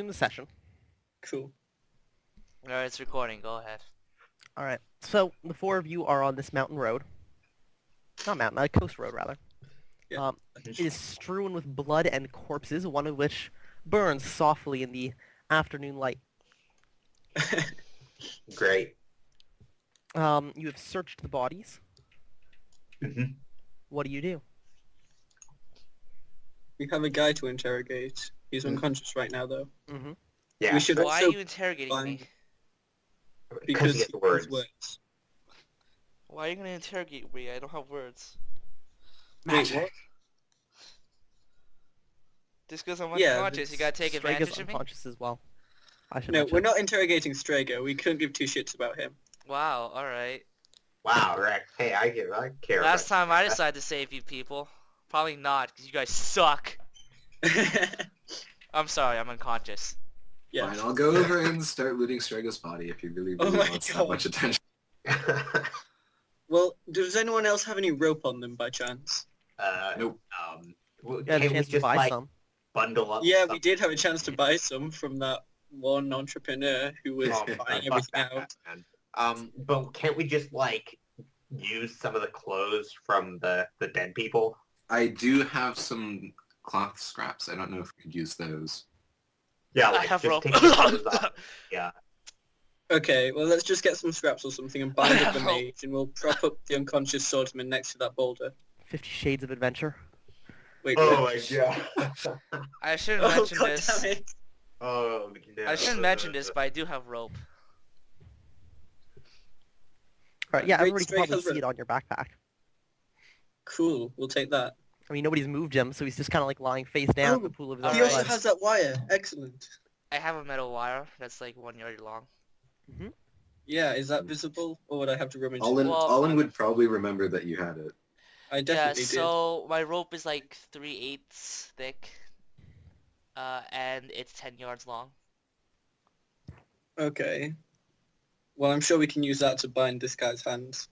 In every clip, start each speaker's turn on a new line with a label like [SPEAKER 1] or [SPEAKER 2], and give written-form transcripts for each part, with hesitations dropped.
[SPEAKER 1] resume the session.
[SPEAKER 2] Cool.
[SPEAKER 3] Alright, it's recording. Go ahead.
[SPEAKER 1] Alright, so the four of you are on this mountain road. Not mountain, a coast road, rather.
[SPEAKER 2] Yeah.
[SPEAKER 1] It is strewn with blood and corpses, one of which burns softly in the afternoon light.
[SPEAKER 4] Great.
[SPEAKER 1] You have searched the bodies.
[SPEAKER 4] Mm-hmm.
[SPEAKER 1] What do?
[SPEAKER 2] We have a guy to interrogate. He's unconscious right now, though.
[SPEAKER 1] Mm-hmm.
[SPEAKER 4] Yeah.
[SPEAKER 2] We should
[SPEAKER 3] Why
[SPEAKER 2] also
[SPEAKER 3] are you interrogating me?
[SPEAKER 2] find-
[SPEAKER 4] Because
[SPEAKER 2] because
[SPEAKER 4] he
[SPEAKER 2] he
[SPEAKER 4] gets words.
[SPEAKER 2] has words.
[SPEAKER 3] Why are you gonna interrogate me? I don't have words.
[SPEAKER 2] Wait, what?
[SPEAKER 3] Just because I'm
[SPEAKER 2] Yeah,
[SPEAKER 3] unconscious, you gotta take
[SPEAKER 1] Straga's
[SPEAKER 3] advantage of me?
[SPEAKER 1] unconscious as well. I should
[SPEAKER 2] No,
[SPEAKER 1] mention.
[SPEAKER 2] we're not interrogating Strago. We couldn't give two shits about him.
[SPEAKER 3] Wow, alright.
[SPEAKER 4] Wow, Rex. Hey, I care.
[SPEAKER 3] Last
[SPEAKER 4] about
[SPEAKER 3] time I
[SPEAKER 4] that.
[SPEAKER 3] decided to save you people. Probably not, because you guys suck. I'm sorry, I'm unconscious.
[SPEAKER 2] Yeah.
[SPEAKER 5] Fine, I'll go over and start looting Straga's body if he really,
[SPEAKER 2] Oh
[SPEAKER 5] really
[SPEAKER 2] my
[SPEAKER 5] wants that
[SPEAKER 2] God.
[SPEAKER 5] much attention.
[SPEAKER 2] Well, does anyone else have any rope on them by chance?
[SPEAKER 5] Nope.
[SPEAKER 1] You had a
[SPEAKER 4] Can we
[SPEAKER 1] chance to
[SPEAKER 4] just
[SPEAKER 1] buy
[SPEAKER 4] like
[SPEAKER 1] some.
[SPEAKER 4] bundle up?
[SPEAKER 2] Yeah,
[SPEAKER 4] some-
[SPEAKER 2] we did have a chance to buy some from that one entrepreneur who was
[SPEAKER 4] Oh,
[SPEAKER 2] buying
[SPEAKER 4] fuck
[SPEAKER 2] everything
[SPEAKER 4] that,
[SPEAKER 2] out.
[SPEAKER 4] man. But can't we just like use some of the clothes from the dead people?
[SPEAKER 5] I do have some cloth scraps. I don't know if we could use those.
[SPEAKER 4] Yeah,
[SPEAKER 3] I
[SPEAKER 4] like
[SPEAKER 3] have
[SPEAKER 4] just
[SPEAKER 3] rope.
[SPEAKER 4] take the clothes off. Yeah.
[SPEAKER 2] Okay, well let's just get some scraps or something and bind up the
[SPEAKER 3] Oh.
[SPEAKER 2] mage, and we'll prop up the unconscious swordsman next to that boulder.
[SPEAKER 1] 50 Shades of Adventure.
[SPEAKER 2] Wait,
[SPEAKER 4] Oh
[SPEAKER 2] what?
[SPEAKER 4] my god.
[SPEAKER 3] I shouldn't
[SPEAKER 2] Oh
[SPEAKER 3] mention
[SPEAKER 2] god
[SPEAKER 3] this.
[SPEAKER 2] damn it!
[SPEAKER 4] Oh no.
[SPEAKER 3] I shouldn't mention this, but I do have rope.
[SPEAKER 1] Alright, yeah,
[SPEAKER 2] Great
[SPEAKER 1] everybody can
[SPEAKER 2] straight
[SPEAKER 1] probably see
[SPEAKER 2] husband.
[SPEAKER 1] it on your backpack.
[SPEAKER 2] Cool, we'll take that.
[SPEAKER 1] I mean, nobody's moved him, so he's just kind of like lying face down in
[SPEAKER 2] Oh,
[SPEAKER 1] the pool of his
[SPEAKER 3] he
[SPEAKER 1] own
[SPEAKER 2] He also
[SPEAKER 1] blood.
[SPEAKER 2] has that wire. Excellent.
[SPEAKER 3] I have a metal wire that's like 1 yard long.
[SPEAKER 2] Yeah, is that visible, or would I have to rummage?
[SPEAKER 5] Olin,
[SPEAKER 3] Well-
[SPEAKER 5] Olin would probably remember that you had it.
[SPEAKER 2] I
[SPEAKER 3] Yeah,
[SPEAKER 2] definitely
[SPEAKER 3] so my rope is like 3/8 thick. And it's 10 yards long.
[SPEAKER 2] did. Okay. Well, I'm sure we can use that to bind this guy's hands.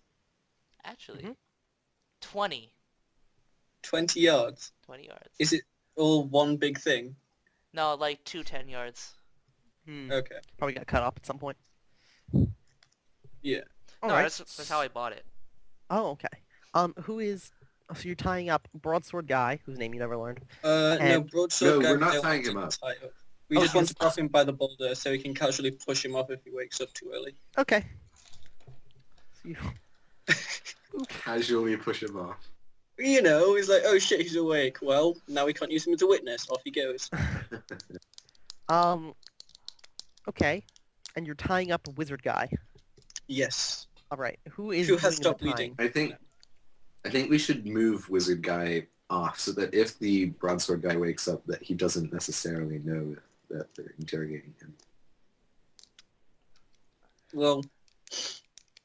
[SPEAKER 3] Actually,
[SPEAKER 1] Mhm.
[SPEAKER 3] 20.
[SPEAKER 2] 20 yards.
[SPEAKER 3] 20 yards.
[SPEAKER 2] Is it all one big thing?
[SPEAKER 3] No, like 2 10 yards.
[SPEAKER 2] Okay.
[SPEAKER 1] Probably got cut off at some point.
[SPEAKER 2] Yeah.
[SPEAKER 3] No,
[SPEAKER 1] Alright.
[SPEAKER 3] that's how I bought it.
[SPEAKER 1] Oh, okay. Who is... So you're tying up Broadsword Guy, whose name you never learned.
[SPEAKER 2] No,
[SPEAKER 1] And-
[SPEAKER 2] broadsword
[SPEAKER 5] No,
[SPEAKER 2] guy,
[SPEAKER 5] we're not
[SPEAKER 2] we don't
[SPEAKER 5] tying
[SPEAKER 2] want
[SPEAKER 5] him
[SPEAKER 2] to
[SPEAKER 5] up.
[SPEAKER 2] tie up. We
[SPEAKER 1] Oh,
[SPEAKER 2] just want
[SPEAKER 1] yes.
[SPEAKER 2] to drop him by the boulder so we can casually push him off if he wakes up too early.
[SPEAKER 1] Okay. So you...
[SPEAKER 5] Casually push him off.
[SPEAKER 2] You know, he's like, oh shit, he's awake. Well, now we can't use him as a witness. Off he goes.
[SPEAKER 1] Okay. And you're tying up a Wizard Guy.
[SPEAKER 2] Yes.
[SPEAKER 1] Alright, who is
[SPEAKER 2] Who has
[SPEAKER 1] doing the
[SPEAKER 2] stopped
[SPEAKER 1] tying?
[SPEAKER 2] bleeding?
[SPEAKER 5] I think we should move Wizard Guy off so that if the Broadsword Guy wakes up, that he doesn't necessarily know that they're interrogating him.
[SPEAKER 2] Well,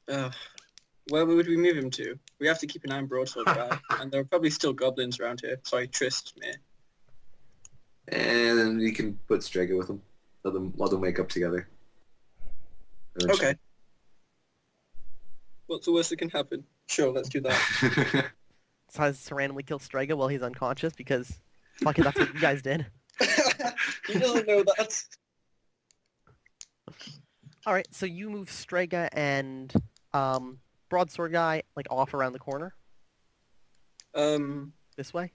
[SPEAKER 2] where would we move him to? We have to keep an eye on broadsword guy, and there are probably still goblins around here. Sorry, Tristmere.
[SPEAKER 5] And then we can put Strago with him. Let them wake up together.
[SPEAKER 2] Okay. What's the worst that can happen? Sure, let's do that.
[SPEAKER 1] Decides to randomly kill Strega while he's unconscious because... Fuck it, that's what you guys did.
[SPEAKER 2] He doesn't know that.
[SPEAKER 1] Alright, so you move Strega and Broadsword Guy like off around the corner this way.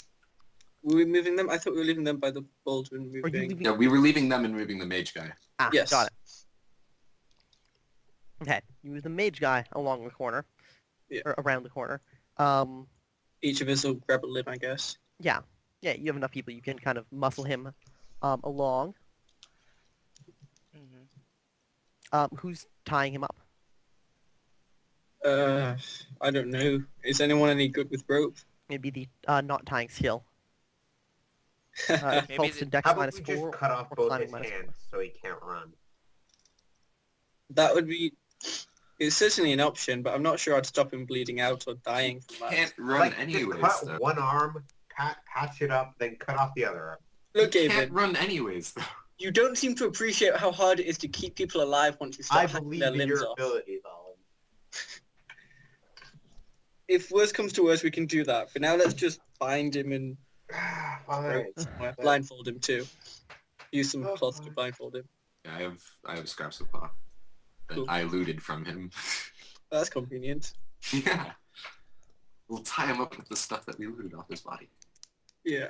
[SPEAKER 2] Were we moving them? I thought we were leaving them by the boulder and
[SPEAKER 1] Or you
[SPEAKER 2] moving.
[SPEAKER 1] leaving...
[SPEAKER 5] Yeah, we were leaving them and moving the Mage Guy.
[SPEAKER 1] Ah,
[SPEAKER 2] Yes.
[SPEAKER 1] got it. Okay, you move the Mage Guy along the corner.
[SPEAKER 2] Yeah.
[SPEAKER 1] Or around the corner.
[SPEAKER 2] Each of us will grab a limb, I guess.
[SPEAKER 1] Yeah, you have enough people you can kind of muscle him along. Who's tying him up?
[SPEAKER 2] I don't know. Is anyone any good with rope?
[SPEAKER 1] Maybe the not tying skill.
[SPEAKER 3] Maybe
[SPEAKER 1] False
[SPEAKER 3] the-
[SPEAKER 1] in Dex
[SPEAKER 4] How about
[SPEAKER 1] minus
[SPEAKER 4] we
[SPEAKER 1] 4
[SPEAKER 4] just cut off
[SPEAKER 1] or
[SPEAKER 4] both
[SPEAKER 1] climbing
[SPEAKER 4] his
[SPEAKER 1] minus 4.
[SPEAKER 4] hands so he can't run?
[SPEAKER 2] That would be... It's certainly an option, but I'm not sure I'd stop him bleeding out or dying from that.
[SPEAKER 5] Can't run
[SPEAKER 4] Like,
[SPEAKER 5] anyways,
[SPEAKER 4] just cut
[SPEAKER 5] though.
[SPEAKER 4] one arm, patch it up, then cut off the other arm.
[SPEAKER 2] Look,
[SPEAKER 5] Can't
[SPEAKER 2] David,
[SPEAKER 5] run anyways, though.
[SPEAKER 2] you don't seem to appreciate how hard it is to keep people alive once you
[SPEAKER 4] I
[SPEAKER 2] start hacking
[SPEAKER 4] believe
[SPEAKER 2] their
[SPEAKER 4] in
[SPEAKER 2] limbs
[SPEAKER 4] your
[SPEAKER 2] off.
[SPEAKER 4] abilities, Alan.
[SPEAKER 2] If worst comes to worst, we can do that. For now, let's just bind him and
[SPEAKER 4] Fine.
[SPEAKER 2] somewhere. Blindfold him too. Use some cloth to blindfold him.
[SPEAKER 5] Yeah, I have scraps of cloth that
[SPEAKER 2] Cool.
[SPEAKER 5] I looted from him.
[SPEAKER 2] That's convenient.
[SPEAKER 5] Yeah. We'll tie him up with the stuff that we looted off his body.
[SPEAKER 2] Yeah.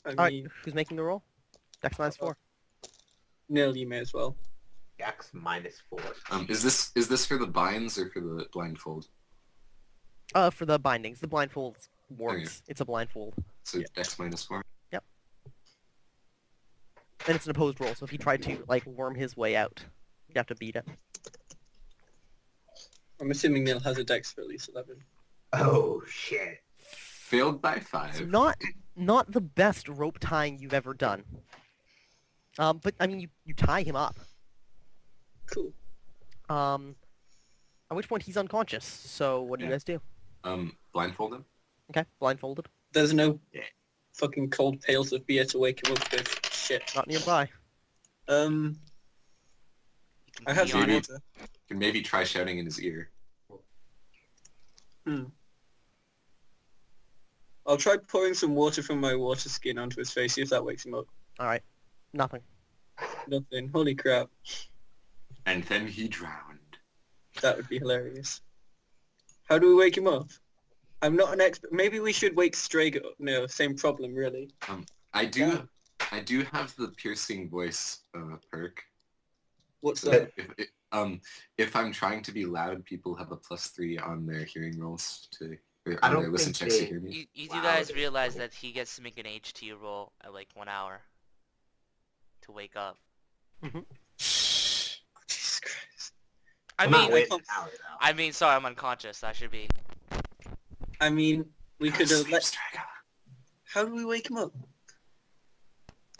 [SPEAKER 2] I
[SPEAKER 1] Alright,
[SPEAKER 2] mean,
[SPEAKER 1] who's making the roll? Dex -4.
[SPEAKER 2] Nil, you may as well.
[SPEAKER 4] X -4.
[SPEAKER 5] Is this for the binds or for the blindfold?
[SPEAKER 1] For the bindings. The blindfold works. It's a blindfold.
[SPEAKER 5] So
[SPEAKER 2] Yeah.
[SPEAKER 5] Dex -4.
[SPEAKER 1] And it's an opposed roll, so if he tried to, like, worm his way out, you'd have to beat it.
[SPEAKER 2] I'm assuming Nil has a dex for at least 11.
[SPEAKER 4] Oh shit.
[SPEAKER 5] Failed by 5.
[SPEAKER 1] So not the best rope tying you've ever done. But, I mean, you tie him up.
[SPEAKER 2] Cool.
[SPEAKER 1] At which point he's unconscious, so what do you
[SPEAKER 5] Yeah.
[SPEAKER 1] guys do?
[SPEAKER 5] Blindfold him?
[SPEAKER 1] Okay, blindfolded.
[SPEAKER 2] There's no fucking cold pails of beer to wake him up with. Shit.
[SPEAKER 1] Not nearby.
[SPEAKER 3] You can
[SPEAKER 2] I have
[SPEAKER 3] pee
[SPEAKER 2] some
[SPEAKER 3] on it.
[SPEAKER 2] water.
[SPEAKER 5] You can maybe try shouting in his ear.
[SPEAKER 2] I'll try pouring some water from my water skin onto his face, see if that wakes him up.
[SPEAKER 1] Alright, nothing.
[SPEAKER 2] Nothing. Holy crap.
[SPEAKER 5] And then he drowned.
[SPEAKER 2] That would be hilarious. How do we wake him up? I'm not an expert. Maybe we should wake Strago up. No, same problem, really.
[SPEAKER 5] I do have the piercing voice perk.
[SPEAKER 2] What's
[SPEAKER 5] So
[SPEAKER 2] that?
[SPEAKER 5] if I'm trying to be loud, people have a +3 on their hearing rolls to
[SPEAKER 4] I
[SPEAKER 5] on
[SPEAKER 4] don't
[SPEAKER 5] their listen
[SPEAKER 4] think
[SPEAKER 5] checks to
[SPEAKER 4] they-
[SPEAKER 5] hear me.
[SPEAKER 3] You
[SPEAKER 4] Wow,
[SPEAKER 3] guys
[SPEAKER 4] that's
[SPEAKER 3] realize
[SPEAKER 4] cool.
[SPEAKER 3] that he gets to make an HT roll at like 1 hour to wake up.
[SPEAKER 5] Shh.
[SPEAKER 2] Jesus Christ.
[SPEAKER 3] I
[SPEAKER 4] I'm
[SPEAKER 3] mean,
[SPEAKER 4] not waiting an hour, though.
[SPEAKER 3] I mean, sorry, I'm unconscious. I should be.
[SPEAKER 2] I mean, we could have
[SPEAKER 5] Sleep,
[SPEAKER 2] let...
[SPEAKER 5] Strago.
[SPEAKER 2] How do we wake him up?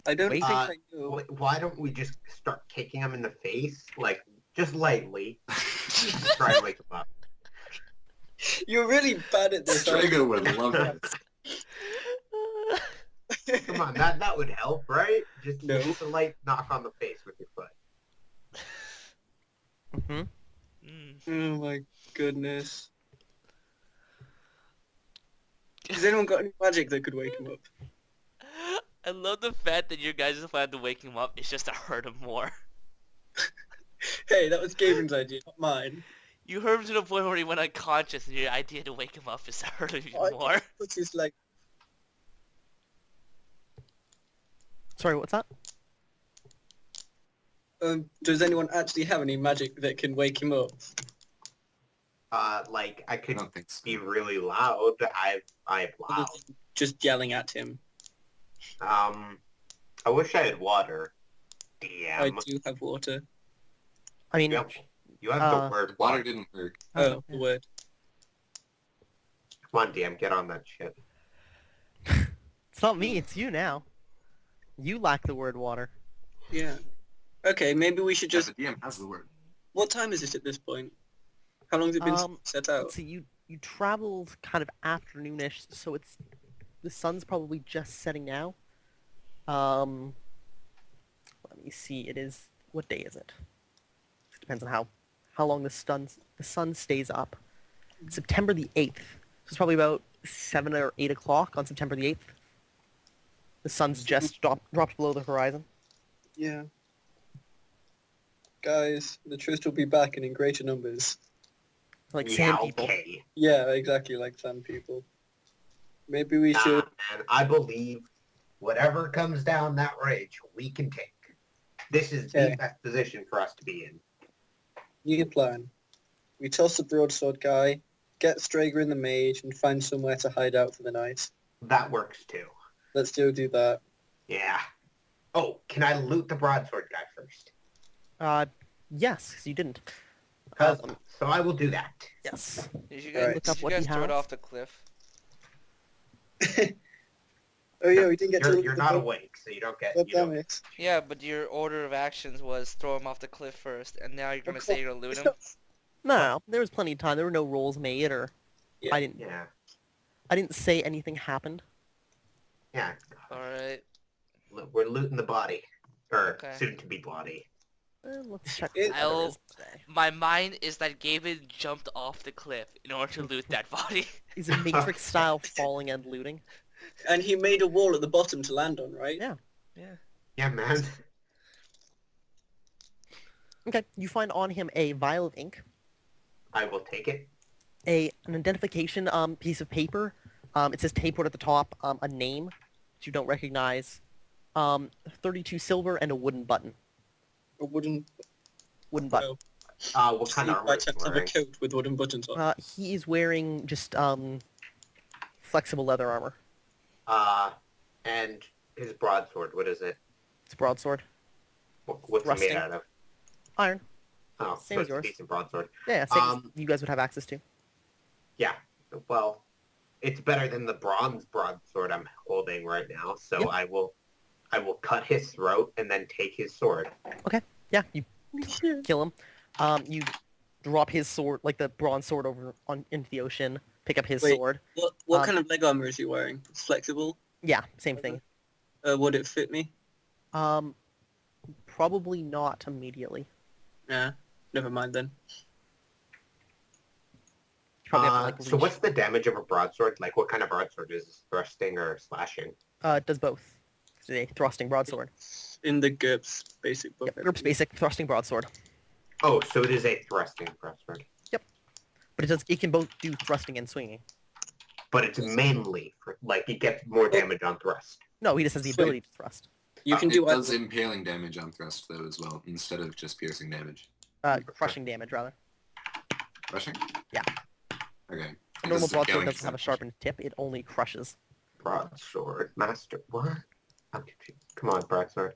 [SPEAKER 2] I don't
[SPEAKER 1] Wait.
[SPEAKER 2] think I know.
[SPEAKER 4] Why don't we just start kicking him in the face, like just lightly, try and wake him up?
[SPEAKER 2] You're really bad at this. aren't
[SPEAKER 5] Strago
[SPEAKER 2] you?
[SPEAKER 5] would love it.
[SPEAKER 4] Come on, that would help, right?
[SPEAKER 2] No.
[SPEAKER 4] Just a light knock on the face with your foot.
[SPEAKER 1] Mm-hmm.
[SPEAKER 3] Mm.
[SPEAKER 2] Oh my goodness. Has anyone got any magic that could wake him up?
[SPEAKER 3] I love the fact that your guys' plan to wake him up is just to hurt him more.
[SPEAKER 2] Hey, that was Gaben's idea, not mine.
[SPEAKER 3] You hurt him to the point where he went unconscious, and your idea to wake him up is to hurt him even
[SPEAKER 2] I-
[SPEAKER 3] more.
[SPEAKER 2] Put his leg.
[SPEAKER 1] Sorry, what's that?
[SPEAKER 2] Does anyone actually have any magic that can wake him up?
[SPEAKER 4] Like I
[SPEAKER 5] I
[SPEAKER 4] could
[SPEAKER 5] don't think so.
[SPEAKER 4] be really loud. I'm
[SPEAKER 2] Other
[SPEAKER 4] loud.
[SPEAKER 2] than just yelling at him.
[SPEAKER 4] I wish I had water.
[SPEAKER 2] I
[SPEAKER 4] DM.
[SPEAKER 2] do have water.
[SPEAKER 1] I mean,
[SPEAKER 4] You have the word
[SPEAKER 5] Water
[SPEAKER 4] water.
[SPEAKER 5] didn't work.
[SPEAKER 2] Oh, the word.
[SPEAKER 4] Come on, DM, get on that shit.
[SPEAKER 1] it's not me, it's you now. You lack the word water.
[SPEAKER 2] Yeah. Okay, maybe we should just...
[SPEAKER 5] The DM has the word.
[SPEAKER 2] What time is it at this point? How long has it been set out?
[SPEAKER 1] Let's see, you traveled kind of afternoonish, so it's the sun's probably just setting now. Let me see. It is, what day is it? It depends on how long the sun stays up. September the 8th. So it's probably about 7 or 8 o'clock on September the 8th. The sun's just dropped below the horizon.
[SPEAKER 2] Yeah. Guys, the Trust will be back and in greater numbers.
[SPEAKER 1] Like
[SPEAKER 4] Yeah,
[SPEAKER 1] sand people.
[SPEAKER 4] okay.
[SPEAKER 2] Yeah, exactly like sand people. Maybe we should...
[SPEAKER 4] Man, I believe whatever comes down that ridge, we can take. This is
[SPEAKER 2] Okay.
[SPEAKER 4] the best position for us to be in.
[SPEAKER 2] New plan. We toss the broadsword guy, get Strager in the mage, and find somewhere to hide out for the night.
[SPEAKER 4] That works too.
[SPEAKER 2] Let's do that.
[SPEAKER 4] Yeah. Oh, can I loot the broadsword guy first?
[SPEAKER 1] Yes, 'cause you didn't.
[SPEAKER 4] 'Cause- so I will do that.
[SPEAKER 1] Yes.
[SPEAKER 3] Did you
[SPEAKER 2] Alright.
[SPEAKER 3] guys,
[SPEAKER 1] Look up
[SPEAKER 3] did you
[SPEAKER 1] what
[SPEAKER 3] guys
[SPEAKER 1] he
[SPEAKER 3] throw it
[SPEAKER 1] has.
[SPEAKER 3] off the cliff?
[SPEAKER 2] Oh yeah, we didn't get to...
[SPEAKER 4] You're not awake, so you don't get.
[SPEAKER 2] God
[SPEAKER 4] You
[SPEAKER 2] damn
[SPEAKER 4] don't,
[SPEAKER 2] it.
[SPEAKER 3] Yeah, but your order of actions was throw him off the cliff first, and now you're gonna say you're gonna loot him?
[SPEAKER 1] No, there was plenty of time. There were no rolls made, or
[SPEAKER 2] Yeah.
[SPEAKER 1] I didn't say anything happened.
[SPEAKER 4] yeah.
[SPEAKER 3] Alright.
[SPEAKER 4] We're looting the body, or
[SPEAKER 3] Okay.
[SPEAKER 4] soon to be body.
[SPEAKER 1] Let's check.
[SPEAKER 2] It-
[SPEAKER 1] what there
[SPEAKER 3] I'll-
[SPEAKER 1] is today.
[SPEAKER 3] My mind is that Gaben jumped off the cliff in order to loot that body.
[SPEAKER 1] Is it Matrix style falling and looting?
[SPEAKER 2] And he made a wall at the bottom to land on, right?
[SPEAKER 1] Yeah.
[SPEAKER 3] Yeah.
[SPEAKER 4] Yeah, man.
[SPEAKER 1] Okay, you find on him a vial of ink,
[SPEAKER 4] I will take it.
[SPEAKER 1] an identification piece of paper. It says tapered at the top, a name that you don't recognize, 32 silver, and a wooden button.
[SPEAKER 2] A wooden.
[SPEAKER 1] Wooden button.
[SPEAKER 4] What kind
[SPEAKER 2] He
[SPEAKER 4] of armor
[SPEAKER 2] by
[SPEAKER 4] is he
[SPEAKER 2] chance have a
[SPEAKER 4] wearing?
[SPEAKER 2] coat with wooden buttons on.
[SPEAKER 1] He is wearing just flexible leather armor.
[SPEAKER 4] And his broadsword, what is it?
[SPEAKER 1] It's a broadsword.
[SPEAKER 4] What's it
[SPEAKER 1] Thrusting.
[SPEAKER 4] made out of?
[SPEAKER 1] Iron.
[SPEAKER 4] Oh,
[SPEAKER 1] Same
[SPEAKER 4] so
[SPEAKER 1] as
[SPEAKER 4] it's a
[SPEAKER 1] yours.
[SPEAKER 4] decent broadsword.
[SPEAKER 1] Yeah, same as you guys would have access to.
[SPEAKER 4] Yeah, well, it's better than the bronze broadsword I'm holding right now, so
[SPEAKER 1] Yep.
[SPEAKER 4] I will cut his throat and then take his sword.
[SPEAKER 1] Okay. Yeah, you kill him. You drop his sword, like the bronze sword, into the ocean. Pick up his
[SPEAKER 2] Wait.
[SPEAKER 1] sword.
[SPEAKER 2] What kind of leg armor is he wearing? It's flexible.
[SPEAKER 1] Yeah, same thing.
[SPEAKER 2] Would it fit me?
[SPEAKER 1] Probably not immediately.
[SPEAKER 2] Nah, never mind then.
[SPEAKER 1] You probably have to like
[SPEAKER 4] So
[SPEAKER 1] reach.
[SPEAKER 4] what's the damage of a broadsword? Like, what kind of broadsword is this? Thrusting or slashing?
[SPEAKER 1] It does both. It's a thrusting broadsword.
[SPEAKER 2] In the Gurps basic book.
[SPEAKER 1] Yep, Gurps basic thrusting broadsword.
[SPEAKER 4] Oh, so it is a thrusting broadsword.
[SPEAKER 1] But it can both do thrusting and swinging.
[SPEAKER 4] But it's mainly for, like, it gets more damage on thrust.
[SPEAKER 1] No, he just has the ability to thrust.
[SPEAKER 2] You can
[SPEAKER 5] it
[SPEAKER 2] do
[SPEAKER 5] does
[SPEAKER 2] either.
[SPEAKER 5] impaling damage on thrust though as well, instead of just piercing damage.
[SPEAKER 1] Crushing damage rather.
[SPEAKER 5] Rushing?
[SPEAKER 1] Yeah.
[SPEAKER 5] Okay.
[SPEAKER 1] A normal
[SPEAKER 5] This is
[SPEAKER 1] broadsword
[SPEAKER 5] killing
[SPEAKER 1] doesn't have a
[SPEAKER 5] percentage.
[SPEAKER 1] sharpened tip, it only crushes.
[SPEAKER 4] Broadsword. Master. What? I'm confused. Come on, broadsword.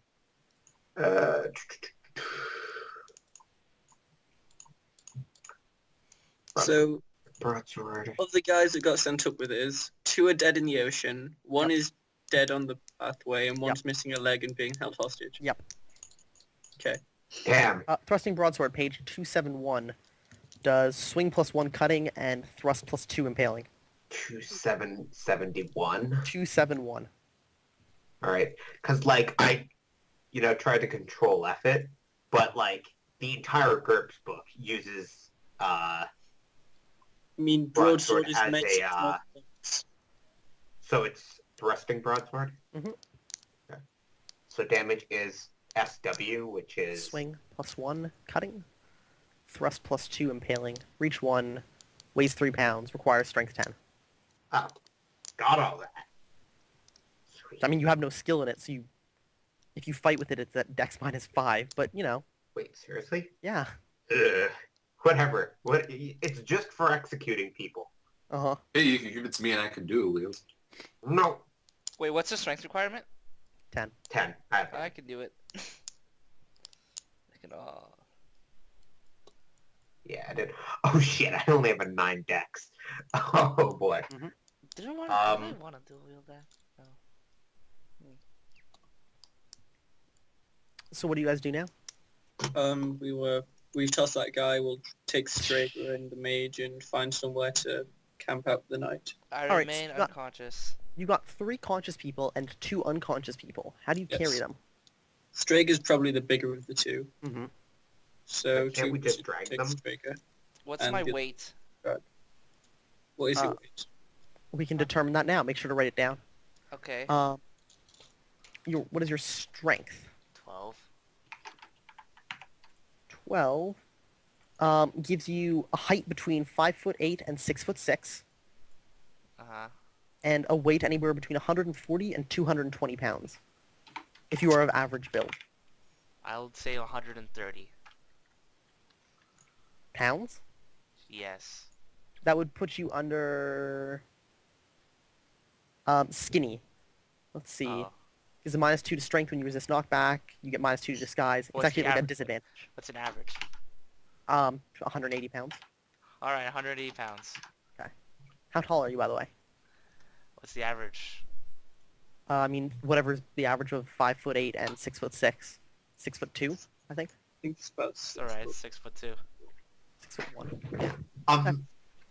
[SPEAKER 2] So,
[SPEAKER 4] Broadsword.
[SPEAKER 2] of the guys that got sent up with his, 2 are dead in the ocean, 1 is dead on the pathway, and 1's missing a leg and being held hostage.
[SPEAKER 1] Yep.
[SPEAKER 2] Okay.
[SPEAKER 4] Damn.
[SPEAKER 1] Thrusting broadsword, page 271, does swing +1 cutting and thrust +2 impaling.
[SPEAKER 4] 2771.
[SPEAKER 1] 271.
[SPEAKER 4] All right, because like I, tried to control F it, but like the entire GURPS book uses
[SPEAKER 2] I mean, broadsword is
[SPEAKER 4] as
[SPEAKER 2] meant
[SPEAKER 4] a,
[SPEAKER 2] to...
[SPEAKER 4] so it's thrusting broadsword.
[SPEAKER 1] Mhm.
[SPEAKER 4] Okay. So damage is SW, which is
[SPEAKER 1] Swing +1 cutting, thrust +2 impaling, reach 1, weighs 3 pounds, requires strength 10.
[SPEAKER 4] Oh, got all that. Sweet.
[SPEAKER 1] I mean, you have no skill in it, so if you fight with it, it's at dex -5, but,
[SPEAKER 4] Wait, seriously?
[SPEAKER 1] yeah.
[SPEAKER 4] Ugh. Whatever. What? It's just for executing people.
[SPEAKER 1] Uh-huh.
[SPEAKER 5] Hey, you can give it to me and I can do it, Wheels.
[SPEAKER 4] No.
[SPEAKER 3] Wait, what's the strength requirement?
[SPEAKER 1] 10.
[SPEAKER 4] 10.
[SPEAKER 3] I can do it. I can.
[SPEAKER 4] Yeah, I did. Oh shit! I only have a 9 dex. Oh boy.
[SPEAKER 3] Didn't want to dual wield that. No.
[SPEAKER 1] So what do you guys do now?
[SPEAKER 2] We toss that guy, we'll take Straker and the mage and find somewhere to camp out for the night.
[SPEAKER 3] I
[SPEAKER 1] Alright,
[SPEAKER 3] remain
[SPEAKER 1] so-
[SPEAKER 3] unconscious.
[SPEAKER 1] You got 3 conscious people and 2 unconscious people. How do you
[SPEAKER 2] Yes.
[SPEAKER 1] carry them?
[SPEAKER 2] Straker's probably the bigger of the 2.
[SPEAKER 1] Mm-hmm.
[SPEAKER 2] So
[SPEAKER 4] But can't we just drag
[SPEAKER 2] take
[SPEAKER 4] them?
[SPEAKER 2] Straker.
[SPEAKER 3] What's
[SPEAKER 2] And
[SPEAKER 3] my
[SPEAKER 2] get-
[SPEAKER 3] weight?
[SPEAKER 2] What is your weight?
[SPEAKER 1] We can determine that now. Make sure to write it down.
[SPEAKER 3] Okay.
[SPEAKER 1] What is your strength?
[SPEAKER 3] 12.
[SPEAKER 1] 12. Gives you a height between 5'8" and 6'6",
[SPEAKER 3] Uh-huh.
[SPEAKER 1] and a weight anywhere between 140 and 220 pounds. If you are of average build.
[SPEAKER 3] I would say 130.
[SPEAKER 1] Pounds?
[SPEAKER 3] Yes.
[SPEAKER 1] That would put you under skinny. Let's see.
[SPEAKER 3] Oh.
[SPEAKER 1] Gives a -2 to strength when you resist knockback. You get -2 to disguise. It's
[SPEAKER 3] What's
[SPEAKER 1] actually
[SPEAKER 3] the
[SPEAKER 1] like a
[SPEAKER 3] average?
[SPEAKER 1] disadvantage.
[SPEAKER 3] What's an average?
[SPEAKER 1] 180 pounds.
[SPEAKER 3] Alright, 180 pounds.
[SPEAKER 1] How tall are you, by the way?
[SPEAKER 3] What's the average?
[SPEAKER 1] I mean, whatever's the average of 5'8" and 6'6". 6'2", I think.
[SPEAKER 2] I think it's about
[SPEAKER 3] It's alright, 6'2".
[SPEAKER 1] 6'1".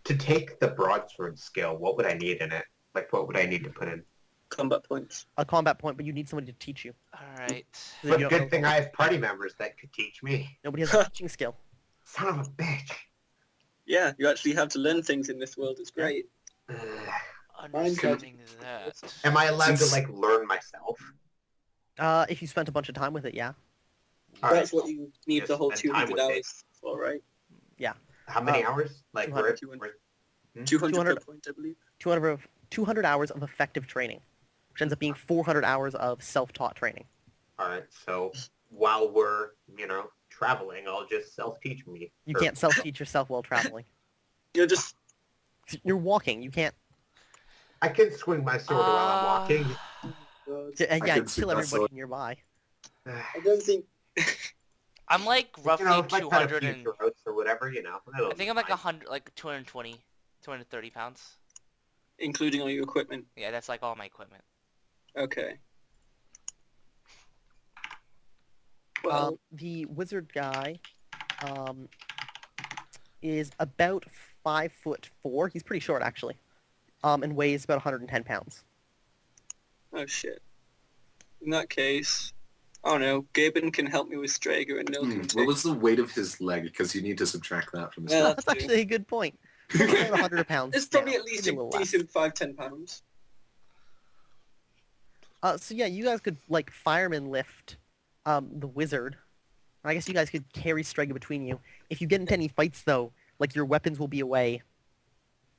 [SPEAKER 4] To take the broadsword skill, what would I need in it? Like, what would I need to put in?
[SPEAKER 2] combat points.
[SPEAKER 1] A combat point, but you need somebody to teach you.
[SPEAKER 3] Alright.
[SPEAKER 1] So
[SPEAKER 4] But
[SPEAKER 1] that you don't
[SPEAKER 4] good
[SPEAKER 1] know-
[SPEAKER 4] thing I have party members that could teach me.
[SPEAKER 1] Nobody has a teaching skill.
[SPEAKER 4] Son of a bitch.
[SPEAKER 2] Yeah, you actually have to learn things in this world. It's great.
[SPEAKER 3] Understanding that.
[SPEAKER 4] Am I allowed to,
[SPEAKER 5] Since-
[SPEAKER 4] like, learn myself?
[SPEAKER 1] If you spent a bunch of time with it, yeah.
[SPEAKER 4] All
[SPEAKER 2] That's
[SPEAKER 4] right.
[SPEAKER 2] what you need the
[SPEAKER 4] Yes,
[SPEAKER 2] whole
[SPEAKER 4] and time
[SPEAKER 2] 200
[SPEAKER 4] with it.
[SPEAKER 2] hours for, right?
[SPEAKER 4] How many
[SPEAKER 1] Uh,
[SPEAKER 4] hours? Like
[SPEAKER 1] 200.
[SPEAKER 4] we're
[SPEAKER 2] 200 per
[SPEAKER 1] 200.
[SPEAKER 2] point, I believe.
[SPEAKER 1] 200 hours of effective training, which ends up being 400 hours of self-taught training.
[SPEAKER 4] all right. So while we're traveling, I'll just self-teach me.
[SPEAKER 1] You
[SPEAKER 4] Or-
[SPEAKER 1] can't self-teach yourself while traveling.
[SPEAKER 2] You're just...
[SPEAKER 1] You're walking. You can't.
[SPEAKER 4] I can swing my sword while I'm walking.
[SPEAKER 1] Yeah,
[SPEAKER 5] I
[SPEAKER 1] you
[SPEAKER 5] can see
[SPEAKER 1] kill
[SPEAKER 5] that
[SPEAKER 1] everybody
[SPEAKER 5] sword.
[SPEAKER 1] nearby.
[SPEAKER 2] I don't think...
[SPEAKER 3] I'm like roughly
[SPEAKER 4] if I cut a
[SPEAKER 3] 200
[SPEAKER 4] few
[SPEAKER 3] and
[SPEAKER 4] throats or whatever,
[SPEAKER 3] I think I'm like 100, like 220, 230 pounds.
[SPEAKER 2] including all your equipment.
[SPEAKER 3] Yeah, that's like all my equipment.
[SPEAKER 2] Okay. Well,
[SPEAKER 1] The wizard guy is about 5'4". He's pretty short, actually, and weighs about 110 pounds.
[SPEAKER 2] oh shit. In that case, I don't know. Gaben can help me with Strager and Nil can
[SPEAKER 5] What
[SPEAKER 2] take...
[SPEAKER 5] was the weight of his leg? Because you need to subtract that from his
[SPEAKER 2] Yeah,
[SPEAKER 5] leg.
[SPEAKER 1] That's actually a good point. He's about 100 pounds.
[SPEAKER 2] It's probably
[SPEAKER 1] now,
[SPEAKER 2] at least
[SPEAKER 1] maybe
[SPEAKER 2] a
[SPEAKER 1] little less.
[SPEAKER 2] decent 5-10 pounds.
[SPEAKER 1] So yeah, you guys could like fireman lift the wizard. I guess you guys could carry Strega between you. If you get into any fights though, like your weapons will be away.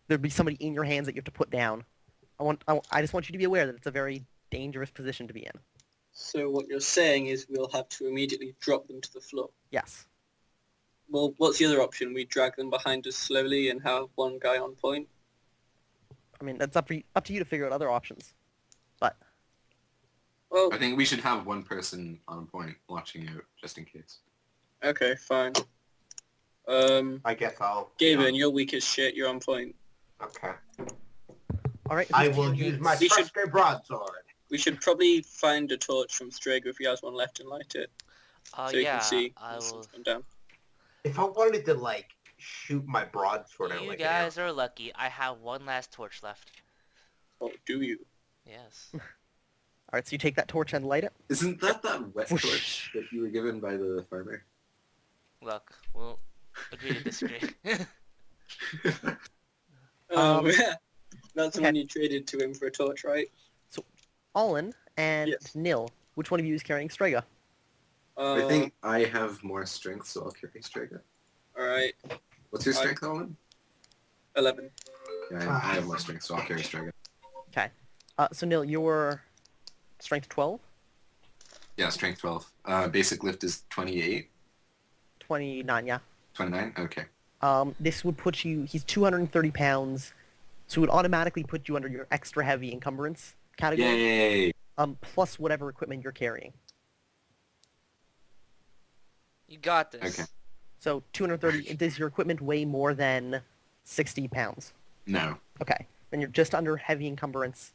[SPEAKER 1] There'd be somebody in your hands that you have to put down. I just want you to be aware that it's a very dangerous position to be in.
[SPEAKER 2] So what you're saying is we'll have to immediately drop them to the floor.
[SPEAKER 1] Yes.
[SPEAKER 2] Well, what's the other option? We drag them behind us slowly and have one guy on point?
[SPEAKER 1] I mean, that's up to you to figure out other options. But
[SPEAKER 2] Well,
[SPEAKER 5] I think we should have one person on point watching out just in case.
[SPEAKER 2] okay, fine.
[SPEAKER 4] I guess I'll.
[SPEAKER 2] Gaben, you're weak as shit. You're on point.
[SPEAKER 4] Okay.
[SPEAKER 1] all right.
[SPEAKER 4] I
[SPEAKER 1] who's
[SPEAKER 4] will
[SPEAKER 1] taking
[SPEAKER 4] use
[SPEAKER 1] it?
[SPEAKER 4] my
[SPEAKER 2] We should-
[SPEAKER 4] trusty broadsword.
[SPEAKER 2] We should probably find a torch from Strager if he has one left and light it, so you
[SPEAKER 3] Yeah,
[SPEAKER 2] can see
[SPEAKER 3] I
[SPEAKER 2] when
[SPEAKER 3] will.
[SPEAKER 2] sun's gone down.
[SPEAKER 4] If I wanted to shoot my broadsword out
[SPEAKER 3] You
[SPEAKER 4] like
[SPEAKER 3] guys are lucky. I have one last torch left.
[SPEAKER 2] Oh, do you?
[SPEAKER 3] Yes.
[SPEAKER 1] All right. So you take that torch and light it.
[SPEAKER 5] Isn't that wet
[SPEAKER 1] Whoosh.
[SPEAKER 5] torch that you were given by the farmer?
[SPEAKER 3] Look, we'll agree to disagree.
[SPEAKER 2] Yeah. That's the
[SPEAKER 1] okay.
[SPEAKER 2] one you traded to him for a torch, right?
[SPEAKER 1] Olin and
[SPEAKER 2] Yes.
[SPEAKER 1] Nil. Which one of you is carrying Strega?
[SPEAKER 5] I think I have more strength, so I'll carry Strega.
[SPEAKER 2] Alright,
[SPEAKER 5] What's your strength, Owen?
[SPEAKER 2] 11.
[SPEAKER 5] Yeah, I have more strength, so I'll carry Strega.
[SPEAKER 1] Okay. So Nil, your strength 12,
[SPEAKER 5] Yeah, strength 12. Basic lift is 28.
[SPEAKER 1] 29. Yeah.
[SPEAKER 5] 29? Okay.
[SPEAKER 1] This would put you. He's 230 pounds, so it would automatically put you under your extra heavy encumbrance category.
[SPEAKER 5] Yay!
[SPEAKER 1] Plus whatever equipment you're carrying.
[SPEAKER 3] You got this.
[SPEAKER 5] Okay.
[SPEAKER 1] So 230. Does your equipment weigh more than 60 pounds?
[SPEAKER 5] No.
[SPEAKER 1] Okay. Then you're just under heavy encumbrance.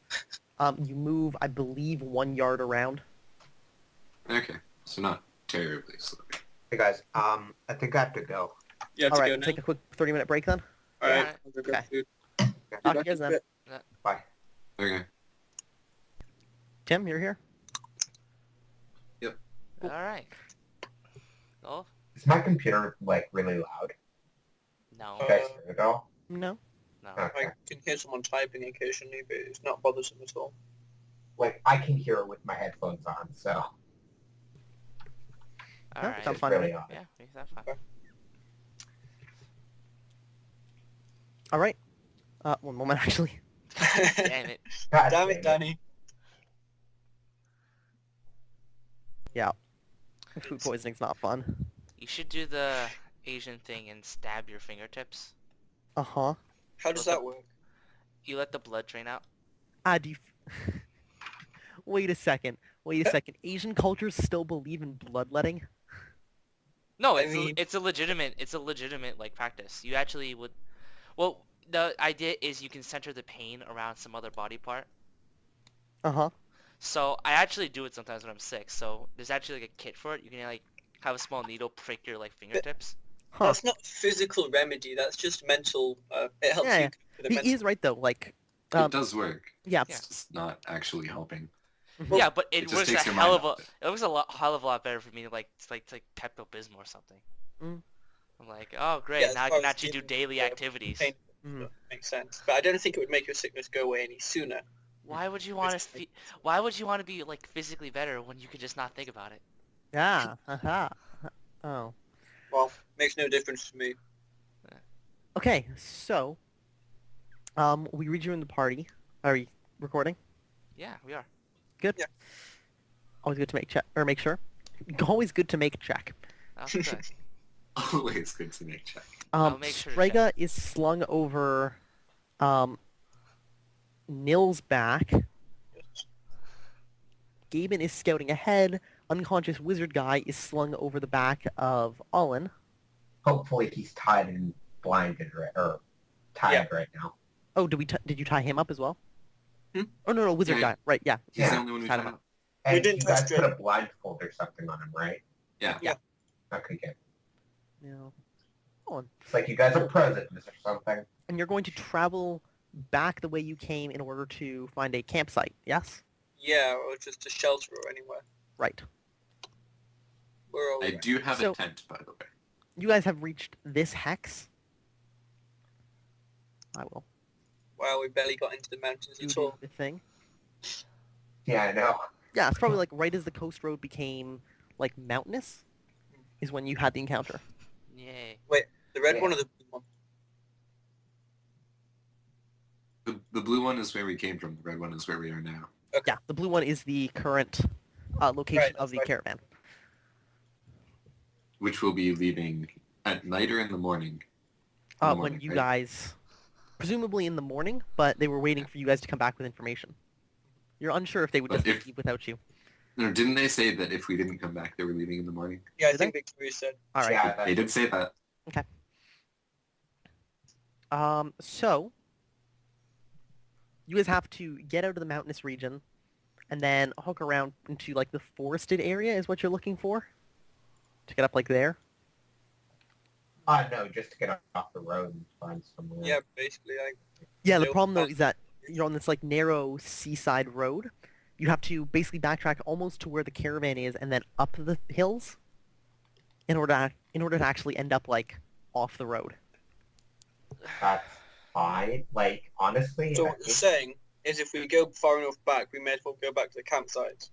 [SPEAKER 1] You move, I believe, 1 yard around.
[SPEAKER 5] Okay. So not terribly slow.
[SPEAKER 4] Hey guys, I think I have to go.
[SPEAKER 2] You have
[SPEAKER 1] All
[SPEAKER 2] to
[SPEAKER 1] right.
[SPEAKER 2] go now.
[SPEAKER 1] Take a quick 30-minute break then.
[SPEAKER 2] Alright,
[SPEAKER 3] Yeah.
[SPEAKER 2] I'll go grab
[SPEAKER 1] Okay.
[SPEAKER 2] food.
[SPEAKER 1] Talk to you guys then.
[SPEAKER 4] Bye.
[SPEAKER 5] Okay.
[SPEAKER 1] Tim, you're here.
[SPEAKER 3] All right. Golf?
[SPEAKER 4] Is my computer really loud?
[SPEAKER 3] No.
[SPEAKER 4] You guys hear it all?
[SPEAKER 1] No.
[SPEAKER 3] No.
[SPEAKER 4] Okay.
[SPEAKER 2] I can hear someone typing occasionally, but it's not bothersome at all.
[SPEAKER 4] I can hear it with my headphones on, so
[SPEAKER 3] All
[SPEAKER 1] No,
[SPEAKER 3] right.
[SPEAKER 1] sounds
[SPEAKER 4] it's
[SPEAKER 1] fine to
[SPEAKER 4] really
[SPEAKER 1] me.
[SPEAKER 4] odd.
[SPEAKER 3] Yeah, that's fine.
[SPEAKER 1] All right. One moment, actually.
[SPEAKER 3] Damn it.
[SPEAKER 4] God
[SPEAKER 2] Damn it, Danny.
[SPEAKER 1] Yeah. Food poisoning's not fun.
[SPEAKER 3] You should do the Asian thing and stab your fingertips.
[SPEAKER 1] Uh-huh.
[SPEAKER 2] How does that work?
[SPEAKER 3] You let the blood drain out.
[SPEAKER 1] Do you... Wait a second. Asian cultures still believe in bloodletting?
[SPEAKER 3] No,
[SPEAKER 2] I
[SPEAKER 3] it's
[SPEAKER 2] mean-
[SPEAKER 3] it's a legitimate like practice. You actually would. Well, the idea is you can center the pain around some other body part.
[SPEAKER 1] Uh-huh.
[SPEAKER 3] So I actually do it sometimes when I'm sick. So there's actually like a kit for it. You can like have a small needle prick your like fingertips.
[SPEAKER 1] Huh.
[SPEAKER 2] That's not physical remedy, that's just mental, it helps
[SPEAKER 1] Yeah,
[SPEAKER 2] you with the
[SPEAKER 1] He
[SPEAKER 2] mental...
[SPEAKER 1] is right though. Like,
[SPEAKER 5] It does work.
[SPEAKER 1] yeah.
[SPEAKER 5] It's just not actually helping.
[SPEAKER 2] Well,
[SPEAKER 3] Yeah, but it
[SPEAKER 5] it just
[SPEAKER 3] works
[SPEAKER 5] takes
[SPEAKER 3] a
[SPEAKER 5] your
[SPEAKER 3] hell
[SPEAKER 5] mind
[SPEAKER 3] of a.
[SPEAKER 5] off it.
[SPEAKER 3] It works hell of a lot better for me to like Pepto-Bismol or something.
[SPEAKER 1] Mm.
[SPEAKER 3] I'm like, oh great,
[SPEAKER 2] Yeah, as
[SPEAKER 3] now I
[SPEAKER 2] far
[SPEAKER 3] can
[SPEAKER 2] as
[SPEAKER 3] actually do
[SPEAKER 2] dealing
[SPEAKER 3] daily
[SPEAKER 2] with,
[SPEAKER 3] activities.
[SPEAKER 2] pain.
[SPEAKER 1] Mhm.
[SPEAKER 2] Makes sense. But I don't think it would make your sickness go away any sooner.
[SPEAKER 3] Why would you want to? Why would you want to be like physically better when you could just not think about it?
[SPEAKER 1] Yeah. Haha. Oh.
[SPEAKER 2] Well, makes no difference to me.
[SPEAKER 1] Okay, so we rejoined the party. Are you recording?
[SPEAKER 3] Yeah, we are.
[SPEAKER 1] Good.
[SPEAKER 2] Yeah.
[SPEAKER 1] Always good to make check or make sure. Always good to make check.
[SPEAKER 3] That's good.
[SPEAKER 5] Always good to make check.
[SPEAKER 3] I'll make sure to
[SPEAKER 1] Strega is slung over Nil's back. Gaben is scouting ahead. Unconscious wizard guy is slung over the back of Olin.
[SPEAKER 4] Hopefully he's tied and blinded or tied right now.
[SPEAKER 1] Oh, did you tie him up as well?
[SPEAKER 2] Hmm?
[SPEAKER 1] Oh no, wizard
[SPEAKER 5] Yeah,
[SPEAKER 1] guy. Right, yeah.
[SPEAKER 5] He's the
[SPEAKER 4] Yeah.
[SPEAKER 5] only one who
[SPEAKER 1] Tied
[SPEAKER 5] tied
[SPEAKER 1] him
[SPEAKER 5] him up.
[SPEAKER 4] And
[SPEAKER 2] didn't
[SPEAKER 4] you guys
[SPEAKER 2] touch
[SPEAKER 4] put
[SPEAKER 2] Drake.
[SPEAKER 4] a blindfold or something on him, right?
[SPEAKER 5] Yeah.
[SPEAKER 1] Yeah.
[SPEAKER 4] Okay, good.
[SPEAKER 1] Yeah. Olin.
[SPEAKER 4] It's like you guys are presidents or something.
[SPEAKER 1] And you're going to travel back the way you came in order to find a campsite, yes?
[SPEAKER 2] Yeah, or just a shelter or anywhere.
[SPEAKER 1] Right.
[SPEAKER 2] We're all
[SPEAKER 5] I do have
[SPEAKER 1] So-
[SPEAKER 5] a tent, by the way.
[SPEAKER 1] You guys have reached this hex. I will
[SPEAKER 2] Wow, we barely got into the mountains
[SPEAKER 1] do
[SPEAKER 2] at all.
[SPEAKER 1] the thing.
[SPEAKER 4] Yeah, I know.
[SPEAKER 1] Yeah, it's probably like right as the coast road became like mountainous is when you had the encounter.
[SPEAKER 3] Yay.
[SPEAKER 2] The red
[SPEAKER 4] Yeah.
[SPEAKER 2] one or the blue one?
[SPEAKER 5] The blue one is where we came from. The red one is where we are now.
[SPEAKER 1] Yeah, the blue one is the current location
[SPEAKER 2] Right,
[SPEAKER 1] of the
[SPEAKER 2] that's right.
[SPEAKER 1] caravan.
[SPEAKER 5] Which will be leaving at night or in the morning. In the
[SPEAKER 1] When
[SPEAKER 5] morning,
[SPEAKER 1] you
[SPEAKER 5] right?
[SPEAKER 1] guys, presumably in the morning, but they were waiting for you guys to come back with information. You're unsure if they would
[SPEAKER 5] But
[SPEAKER 1] just
[SPEAKER 5] if-
[SPEAKER 1] leave without you.
[SPEAKER 5] No, didn't they say that if we didn't come back, they were leaving in the morning?
[SPEAKER 2] Yeah, I
[SPEAKER 1] Did
[SPEAKER 2] think Victoria said.
[SPEAKER 1] All right.
[SPEAKER 4] Yeah,
[SPEAKER 5] They did say that.
[SPEAKER 1] So you guys have to get out of the mountainous region and then hook around into like the forested area is what you're looking for to get up like there.
[SPEAKER 4] no, just to get off the road and find somewhere.
[SPEAKER 2] Yeah, basically,
[SPEAKER 1] Yeah, the
[SPEAKER 2] Nope,
[SPEAKER 1] problem though
[SPEAKER 2] that's-
[SPEAKER 1] is that you're on this like narrow seaside road. You have to basically backtrack almost to where the caravan is and then up the hills in order to actually end up like off the road.
[SPEAKER 4] That's fine. Like, honestly,
[SPEAKER 2] So
[SPEAKER 4] I
[SPEAKER 2] what you're
[SPEAKER 4] think-
[SPEAKER 2] saying is if we go far enough back, we may as well go back to the campsite.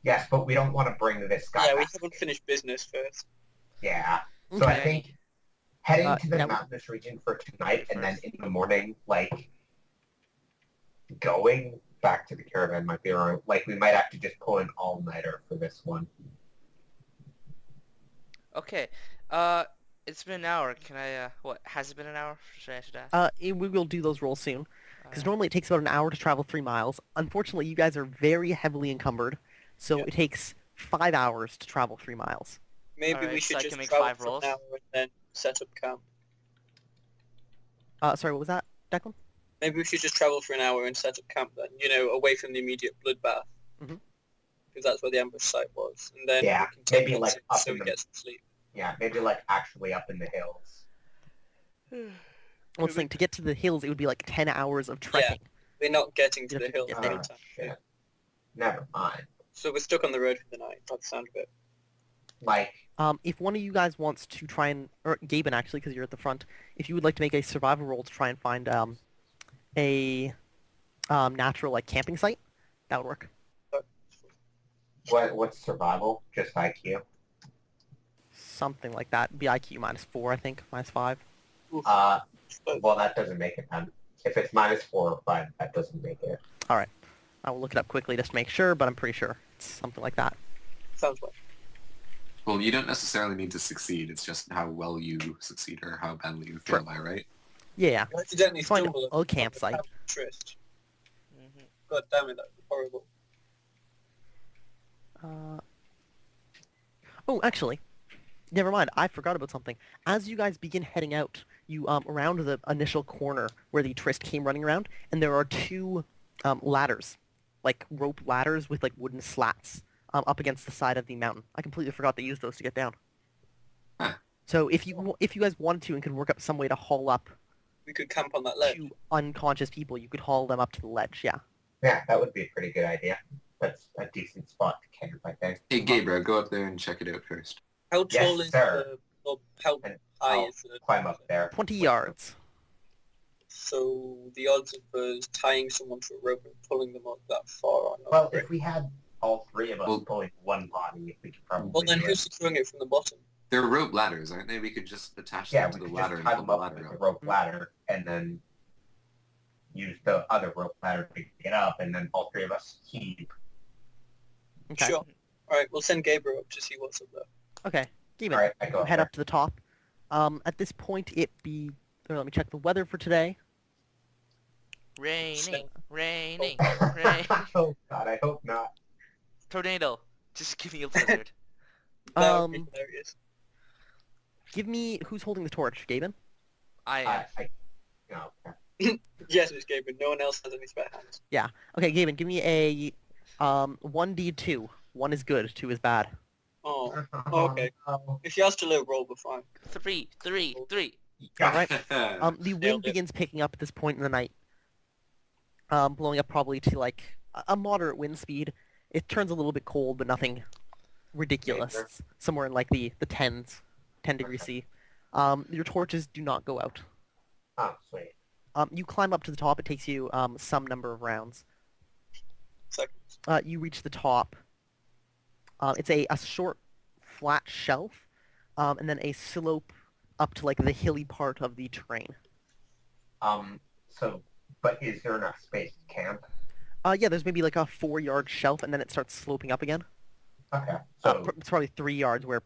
[SPEAKER 4] yes, but we don't want to bring this guy
[SPEAKER 2] Yeah, we
[SPEAKER 4] back.
[SPEAKER 2] haven't finished business first.
[SPEAKER 4] Yeah. So I
[SPEAKER 1] Okay.
[SPEAKER 4] think heading to the
[SPEAKER 1] yeah,
[SPEAKER 4] mountainous region for tonight and then in the morning, like, going back to the caravan might be wrong. Like, we might have to just pull an all-nighter for this one.
[SPEAKER 3] Okay. It's been an hour. Can I? What has it been an hour? Should I ask?
[SPEAKER 1] We will do those rolls soon because
[SPEAKER 3] Alright.
[SPEAKER 1] normally it takes about an hour to travel 3 miles. Unfortunately, you guys are very heavily encumbered, so
[SPEAKER 2] Yeah.
[SPEAKER 1] it takes 5 hours to travel 3 miles.
[SPEAKER 2] Maybe we
[SPEAKER 3] Alright,
[SPEAKER 2] should
[SPEAKER 3] so I
[SPEAKER 2] just
[SPEAKER 3] can make
[SPEAKER 2] travel
[SPEAKER 3] 5
[SPEAKER 2] for
[SPEAKER 3] rolls?
[SPEAKER 2] an hour and then set up camp.
[SPEAKER 1] Sorry, what was that, Declan?
[SPEAKER 2] Maybe we should just travel for an hour and set up camp then, away from the immediate bloodbath.
[SPEAKER 1] Mhm.
[SPEAKER 2] Because that's where the ambush site was. And then
[SPEAKER 4] Yeah,
[SPEAKER 2] we can take
[SPEAKER 4] maybe,
[SPEAKER 2] it
[SPEAKER 4] like, up
[SPEAKER 2] so
[SPEAKER 4] in
[SPEAKER 2] we
[SPEAKER 4] the-
[SPEAKER 2] get some sleep.
[SPEAKER 4] Yeah, maybe, like, actually up in the hills.
[SPEAKER 1] Well, it's like to get to the hills, it would be like 10 hours of trekking.
[SPEAKER 2] We're not getting to
[SPEAKER 1] You
[SPEAKER 2] the
[SPEAKER 1] have to
[SPEAKER 2] hill
[SPEAKER 1] get
[SPEAKER 2] at
[SPEAKER 1] there.
[SPEAKER 2] any
[SPEAKER 4] Oh,
[SPEAKER 2] time.
[SPEAKER 4] shit. Never mind.
[SPEAKER 2] So we're stuck on the road for the night. By the sound of it.
[SPEAKER 4] Like,
[SPEAKER 1] If one of you guys wants to try and, or Gaben actually, because you're at the front, if you would like to make a survival roll to try and find a natural like camping site, that would work.
[SPEAKER 4] what's survival? Just IQ?
[SPEAKER 1] Something like that. Be IQ -4, I think, -5.
[SPEAKER 2] Oof.
[SPEAKER 4] Well, that doesn't make it then. If it's -4 or 5, that doesn't make it.
[SPEAKER 1] I will look it up quickly just to make sure, but I'm pretty sure it's something like that.
[SPEAKER 2] Sounds right.
[SPEAKER 5] Well, you don't necessarily need to succeed. It's just how well you succeed or how badly you fail,
[SPEAKER 1] Sure.
[SPEAKER 5] am I right?
[SPEAKER 1] Yeah,
[SPEAKER 2] I accidentally
[SPEAKER 1] find
[SPEAKER 2] stumbled
[SPEAKER 1] a campsite.
[SPEAKER 2] upon Trist.
[SPEAKER 3] Mhm.
[SPEAKER 2] God damn it, that was horrible.
[SPEAKER 1] Oh, actually, never mind. I forgot about something. As you guys begin heading out, you around the initial corner where the Trist came running around, and there are 2 ladders, like rope ladders with like wooden slats up against the side of the mountain. I completely forgot they used those to get down.
[SPEAKER 5] Huh.
[SPEAKER 1] So if you guys wanted to and could work up some way to haul up
[SPEAKER 2] We could camp on that ledge.
[SPEAKER 1] 2 unconscious people, you could haul them up to the ledge. Yeah.
[SPEAKER 4] Yeah, that would be a pretty good idea. That's a decent spot to camp, I think.
[SPEAKER 5] Hey, Gabriel, go up there and check it out first.
[SPEAKER 2] How
[SPEAKER 4] Yes,
[SPEAKER 2] tall is
[SPEAKER 4] sir.
[SPEAKER 2] the... Or how
[SPEAKER 4] And
[SPEAKER 2] high
[SPEAKER 4] I'll
[SPEAKER 2] is the...
[SPEAKER 4] climb up there.
[SPEAKER 1] 20 yards.
[SPEAKER 2] So the odds of us tying someone to a rope and pulling them up that far are not
[SPEAKER 4] Well,
[SPEAKER 2] great.
[SPEAKER 4] if we had all three of us
[SPEAKER 5] Well-
[SPEAKER 4] pulling one body, we could probably
[SPEAKER 2] Well, then
[SPEAKER 4] do
[SPEAKER 2] who's
[SPEAKER 4] it.
[SPEAKER 2] securing it from the bottom?
[SPEAKER 5] They're rope ladders, aren't they? We could just attach
[SPEAKER 4] Yeah,
[SPEAKER 5] them
[SPEAKER 4] we
[SPEAKER 5] to the
[SPEAKER 4] could
[SPEAKER 5] ladder
[SPEAKER 4] just
[SPEAKER 5] and
[SPEAKER 4] tie
[SPEAKER 5] pull
[SPEAKER 4] them
[SPEAKER 5] the
[SPEAKER 4] up
[SPEAKER 5] ladder
[SPEAKER 4] with the
[SPEAKER 5] up.
[SPEAKER 4] rope ladder, and then use the other rope ladder to get up, and then all three of us keep.
[SPEAKER 1] Okay.
[SPEAKER 2] Sure. All right, we'll send Gabriel up to see what's up there.
[SPEAKER 1] Okay. Gaben,
[SPEAKER 4] All right, I go
[SPEAKER 1] you head
[SPEAKER 4] there.
[SPEAKER 1] up to the top. At this point, let me check the weather for today.
[SPEAKER 3] Raining, raining,
[SPEAKER 4] Oh.
[SPEAKER 3] rain.
[SPEAKER 4] Oh God, I hope not.
[SPEAKER 3] Tornado. Just give me a blizzard.
[SPEAKER 2] That would be
[SPEAKER 1] Um,
[SPEAKER 2] hilarious.
[SPEAKER 1] Give me who's holding the torch, Gaben.
[SPEAKER 3] I am.
[SPEAKER 4] No.
[SPEAKER 2] Yes, it's Gabriel. No one else has any spare hands.
[SPEAKER 1] Okay, Gaben, give me a 1d2. 1 is good, 2 is bad.
[SPEAKER 2] Oh, okay.
[SPEAKER 4] No.
[SPEAKER 2] If you ask to low roll, we're fine.
[SPEAKER 3] 3.
[SPEAKER 1] All right.
[SPEAKER 2] Nailed
[SPEAKER 1] The wind
[SPEAKER 2] it.
[SPEAKER 1] begins picking up at this point in the night, blowing up probably to like a moderate wind speed. It turns a little bit cold, but nothing ridiculous.
[SPEAKER 4] Major.
[SPEAKER 1] It's somewhere in like the 10s, 10 degrees
[SPEAKER 4] Okay.
[SPEAKER 1] C. Your torches do not go out.
[SPEAKER 4] Oh, sweet.
[SPEAKER 1] You climb up to the top. It takes you some number of rounds.
[SPEAKER 2] Seconds.
[SPEAKER 1] You reach the top. It's a short, flat shelf, and then a slope up to like the hilly part of the terrain.
[SPEAKER 4] So, but is there enough space to camp?
[SPEAKER 1] Yeah, there's maybe like a 4-yard shelf, and then it starts sloping up again.
[SPEAKER 4] Okay. So,
[SPEAKER 1] It's probably 3 yards where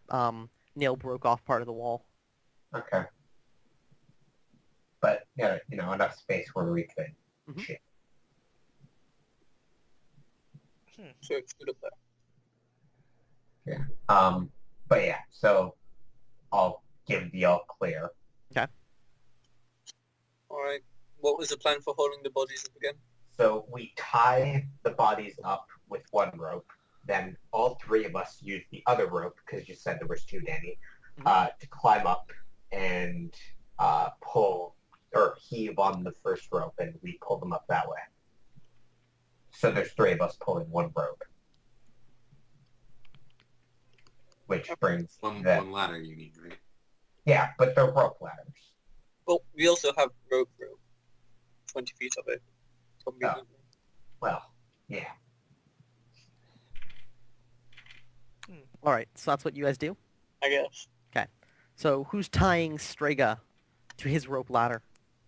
[SPEAKER 1] Nail broke off part of the wall.
[SPEAKER 4] okay. But yeah, enough space where we could.
[SPEAKER 1] Mhm.
[SPEAKER 4] Shit.
[SPEAKER 2] So it's good up there.
[SPEAKER 4] But yeah, so I'll give the all clear.
[SPEAKER 2] All right. What was the plan for holding the bodies up again?
[SPEAKER 4] So we tie the bodies up with one rope. Then all three of us use the other rope, because you said there was two, Danny, to climb up and pull or heave on the first rope, and we pull them up that way. So there's three of us pulling one rope. Which brings
[SPEAKER 5] One
[SPEAKER 4] them.
[SPEAKER 5] ladder, you mean, right?
[SPEAKER 4] Yeah, but they're rope ladders.
[SPEAKER 2] Well, we also have rope. 20 feet of it. Conveniently.
[SPEAKER 4] Well, yeah.
[SPEAKER 1] All right, so that's what you guys do.
[SPEAKER 2] I guess.
[SPEAKER 1] So who's tying Strega to his rope ladder?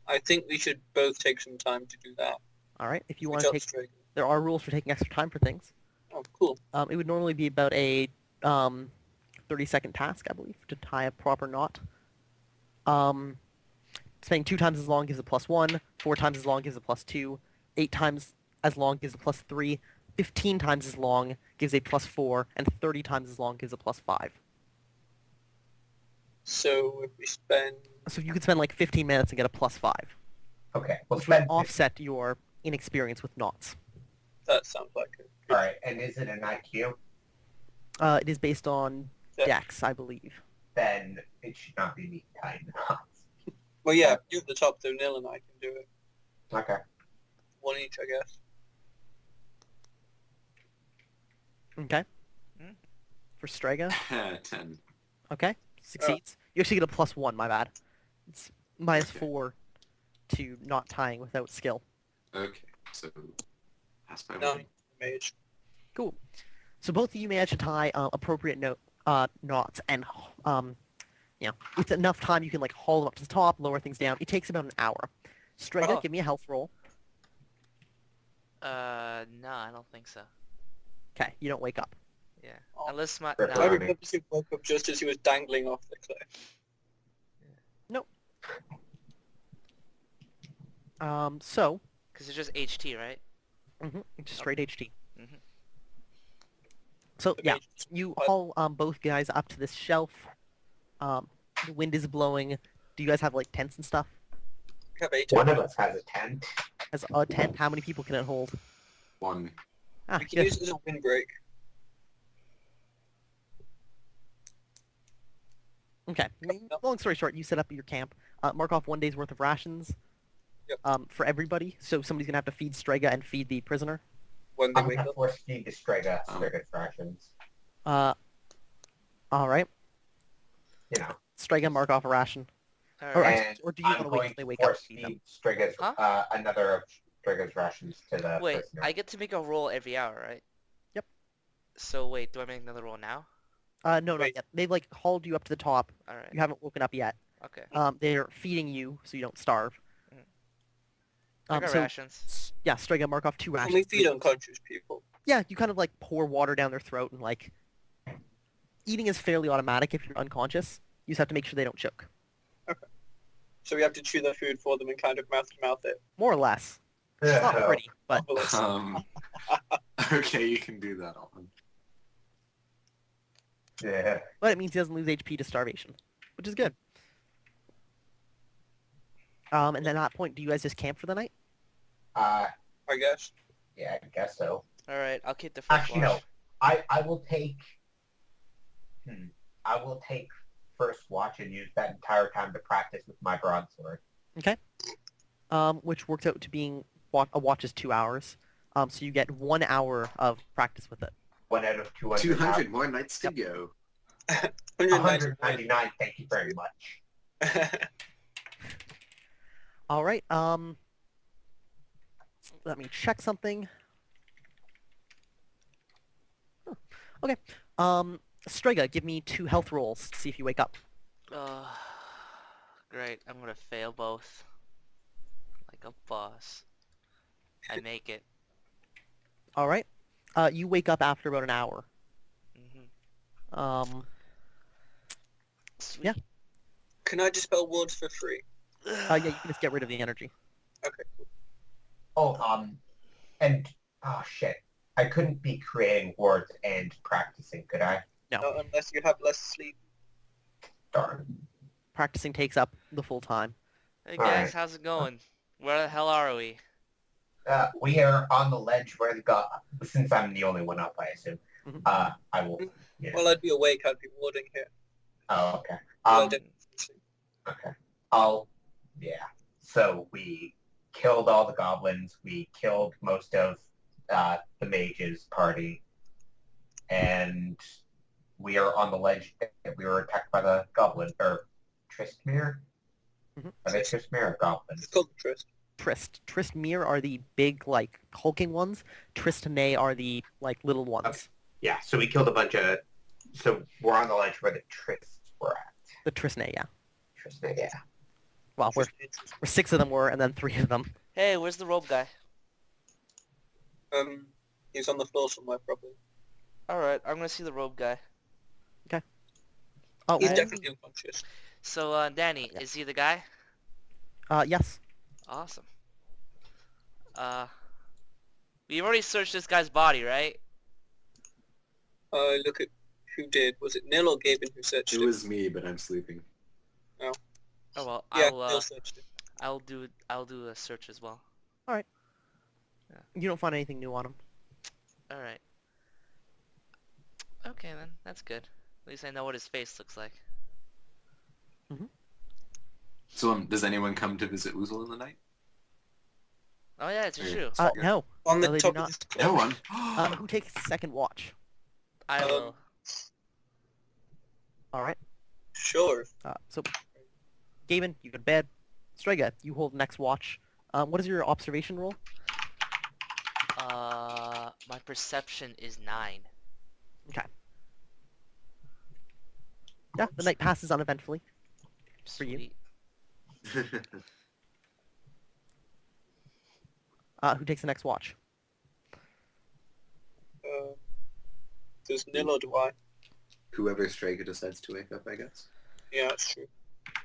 [SPEAKER 2] I think we should both take some time to do that.
[SPEAKER 1] All right, if you want
[SPEAKER 2] Switch
[SPEAKER 1] to
[SPEAKER 2] up
[SPEAKER 1] take,
[SPEAKER 2] straight.
[SPEAKER 1] there are rules for taking extra time for things.
[SPEAKER 2] Oh, cool.
[SPEAKER 1] It would normally be about a 30-second task, I believe, to tie a proper knot. Spending 2 times as long gives a +1, 4 times as long gives a +2, 8 times as long gives a +3, 15 times as long gives a +4, and 30 times as long gives a +5.
[SPEAKER 2] So if we spend...
[SPEAKER 1] So you could spend like 15 minutes and get a +5,
[SPEAKER 4] Okay. We'll
[SPEAKER 1] which would
[SPEAKER 4] spend.
[SPEAKER 1] offset your inexperience with knots.
[SPEAKER 2] That sounds like it.
[SPEAKER 4] All right. And is it an IQ?
[SPEAKER 1] It is based on
[SPEAKER 2] Yeah.
[SPEAKER 1] Dex, I believe.
[SPEAKER 4] Then it should not be me tying knots.
[SPEAKER 2] Well, yeah, you at the top, though. Nil and I can do it.
[SPEAKER 4] Okay.
[SPEAKER 2] One each, I guess.
[SPEAKER 1] Okay.
[SPEAKER 3] Hmm.
[SPEAKER 1] For Strega.
[SPEAKER 5] 10.
[SPEAKER 1] Okay. Succeeds. You actually get a +1, my bad. It's
[SPEAKER 5] Okay.
[SPEAKER 1] -4 to not tying without skill.
[SPEAKER 5] Okay, so pass by
[SPEAKER 2] 9
[SPEAKER 5] one.
[SPEAKER 2] mage.
[SPEAKER 1] Cool. So both of you manage to tie appropriate knots, and with enough time you can like haul them up to the top, lower things down. It takes about an hour. Strega,
[SPEAKER 3] Oh.
[SPEAKER 1] give me a health roll.
[SPEAKER 3] No, I don't think so.
[SPEAKER 1] Okay, you don't wake up.
[SPEAKER 3] Yeah.
[SPEAKER 2] Oh.
[SPEAKER 3] Unless my...
[SPEAKER 4] Perfect.
[SPEAKER 2] I
[SPEAKER 3] No.
[SPEAKER 2] remember he woke up just as he was dangling off the cliff.
[SPEAKER 1] So,
[SPEAKER 3] Because it's just HT, right?
[SPEAKER 1] just straight HT.
[SPEAKER 3] Mhm.
[SPEAKER 1] So
[SPEAKER 2] The
[SPEAKER 1] yeah,
[SPEAKER 2] mage just-
[SPEAKER 1] you haul both guys up to this shelf. The wind is blowing. Do you guys have like tents and stuff?
[SPEAKER 2] We have 8
[SPEAKER 4] One of us has a tent.
[SPEAKER 1] As a tent, how many people can it hold?
[SPEAKER 5] 1.
[SPEAKER 1] Ah,
[SPEAKER 2] We can
[SPEAKER 1] good.
[SPEAKER 2] use it as a windbreak.
[SPEAKER 1] Okay. Long story short, you set up your camp. Mark off 1 day's worth of rations.
[SPEAKER 2] Yep.
[SPEAKER 1] For everybody. So somebody's gonna have to feed Strega and feed the prisoner.
[SPEAKER 2] When they
[SPEAKER 4] I'm
[SPEAKER 2] wake
[SPEAKER 4] gonna
[SPEAKER 2] up.
[SPEAKER 4] force feed the Strega rations.
[SPEAKER 1] All right.
[SPEAKER 4] You know.
[SPEAKER 1] Strega, mark off a ration. Or,
[SPEAKER 3] Alright.
[SPEAKER 4] And
[SPEAKER 1] or do you want
[SPEAKER 4] I'm
[SPEAKER 1] to wait
[SPEAKER 4] going
[SPEAKER 1] till they
[SPEAKER 4] to
[SPEAKER 1] wake up
[SPEAKER 4] force
[SPEAKER 1] to feed them?
[SPEAKER 4] feed Striga's,
[SPEAKER 3] Huh?
[SPEAKER 4] another of Striga's rations to the
[SPEAKER 3] Wait,
[SPEAKER 4] prisoner.
[SPEAKER 3] I get to make a roll every hour, right?
[SPEAKER 1] Yep.
[SPEAKER 3] So wait, do I make another roll now?
[SPEAKER 1] No, not
[SPEAKER 2] Wait.
[SPEAKER 1] yet. They've like hauled you up to the top.
[SPEAKER 3] Alright.
[SPEAKER 1] You haven't woken up yet.
[SPEAKER 3] Okay.
[SPEAKER 1] They're feeding you so you don't starve.
[SPEAKER 3] I got
[SPEAKER 1] So
[SPEAKER 3] rations.
[SPEAKER 1] yeah, Strega, mark off 2
[SPEAKER 2] Can
[SPEAKER 1] rations.
[SPEAKER 2] we feed unconscious people?
[SPEAKER 1] Yeah, you kind of like pour water down their throat and like eating is fairly automatic if you're unconscious. You just have to make sure they don't choke.
[SPEAKER 2] So we have to chew their food for them and kind of mouth to mouth it.
[SPEAKER 1] More or less. It's not
[SPEAKER 4] Ugh.
[SPEAKER 1] pretty, but
[SPEAKER 5] Okay, you can do that, Alvin.
[SPEAKER 4] Yeah.
[SPEAKER 1] it means he doesn't lose HP to starvation, which is good. And then at that point, do you guys just camp for the night?
[SPEAKER 2] I guess.
[SPEAKER 4] Yeah, I guess so.
[SPEAKER 3] Alright, I'll keep the first
[SPEAKER 4] Actually, no.
[SPEAKER 3] watch.
[SPEAKER 4] I will take. I will take first watch and use that entire time to practice with my broadsword.
[SPEAKER 1] Which works out to being a watch is 2 hours. So you get 1 hour of practice with it.
[SPEAKER 4] 1 out of 200.
[SPEAKER 5] 200 more nights to go.
[SPEAKER 4] 199. Thank you very much.
[SPEAKER 1] All right. Let me check something. Huh. Okay. Strega, give me 2 health rolls to see if you wake up.
[SPEAKER 3] Great, I'm gonna fail both. Like a boss. I make it.
[SPEAKER 1] All right. You wake up after about an hour.
[SPEAKER 3] Mm-hmm. Sweet.
[SPEAKER 1] Yeah.
[SPEAKER 2] Can I dispel wards for free?
[SPEAKER 1] Yeah, you can just get rid of the energy.
[SPEAKER 2] Okay.
[SPEAKER 4] Oh, and oh shit, I couldn't be creating wards and practicing, could I?
[SPEAKER 1] No.
[SPEAKER 2] Not unless you have less sleep.
[SPEAKER 4] Darn.
[SPEAKER 1] Practicing takes up the full time.
[SPEAKER 3] Hey
[SPEAKER 4] All
[SPEAKER 3] guys,
[SPEAKER 4] right.
[SPEAKER 3] how's it going? Where the hell are we?
[SPEAKER 4] We are on the ledge where the god. Since I'm the only one up, I assume.
[SPEAKER 1] Mhm.
[SPEAKER 4] I will. Yeah.
[SPEAKER 2] Well, I'd be awake. I'd be warding here.
[SPEAKER 4] Oh, okay.
[SPEAKER 2] Well, I didn't sleep.
[SPEAKER 4] Okay. Yeah. So we killed all the goblins. We killed most of the mages party, and we are on the ledge. We were attacked by the goblin or Tristmere.
[SPEAKER 1] Mhm.
[SPEAKER 4] Are they Tristmere or goblins?
[SPEAKER 2] It's called Trist.
[SPEAKER 1] Tristmere are the big, like, hulking ones. Tristane are the, like, little ones.
[SPEAKER 4] Okay. Yeah. So we killed a bunch of. So we're on the ledge where the Trists were at.
[SPEAKER 1] The Tristane, yeah.
[SPEAKER 4] Tristane, yeah.
[SPEAKER 1] Well, where 6 of them were, and then 3 of them.
[SPEAKER 3] Hey, where's the robe guy?
[SPEAKER 2] He's on the floor somewhere, probably.
[SPEAKER 3] Alright, I'm gonna see the robe guy.
[SPEAKER 1] Oh,
[SPEAKER 2] He's
[SPEAKER 1] and-
[SPEAKER 2] definitely unconscious.
[SPEAKER 3] So, Danny, is he the guy?
[SPEAKER 1] yes.
[SPEAKER 3] Awesome. We've already searched this guy's body, right?
[SPEAKER 2] Look at who did. Was it Nil or Gaben who searched
[SPEAKER 5] It
[SPEAKER 2] it?
[SPEAKER 5] was me, but I'm sleeping.
[SPEAKER 3] Oh well,
[SPEAKER 2] Yeah, Nil searched it.
[SPEAKER 3] I'll do a search as well.
[SPEAKER 1] You don't find anything new on him.
[SPEAKER 3] Alright. Okay then, that's good. At least I know what his face looks like.
[SPEAKER 5] So, does anyone come to visit Oozle in the night?
[SPEAKER 3] Oh yeah, it's
[SPEAKER 5] Hey.
[SPEAKER 3] true.
[SPEAKER 1] No.
[SPEAKER 2] On the
[SPEAKER 1] No, they do
[SPEAKER 2] top
[SPEAKER 1] not.
[SPEAKER 2] of this
[SPEAKER 5] No
[SPEAKER 2] clock.
[SPEAKER 5] one.
[SPEAKER 1] Who takes second watch?
[SPEAKER 3] I will.
[SPEAKER 1] All right.
[SPEAKER 2] Sure.
[SPEAKER 1] So, Gaben, you go to bed. Strega, you hold next watch. What is your observation roll?
[SPEAKER 3] My perception is 9.
[SPEAKER 1] Yeah, the night passes uneventfully. For you.
[SPEAKER 3] Sweet.
[SPEAKER 1] Who takes the next watch?
[SPEAKER 2] Does Nil or do I?
[SPEAKER 5] Whoever Striker decides to wake up, I guess.
[SPEAKER 2] Yeah, that's true.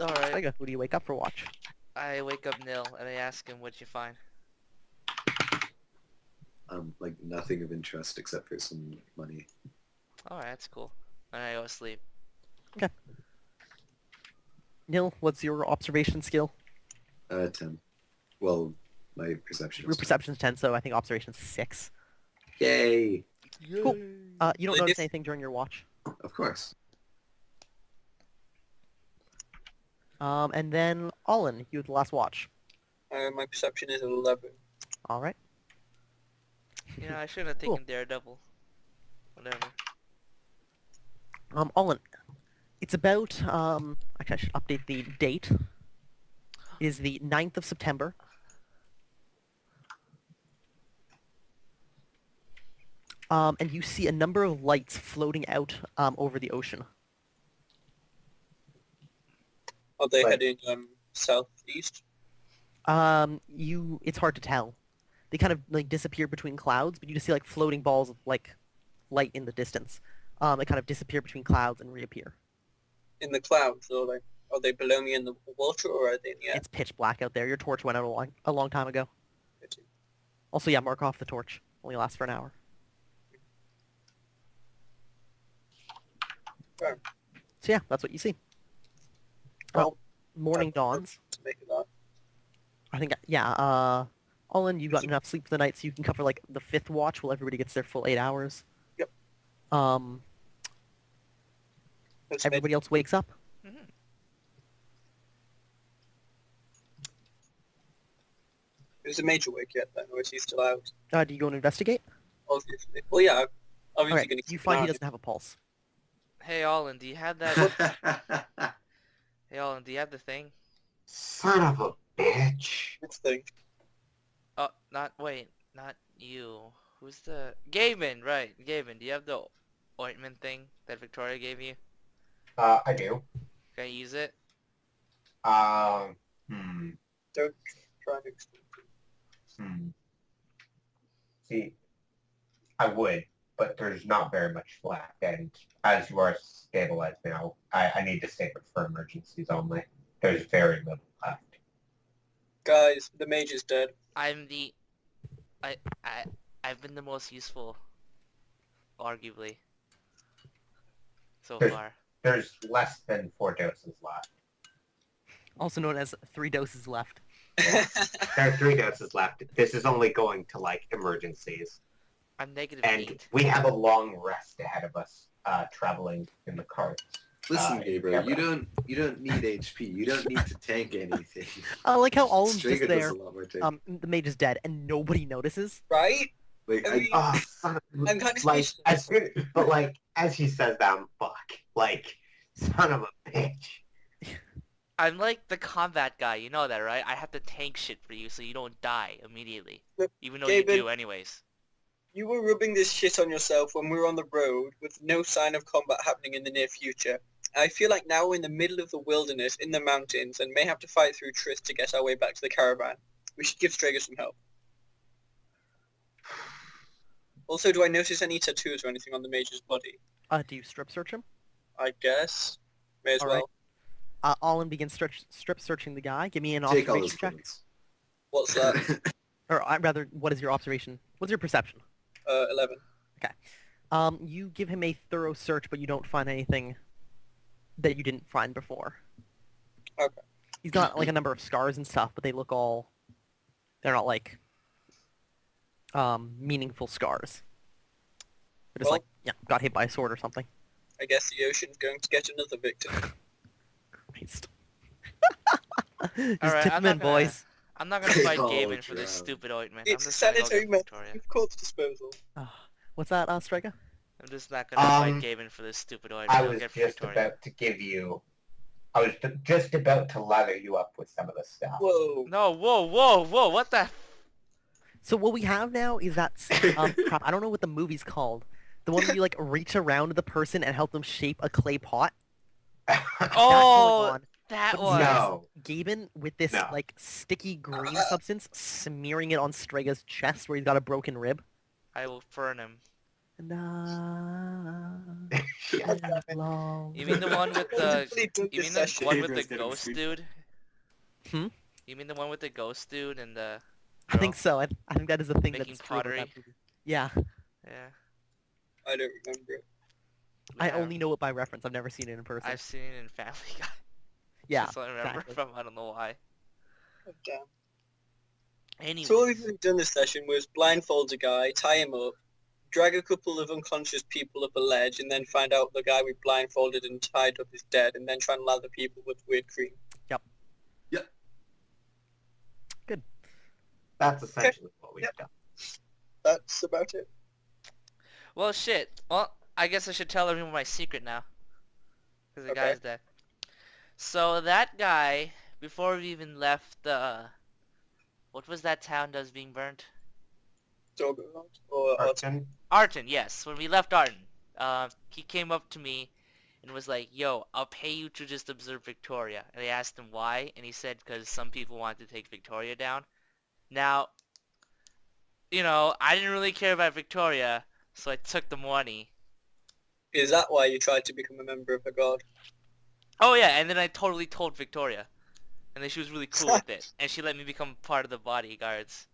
[SPEAKER 3] Alright,
[SPEAKER 1] Strega, who do you wake up for watch?
[SPEAKER 3] I wake up Nil and I ask him what'd you find.
[SPEAKER 5] Like nothing of interest except for some money.
[SPEAKER 3] Alright, that's cool. And I go to sleep.
[SPEAKER 1] Nil, what's your observation skill?
[SPEAKER 5] 10. Well, my perception
[SPEAKER 1] Your
[SPEAKER 5] was 10.
[SPEAKER 1] perception's 10, so I think observation's 6.
[SPEAKER 5] Yay!
[SPEAKER 1] Cool. You don't
[SPEAKER 2] Like
[SPEAKER 1] notice
[SPEAKER 2] if-
[SPEAKER 1] anything during your watch.
[SPEAKER 5] Of course.
[SPEAKER 1] And then Olin, you have the last watch.
[SPEAKER 2] My perception is 11.
[SPEAKER 1] All right.
[SPEAKER 3] Yeah, I shouldn't have
[SPEAKER 1] Cool.
[SPEAKER 3] taken Daredevil. Whatever.
[SPEAKER 1] Olin, it's about, actually I should update the date. It is the 9th of September. And you see a number of lights floating out over the ocean.
[SPEAKER 2] Are they
[SPEAKER 4] Right.
[SPEAKER 2] heading southeast?
[SPEAKER 1] It's hard to tell. They kind of like disappear between clouds, but you just see like floating balls of like light in the distance. They kind of disappear between clouds and reappear.
[SPEAKER 2] In the clouds, or like, are they below me in the water, or are they in the air?
[SPEAKER 1] It's pitch black out there. Your torch went out a long time ago. Also, yeah, mark off the torch. Only lasts for an hour.
[SPEAKER 2] Sure.
[SPEAKER 1] So yeah, that's what you see. Well, morning dawns.
[SPEAKER 2] To make it that.
[SPEAKER 1] I think, yeah, all in, you got enough sleep for the night, so you can cover, like, the 5th watch while everybody gets their full 8 hours.
[SPEAKER 2] Yep.
[SPEAKER 1] Everybody else wakes up.
[SPEAKER 3] Mhm.
[SPEAKER 2] Is the major wake yet then, or is he still out?
[SPEAKER 1] Do you go and investigate?
[SPEAKER 2] Obviously. Well, yeah, obviously
[SPEAKER 1] Alright,
[SPEAKER 2] going to
[SPEAKER 1] you find he doesn't have a pulse.
[SPEAKER 3] Hey, Olin, do you have that? Hey, Olin, do you have the thing?
[SPEAKER 4] Son of a bitch.
[SPEAKER 2] Which thing?
[SPEAKER 3] Oh, not you. Who's the Gavin? Right, Gavin. Do you have the ointment thing that Victoria gave you?
[SPEAKER 4] I do.
[SPEAKER 3] Can I use it?
[SPEAKER 4] Hmm.
[SPEAKER 2] Don't try and explain.
[SPEAKER 4] See, I would, but there's not very much left, and as you are stabilized now, I need to save it for emergencies only. There's very little left.
[SPEAKER 2] Guys, the major's dead.
[SPEAKER 3] I've been the most useful, arguably, so
[SPEAKER 4] There's-
[SPEAKER 3] far.
[SPEAKER 4] There's less than 4 doses left.
[SPEAKER 1] Also known as 3 doses left.
[SPEAKER 4] There are 3 doses left. This is only going to, like, emergencies.
[SPEAKER 3] I'm negative
[SPEAKER 4] And
[SPEAKER 3] 8.
[SPEAKER 4] we have a long rest ahead of us, traveling in the carts.
[SPEAKER 5] Listen, Gabriel,
[SPEAKER 4] yeah,
[SPEAKER 5] you don't need HP. You don't need to tank anything.
[SPEAKER 1] I like how Olin's just
[SPEAKER 5] Striga does
[SPEAKER 1] there.
[SPEAKER 5] a lot more tanking.
[SPEAKER 1] The mage is dead, and nobody notices.
[SPEAKER 2] Right?
[SPEAKER 5] Like,
[SPEAKER 2] I mean-
[SPEAKER 4] Oh, son of
[SPEAKER 2] I'm kind of
[SPEAKER 4] like,
[SPEAKER 2] speechless.
[SPEAKER 4] but like, as he says that, I'm fuck. Like, son of a bitch.
[SPEAKER 3] I'm like the combat guy, you know that, right? I have to tank shit for you so you don't die immediately.
[SPEAKER 2] Look,
[SPEAKER 3] Even though you
[SPEAKER 2] Gaben,
[SPEAKER 3] do anyways.
[SPEAKER 2] You were rubbing this shit on yourself when we were on the road with no sign of combat happening in the near future. I feel like now we're in the middle of the wilderness in the mountains and may have to fight through Triss to get our way back to the caravan. We should give Strager some help. Also, do I notice any tattoos or anything on the major's body?
[SPEAKER 1] Do you strip search him?
[SPEAKER 2] I guess. May as
[SPEAKER 1] All
[SPEAKER 2] well.
[SPEAKER 1] right. Olin begins strip searching the guy. Give me an
[SPEAKER 5] take all
[SPEAKER 1] observation
[SPEAKER 5] his
[SPEAKER 1] check.
[SPEAKER 5] points.
[SPEAKER 2] What's that?
[SPEAKER 1] Or rather, what is your observation? What's your perception?
[SPEAKER 2] 11.
[SPEAKER 1] You give him a thorough search, but you don't find anything that you didn't find before.
[SPEAKER 2] Okay.
[SPEAKER 1] He's got like a number of scars and stuff, but they look all... They're not like meaningful scars. They're just
[SPEAKER 2] Well-
[SPEAKER 1] like, yeah, got hit by a sword or something.
[SPEAKER 2] I guess the ocean's going to get another victim.
[SPEAKER 1] Christ. Just
[SPEAKER 3] Alright,
[SPEAKER 1] tip
[SPEAKER 3] I'm
[SPEAKER 1] them in,
[SPEAKER 3] not gonna-
[SPEAKER 1] boys.
[SPEAKER 3] I'm not gonna fight
[SPEAKER 5] Oh,
[SPEAKER 3] Gavin for this
[SPEAKER 5] drown.
[SPEAKER 3] stupid ointment. I'm
[SPEAKER 2] It's
[SPEAKER 3] just gonna go
[SPEAKER 2] sanitary
[SPEAKER 3] get
[SPEAKER 2] method
[SPEAKER 3] Victoria.
[SPEAKER 2] of corpse disposal.
[SPEAKER 1] What's that, Striker?
[SPEAKER 3] I'm just not gonna fight
[SPEAKER 4] Um,
[SPEAKER 3] Gavin for this stupid ointment.
[SPEAKER 4] I
[SPEAKER 3] I'll
[SPEAKER 4] was
[SPEAKER 3] get
[SPEAKER 4] just
[SPEAKER 3] Victoria.
[SPEAKER 4] about to give you... I was just about to lather you up with some of the stuff.
[SPEAKER 2] Whoa.
[SPEAKER 3] No, whoa, what the...
[SPEAKER 1] So what we have now is that, crap, I don't know what the movie's called. The one where you like reach around the person and help them shape a clay pot. That's going
[SPEAKER 3] Oh,
[SPEAKER 1] on.
[SPEAKER 3] that
[SPEAKER 1] But
[SPEAKER 3] one.
[SPEAKER 4] No.
[SPEAKER 1] Gaben with this
[SPEAKER 4] No.
[SPEAKER 1] like sticky green substance smearing it on Strega's chest where he's got a broken rib.
[SPEAKER 3] I will burn him.
[SPEAKER 1] And I
[SPEAKER 4] Shut up.
[SPEAKER 1] long.
[SPEAKER 3] You mean the one with the...
[SPEAKER 2] Really took
[SPEAKER 3] You
[SPEAKER 2] this
[SPEAKER 3] mean the
[SPEAKER 2] session.
[SPEAKER 3] one with the
[SPEAKER 6] Gabriel's getting
[SPEAKER 3] ghost
[SPEAKER 6] sweet.
[SPEAKER 3] dude?
[SPEAKER 1] Hmm?
[SPEAKER 3] You mean the one with the ghost dude and the...
[SPEAKER 1] I think
[SPEAKER 3] girl?
[SPEAKER 1] so. I think that is a thing
[SPEAKER 3] Making
[SPEAKER 1] that's true about that
[SPEAKER 3] pottery?
[SPEAKER 1] movie. Yeah,
[SPEAKER 3] Yeah.
[SPEAKER 2] I don't remember it.
[SPEAKER 1] I
[SPEAKER 3] Yeah.
[SPEAKER 1] only know it by reference. I've never seen it in person.
[SPEAKER 3] I've seen it in Family Guy.
[SPEAKER 1] Yeah,
[SPEAKER 3] That's what I remember
[SPEAKER 1] exactly.
[SPEAKER 3] from. I don't know why.
[SPEAKER 2] Oh, damn.
[SPEAKER 3] Anyway.
[SPEAKER 2] So what we've really done this session was blindfold a guy, tie him up, drag a couple of unconscious people up a ledge, and then find out the guy we blindfolded and tied up is dead, and then try and lather people with weird cream.
[SPEAKER 4] That's essentially what we've
[SPEAKER 2] Yep.
[SPEAKER 4] done.
[SPEAKER 2] That's about it.
[SPEAKER 3] Well, shit. Well, I guess I should tell everyone my secret now. Because the
[SPEAKER 2] Okay.
[SPEAKER 3] guy's dead. So that guy before we even left what was that town that was being burnt?
[SPEAKER 2] Dorgot or
[SPEAKER 4] Arton?
[SPEAKER 3] Arton, yes. When we left Arton, he came up to me and was like, "Yo, I'll pay you to just observe Victoria." And I asked him why, and he said because some people wanted to take Victoria down. Now, I didn't really care about Victoria, so I took the money.
[SPEAKER 2] Is that why you tried to become a member of the guard?
[SPEAKER 3] Oh yeah, and then I totally told Victoria, and then she was really cool with it, and she let me become part of the bodyguards.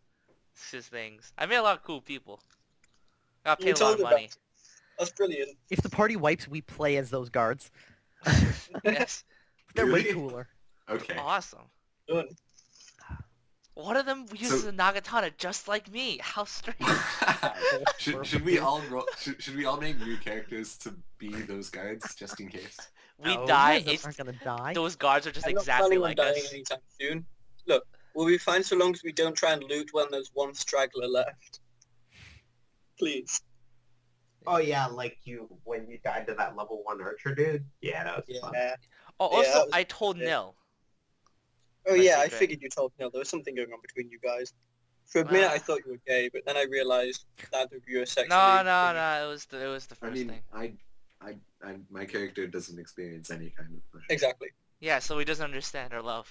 [SPEAKER 3] It's just things. I met a lot of cool people. Got
[SPEAKER 2] You
[SPEAKER 3] paid a lot
[SPEAKER 2] told
[SPEAKER 3] of
[SPEAKER 2] her that.
[SPEAKER 3] money.
[SPEAKER 2] That's brilliant.
[SPEAKER 1] If the party wipes, we play as those guards.
[SPEAKER 3] Yes.
[SPEAKER 1] They're way
[SPEAKER 5] Really?
[SPEAKER 1] cooler.
[SPEAKER 5] Okay.
[SPEAKER 3] Awesome.
[SPEAKER 2] Done.
[SPEAKER 3] One of them uses a Nagatana just like me. How strange.
[SPEAKER 5] should we all should we all make new characters to be those guards just in case?
[SPEAKER 3] We
[SPEAKER 1] No,
[SPEAKER 3] die.
[SPEAKER 1] you guys
[SPEAKER 3] It's,
[SPEAKER 1] aren't gonna die.
[SPEAKER 3] those guards are just
[SPEAKER 2] I'm not
[SPEAKER 3] exactly
[SPEAKER 2] planning on
[SPEAKER 3] like
[SPEAKER 2] dying
[SPEAKER 3] us.
[SPEAKER 2] anytime soon. Look, we'll be fine so long as we don't try and loot when there's one straggler left. Please.
[SPEAKER 4] Oh yeah, like when you died to that level 1 archer dude? Yeah, that was fun.
[SPEAKER 2] Yeah.
[SPEAKER 3] Oh,
[SPEAKER 2] Yeah,
[SPEAKER 3] also,
[SPEAKER 2] that was
[SPEAKER 3] I told
[SPEAKER 2] it.
[SPEAKER 3] Nil.
[SPEAKER 2] Oh
[SPEAKER 3] My
[SPEAKER 2] yeah, I
[SPEAKER 3] secret.
[SPEAKER 2] figured you told me there was something going on between you guys. For a minute, I thought you were gay, but then I realized that you were sexually.
[SPEAKER 3] No. It was the
[SPEAKER 5] I
[SPEAKER 3] first
[SPEAKER 5] mean,
[SPEAKER 3] thing.
[SPEAKER 5] my character doesn't experience any kind of pleasure.
[SPEAKER 2] Exactly.
[SPEAKER 3] Yeah, so he doesn't understand our love.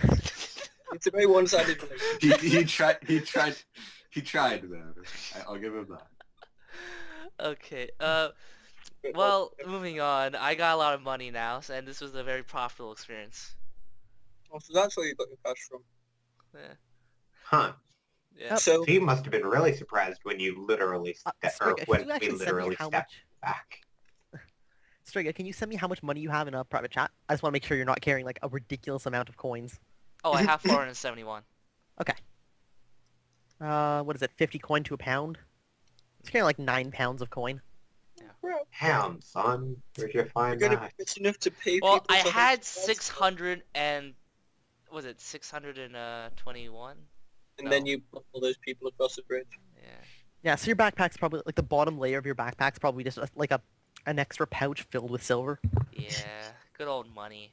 [SPEAKER 2] It's a very one-sided relationship.
[SPEAKER 5] He tried though. I'll give him that.
[SPEAKER 3] Okay.
[SPEAKER 2] But,
[SPEAKER 3] Well, moving on. I got a lot of money now, and this was a very profitable experience.
[SPEAKER 2] oh, so that's where you got your cash from.
[SPEAKER 3] Yeah.
[SPEAKER 4] Huh.
[SPEAKER 3] Yeah.
[SPEAKER 2] So
[SPEAKER 4] So you must have been really surprised when you literally
[SPEAKER 1] Striga, can
[SPEAKER 4] when
[SPEAKER 1] you
[SPEAKER 4] we
[SPEAKER 1] actually send me
[SPEAKER 4] literally
[SPEAKER 1] how
[SPEAKER 4] stepped
[SPEAKER 1] much?
[SPEAKER 4] back.
[SPEAKER 1] Striga, can you send me how much money you have in a private chat? I just want to make sure you're not carrying like a ridiculous amount of coins.
[SPEAKER 3] Oh, I have 471.
[SPEAKER 1] What is it? 50 coin to a pound? It's carrying like 9 pounds of coin.
[SPEAKER 2] well,
[SPEAKER 4] Damn, son. Where'd you
[SPEAKER 2] you're
[SPEAKER 4] find
[SPEAKER 2] gonna
[SPEAKER 4] that?
[SPEAKER 2] be rich enough to pay
[SPEAKER 3] Well,
[SPEAKER 2] people.
[SPEAKER 3] I
[SPEAKER 2] to
[SPEAKER 3] had
[SPEAKER 2] host
[SPEAKER 3] 600 and... Was it 621?
[SPEAKER 2] and then
[SPEAKER 3] no.
[SPEAKER 2] you put all those people across the bridge.
[SPEAKER 3] Yeah.
[SPEAKER 1] Yeah, so your backpack's probably like the bottom layer of your backpack's probably just like an extra pouch filled with silver.
[SPEAKER 3] Yeah. Good old money.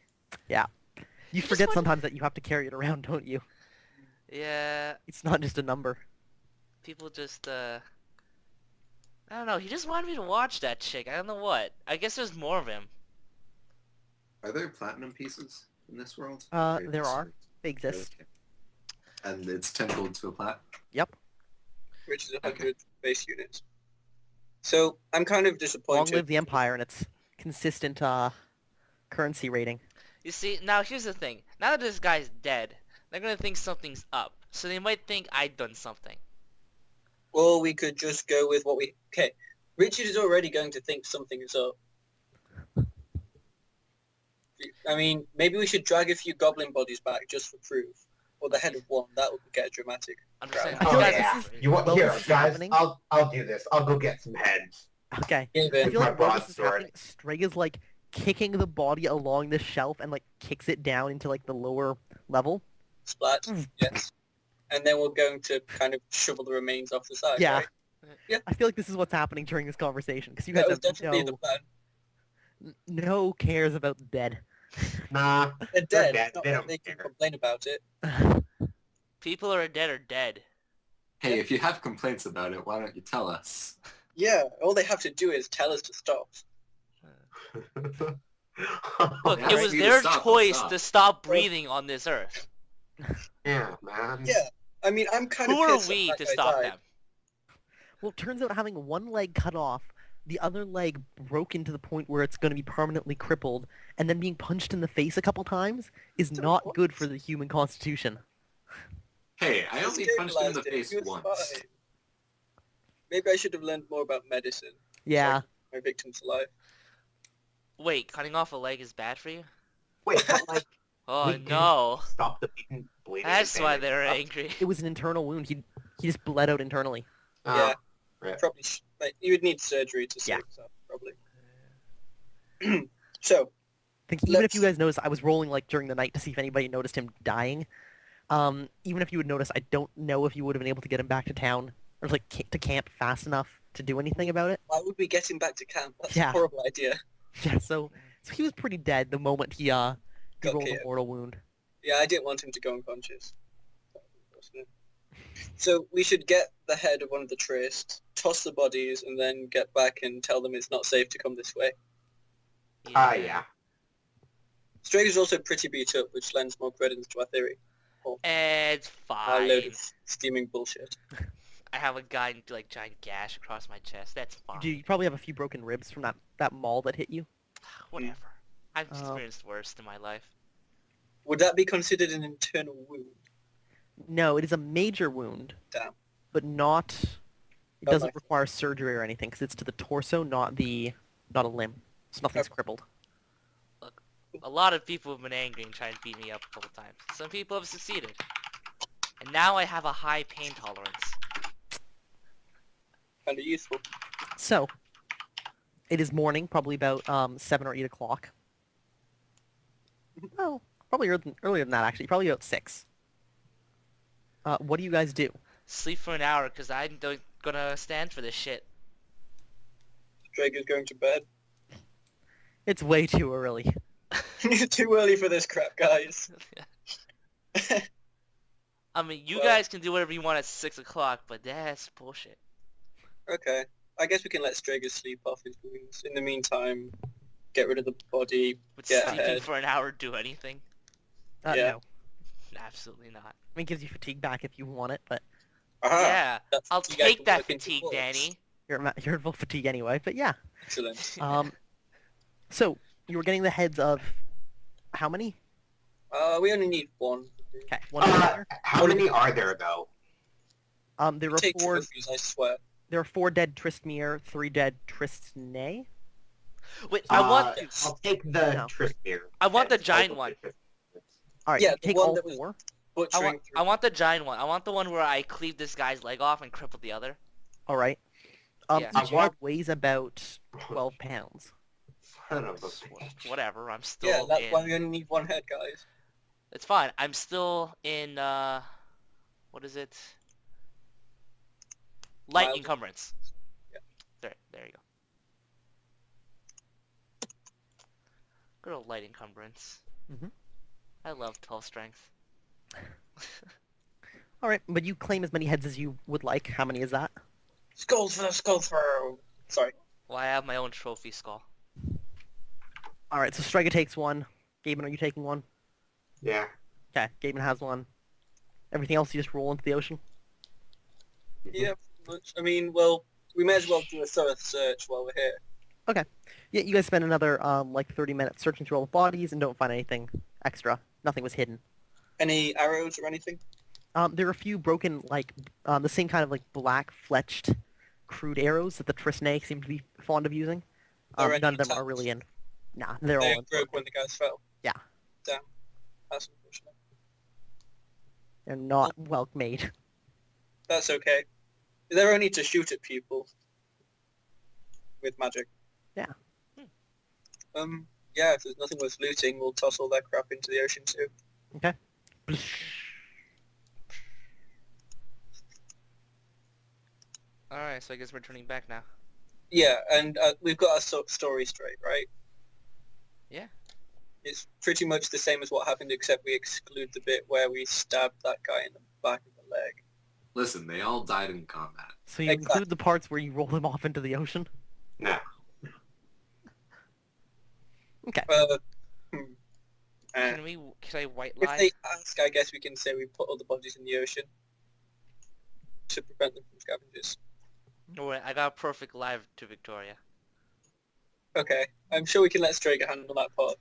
[SPEAKER 1] You
[SPEAKER 3] Just
[SPEAKER 1] forget
[SPEAKER 3] want-
[SPEAKER 1] sometimes that you have to carry it around, don't you?
[SPEAKER 3] Yeah.
[SPEAKER 1] It's not just a number.
[SPEAKER 3] People just, I don't know. He just wanted me to watch that chick. I don't know what. I guess there's more of him.
[SPEAKER 5] Are there platinum pieces in this world?
[SPEAKER 1] There are. They exist.
[SPEAKER 5] Okay. And it's 10 gold to a plat?
[SPEAKER 1] Yep.
[SPEAKER 2] Which is 100
[SPEAKER 5] Okay.
[SPEAKER 2] base units. So I'm kind of
[SPEAKER 1] Long
[SPEAKER 2] disappointed.
[SPEAKER 1] live the Empire and its consistent currency rating.
[SPEAKER 3] You see, now here's the thing. Now that this guy's dead, they're gonna think something's up. So they might think I'd done something.
[SPEAKER 2] Or we could just go with what we... Okay, Richard is already going to think something is up. I mean, maybe we should drag a few goblin bodies back just for proof. Or the head of one. That would get dramatic.
[SPEAKER 3] I'm just saying.
[SPEAKER 1] I feel
[SPEAKER 4] Oh
[SPEAKER 1] like
[SPEAKER 4] yeah.
[SPEAKER 1] this is-
[SPEAKER 4] You want
[SPEAKER 1] Well,
[SPEAKER 4] here,
[SPEAKER 1] this is
[SPEAKER 4] guys?
[SPEAKER 1] happening.
[SPEAKER 4] I'll do this. I'll go get some heads.
[SPEAKER 1] Okay. I
[SPEAKER 2] Given.
[SPEAKER 1] feel like
[SPEAKER 4] my
[SPEAKER 1] while this is
[SPEAKER 4] broadsword.
[SPEAKER 1] happening, Strega's like kicking the body along this shelf and like kicks it down into like the lower level.
[SPEAKER 2] Splat.
[SPEAKER 1] Mm.
[SPEAKER 2] Yes. And then we're going to kind of shovel the remains off the side,
[SPEAKER 1] Yeah.
[SPEAKER 2] right?
[SPEAKER 1] I feel like this is what's happening during this conversation because you
[SPEAKER 2] That
[SPEAKER 1] guys
[SPEAKER 2] was
[SPEAKER 1] have
[SPEAKER 2] definitely the plan.
[SPEAKER 1] no cares about the dead.
[SPEAKER 4] Nah.
[SPEAKER 2] They're dead.
[SPEAKER 4] dead.
[SPEAKER 2] It's not
[SPEAKER 4] They
[SPEAKER 2] like
[SPEAKER 4] don't
[SPEAKER 2] they can
[SPEAKER 4] care.
[SPEAKER 2] complain about it.
[SPEAKER 3] People are dead.
[SPEAKER 5] Hey, if you have complaints about it, why don't you tell us?
[SPEAKER 2] Yeah, all they have to do is tell us to stop.
[SPEAKER 3] Look,
[SPEAKER 5] Yeah,
[SPEAKER 3] it
[SPEAKER 5] I
[SPEAKER 3] was
[SPEAKER 5] need to
[SPEAKER 3] their
[SPEAKER 5] stop,
[SPEAKER 3] choice
[SPEAKER 5] stop.
[SPEAKER 3] to stop breathing on this earth.
[SPEAKER 4] Yeah, man.
[SPEAKER 2] Yeah. I mean, I'm kind
[SPEAKER 3] Who
[SPEAKER 2] of
[SPEAKER 3] are
[SPEAKER 2] pissed
[SPEAKER 3] we
[SPEAKER 2] that
[SPEAKER 3] to
[SPEAKER 2] guy
[SPEAKER 3] stop
[SPEAKER 2] died.
[SPEAKER 3] them?
[SPEAKER 1] Well, it turns out having one leg cut off, the other leg broken to the point where it's going to be permanently crippled, and then being punched in the face a couple times is
[SPEAKER 2] So
[SPEAKER 1] not
[SPEAKER 2] what?
[SPEAKER 1] good for the human constitution.
[SPEAKER 5] Hey, I
[SPEAKER 2] He
[SPEAKER 5] only punched him in the
[SPEAKER 2] stabilized it.
[SPEAKER 5] face
[SPEAKER 2] He was
[SPEAKER 5] once.
[SPEAKER 2] fine. Maybe I should have learned more about medicine.
[SPEAKER 1] Yeah.
[SPEAKER 2] My victims alive.
[SPEAKER 3] Wait, cutting off a leg is bad for you?
[SPEAKER 4] Wait, but like,
[SPEAKER 3] Oh
[SPEAKER 4] we didn't
[SPEAKER 3] no.
[SPEAKER 4] stop the bleeding.
[SPEAKER 3] That's
[SPEAKER 4] and
[SPEAKER 3] why
[SPEAKER 4] bandage
[SPEAKER 3] they're
[SPEAKER 4] up.
[SPEAKER 3] angry.
[SPEAKER 1] It was an internal wound. He just bled out internally.
[SPEAKER 4] Oh,
[SPEAKER 2] Yeah.
[SPEAKER 4] right.
[SPEAKER 2] Probably, like, you would need surgery to save
[SPEAKER 1] Yeah.
[SPEAKER 2] yourself, probably. So,
[SPEAKER 1] I think even if you
[SPEAKER 2] Let's-
[SPEAKER 1] guys noticed, I was rolling like during the night to see if anybody noticed him dying. Even if you would notice, I don't know if you would have been able to get him back to town or like to camp fast enough to do anything about it.
[SPEAKER 2] why would we get him back to camp? That's
[SPEAKER 1] Yeah.
[SPEAKER 2] a horrible idea.
[SPEAKER 1] Yeah, so he was pretty dead the moment he
[SPEAKER 2] Got
[SPEAKER 1] rolled a
[SPEAKER 2] KO'd.
[SPEAKER 1] mortal wound.
[SPEAKER 2] Yeah, I didn't want him to go unconscious. So we should get the head of one of the trysts, toss the bodies, and then get back and tell them it's not safe to come this way.
[SPEAKER 4] Yeah.
[SPEAKER 2] Strager's also pretty beat up, which lends more credence to our theory.
[SPEAKER 3] It's
[SPEAKER 2] Our load
[SPEAKER 3] fine.
[SPEAKER 2] of steaming bullshit.
[SPEAKER 3] I have a like giant gash across my chest. That's fine.
[SPEAKER 1] You probably have a few broken ribs from that maul that hit you.
[SPEAKER 3] Whatever. I've
[SPEAKER 1] Oh.
[SPEAKER 3] experienced worse in my life.
[SPEAKER 2] Would that be considered an internal wound?
[SPEAKER 1] No, it is a major wound.
[SPEAKER 2] Damn.
[SPEAKER 1] But not. It
[SPEAKER 2] Not
[SPEAKER 1] doesn't
[SPEAKER 2] like-
[SPEAKER 1] require surgery or anything because it's to the torso, not a limb. So nothing's
[SPEAKER 2] Okay.
[SPEAKER 1] crippled.
[SPEAKER 3] A lot of people have been angry and tried to beat me up a couple times. Some people have succeeded. And now I have a high pain tolerance.
[SPEAKER 2] Kind of useful.
[SPEAKER 1] So, it is morning, probably about 7 or 8 o'clock. Oh, probably earlier than that actually. Probably about 6. What do you guys do?
[SPEAKER 3] Sleep for an hour because I'm gonna stand for this shit.
[SPEAKER 2] Strager's going to bed.
[SPEAKER 1] It's way too early.
[SPEAKER 2] It's too early for this crap, guys.
[SPEAKER 3] I mean, you
[SPEAKER 2] Well-
[SPEAKER 3] guys can do whatever you want at 6 o'clock, but that's bullshit.
[SPEAKER 2] Okay. I guess we can let Strager sleep off his wounds. In the meantime, get rid of the body.
[SPEAKER 3] Would
[SPEAKER 2] Yeah,
[SPEAKER 3] sleeping
[SPEAKER 2] ahead.
[SPEAKER 3] for an hour do anything?
[SPEAKER 2] Yeah.
[SPEAKER 1] No.
[SPEAKER 3] Absolutely not.
[SPEAKER 1] I mean, it gives you fatigue back if you want it, but
[SPEAKER 2] Aha!
[SPEAKER 3] Yeah,
[SPEAKER 2] That
[SPEAKER 3] I'll
[SPEAKER 2] fatigue I
[SPEAKER 3] take
[SPEAKER 2] can
[SPEAKER 3] that
[SPEAKER 2] work into
[SPEAKER 3] fatigue,
[SPEAKER 2] wolves.
[SPEAKER 3] Danny.
[SPEAKER 1] you're at full fatigue anyway. But yeah.
[SPEAKER 2] Excellent.
[SPEAKER 1] So you were getting the heads of how many?
[SPEAKER 2] We only need one.
[SPEAKER 1] Okay, one together.
[SPEAKER 4] How many are there though?
[SPEAKER 1] There are
[SPEAKER 2] Take
[SPEAKER 1] four.
[SPEAKER 2] trophies, I swear.
[SPEAKER 1] There are 4 dead Tristmere, 3 dead Tristnay.
[SPEAKER 3] Wait, I want
[SPEAKER 4] I'll take the
[SPEAKER 1] No.
[SPEAKER 4] Tristmere.
[SPEAKER 3] I want the
[SPEAKER 4] and
[SPEAKER 3] giant
[SPEAKER 4] I'll
[SPEAKER 3] one.
[SPEAKER 4] go with
[SPEAKER 1] All right,
[SPEAKER 2] Yeah,
[SPEAKER 1] you
[SPEAKER 2] the
[SPEAKER 1] take
[SPEAKER 2] one
[SPEAKER 1] all
[SPEAKER 2] that was-
[SPEAKER 1] 4.
[SPEAKER 2] Butchering through.
[SPEAKER 3] I want the giant one. I want the one where I cleave this guy's leg off and cripple the other.
[SPEAKER 1] All right.
[SPEAKER 3] Yeah.
[SPEAKER 1] Each
[SPEAKER 4] I want-
[SPEAKER 1] head weighs about 12 pounds.
[SPEAKER 4] Son of a bitch.
[SPEAKER 3] Whatever. I'm still
[SPEAKER 2] Yeah, that's
[SPEAKER 3] in.
[SPEAKER 2] why we only need one head, guys.
[SPEAKER 3] It's fine. I'm still in. What is it? Light
[SPEAKER 2] Mild.
[SPEAKER 3] encumbrance.
[SPEAKER 2] Yeah.
[SPEAKER 3] There you go. Good old light encumbrance.
[SPEAKER 1] Mhm.
[SPEAKER 3] I love 12 strength.
[SPEAKER 1] All right, but you claim as many heads as you would like. How many is that?
[SPEAKER 2] Skulls for the skull throw. Sorry.
[SPEAKER 3] Well, I have my own trophy skull.
[SPEAKER 1] All right, so Striga takes one. Gaben, are you taking one?
[SPEAKER 4] Yeah.
[SPEAKER 1] Okay, Gaben has one. Everything else you just roll into the ocean?
[SPEAKER 2] Yeah, pretty much. I mean, well, we may as well do a thorough search while we're here.
[SPEAKER 1] Yeah, you guys spend another like 30 minutes searching through all the bodies and don't find anything extra. Nothing was hidden.
[SPEAKER 2] Any arrows or anything?
[SPEAKER 1] There are a few broken, like, the same kind of, like, black-fletched crude arrows that the Tristnay seem to be fond of using.
[SPEAKER 2] Are any
[SPEAKER 1] None of them are
[SPEAKER 2] intact?
[SPEAKER 1] really in. Nah, they're
[SPEAKER 2] They
[SPEAKER 1] all in.
[SPEAKER 2] broke when the guys fell.
[SPEAKER 1] Yeah.
[SPEAKER 2] Damn. That's unfortunate.
[SPEAKER 1] They're not well made.
[SPEAKER 2] That's okay. They're only to shoot at people. With magic.
[SPEAKER 1] Yeah.
[SPEAKER 2] Yeah, if there's nothing worth looting, we'll toss all that crap into the ocean too.
[SPEAKER 1] Okay.
[SPEAKER 3] Alright, so I guess we're turning back now.
[SPEAKER 2] Yeah, and we've got our story straight, right?
[SPEAKER 3] Yeah.
[SPEAKER 2] It's pretty much the same as what happened, except we exclude the bit where we stabbed that guy in the back of the leg.
[SPEAKER 5] Listen, they all died in combat.
[SPEAKER 1] So you
[SPEAKER 2] Exactly.
[SPEAKER 1] include the parts where you roll them off into the ocean?
[SPEAKER 4] No.
[SPEAKER 1] Okay.
[SPEAKER 3] Can I white
[SPEAKER 2] If
[SPEAKER 3] lie?
[SPEAKER 2] they ask, I guess we can say we put all the bodies in the ocean to prevent them from scavengers.
[SPEAKER 3] No, wait, I got a perfect live to Victoria.
[SPEAKER 2] Okay, I'm sure we can let Strager handle that part.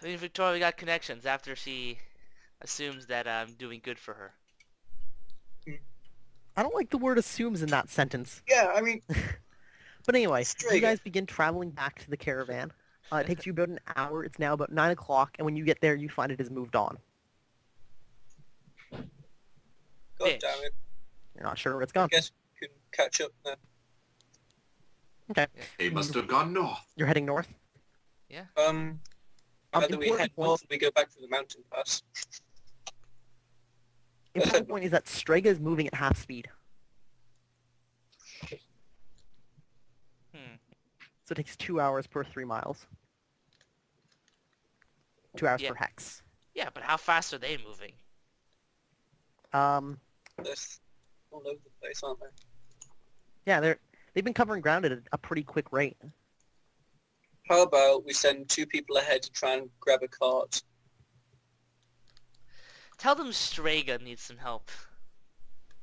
[SPEAKER 3] Me and Victoria we got connections after she assumes that I'm doing good for her.
[SPEAKER 1] I don't like the word assumes in that sentence.
[SPEAKER 2] Yeah, I mean,
[SPEAKER 1] But anyway, you
[SPEAKER 2] Striga.
[SPEAKER 1] guys begin traveling back to the caravan. It takes you about an hour. It's now about 9 o'clock, and when you get there, you find it has moved on.
[SPEAKER 2] god
[SPEAKER 3] Bitch.
[SPEAKER 2] damn it.
[SPEAKER 1] You're not sure where it's
[SPEAKER 2] I
[SPEAKER 1] gone.
[SPEAKER 2] guess we can catch up now.
[SPEAKER 1] Okay.
[SPEAKER 5] They must have gone north.
[SPEAKER 1] You're heading north?
[SPEAKER 2] Either we head
[SPEAKER 1] important
[SPEAKER 2] north or we go back to the mountain pass.
[SPEAKER 1] Important point is that Strega is moving at half speed. So it takes 2 hours per 3 miles. 2 hours
[SPEAKER 3] Yeah.
[SPEAKER 1] per hex.
[SPEAKER 3] Yeah, but how fast are they moving?
[SPEAKER 2] They're all over the place, aren't they?
[SPEAKER 1] Yeah, they've been covering ground at a pretty quick rate.
[SPEAKER 2] How about we send 2 people ahead to try and grab a cart?
[SPEAKER 3] Tell them Strega needs some help.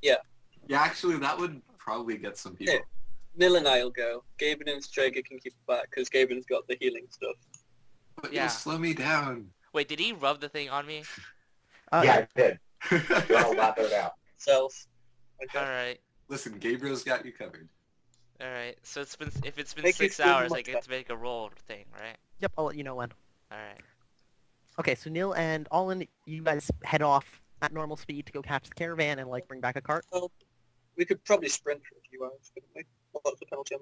[SPEAKER 5] Yeah, actually, that would probably get some people.
[SPEAKER 2] Yeah. Nil and I'll go. Gaben and Strega can keep it back because Gaben's got the healing stuff.
[SPEAKER 5] But
[SPEAKER 3] Yeah.
[SPEAKER 5] you'll slow me down.
[SPEAKER 3] Wait, did he rub the thing on me?
[SPEAKER 4] Yeah, I did. You're all lathered out.
[SPEAKER 2] Self. Okay.
[SPEAKER 3] Alright.
[SPEAKER 5] Listen, Gabriel's got you covered.
[SPEAKER 3] Alright. So if it's been
[SPEAKER 2] Make you
[SPEAKER 3] 6
[SPEAKER 2] feel
[SPEAKER 3] hours, I
[SPEAKER 2] much
[SPEAKER 3] get to make a roll thing, right?
[SPEAKER 1] Yep, I'll let you know when.
[SPEAKER 3] Alright.
[SPEAKER 1] Okay, so Neil and Olin, you guys head off at normal speed to go catch the caravan and like bring back a cart.
[SPEAKER 2] Well, we could probably sprint for a few hours, couldn't we? What's the penalty on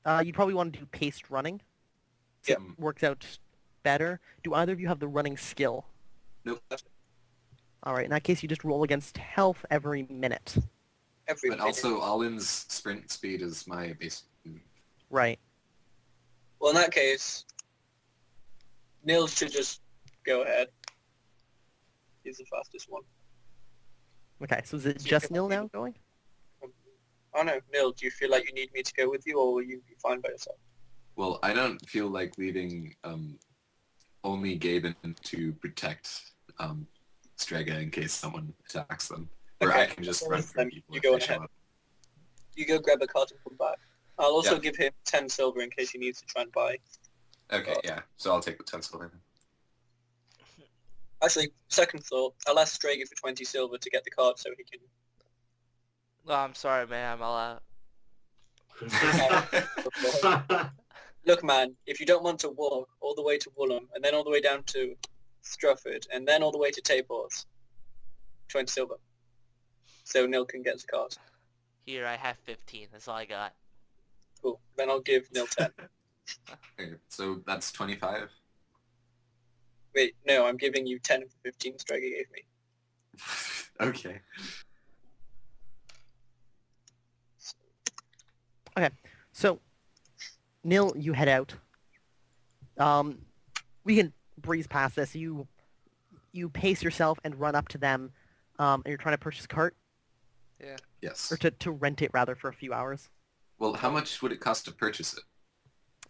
[SPEAKER 2] that?
[SPEAKER 1] You'd probably want to do paced running. So
[SPEAKER 2] Yeah.
[SPEAKER 1] it works out better. Do either of you have the running skill?
[SPEAKER 5] Nope.
[SPEAKER 1] All right, in that case, you just roll against health every minute.
[SPEAKER 2] Every
[SPEAKER 5] But
[SPEAKER 2] minute.
[SPEAKER 5] also, Alin's sprint speed is my base.
[SPEAKER 1] Right.
[SPEAKER 2] Well, in that case, Nil should just go ahead. He's the fastest one.
[SPEAKER 1] Okay, so is it
[SPEAKER 2] So you
[SPEAKER 1] just
[SPEAKER 2] can-
[SPEAKER 1] Neil now going?
[SPEAKER 2] Oh no, Nil, do you feel like you need me to go with you, or will you be fine by yourself?
[SPEAKER 5] Well, I don't feel like leaving only Gaben to protect Strega in case someone attacks them. Or I
[SPEAKER 2] Okay,
[SPEAKER 5] can just
[SPEAKER 2] well,
[SPEAKER 5] run
[SPEAKER 2] then
[SPEAKER 5] from people
[SPEAKER 2] you
[SPEAKER 5] if
[SPEAKER 2] go
[SPEAKER 5] they show
[SPEAKER 2] ahead.
[SPEAKER 5] up.
[SPEAKER 2] You go grab a cart and come back. I'll also
[SPEAKER 5] Yeah.
[SPEAKER 2] give him 10 silver in case he needs to try and buy.
[SPEAKER 5] Okay, yeah. So I'll take the 10 silver.
[SPEAKER 2] Actually, second thought, I'll ask Strega for 20 silver to get the cart so he can...
[SPEAKER 3] Oh, I'm sorry, man.
[SPEAKER 2] Look, man, if you don't want to walk all the way to Woolham, and then all the way down to Stratford, and then all the way to Taporth, 20 silver. So Nil can get the cart.
[SPEAKER 3] Here, I have 15. That's all I got.
[SPEAKER 2] Cool. Then I'll give Nil 10.
[SPEAKER 5] Okay, so that's 25.
[SPEAKER 2] Wait, no, I'm giving you 10 of the 15 Strega gave me.
[SPEAKER 5] Okay.
[SPEAKER 1] So, Neil, you head out. We can breeze past this. You pace yourself and run up to them, and you're trying to purchase a cart,
[SPEAKER 5] Yes.
[SPEAKER 1] or to rent it rather for a few hours.
[SPEAKER 5] Well, how much would it cost to purchase it?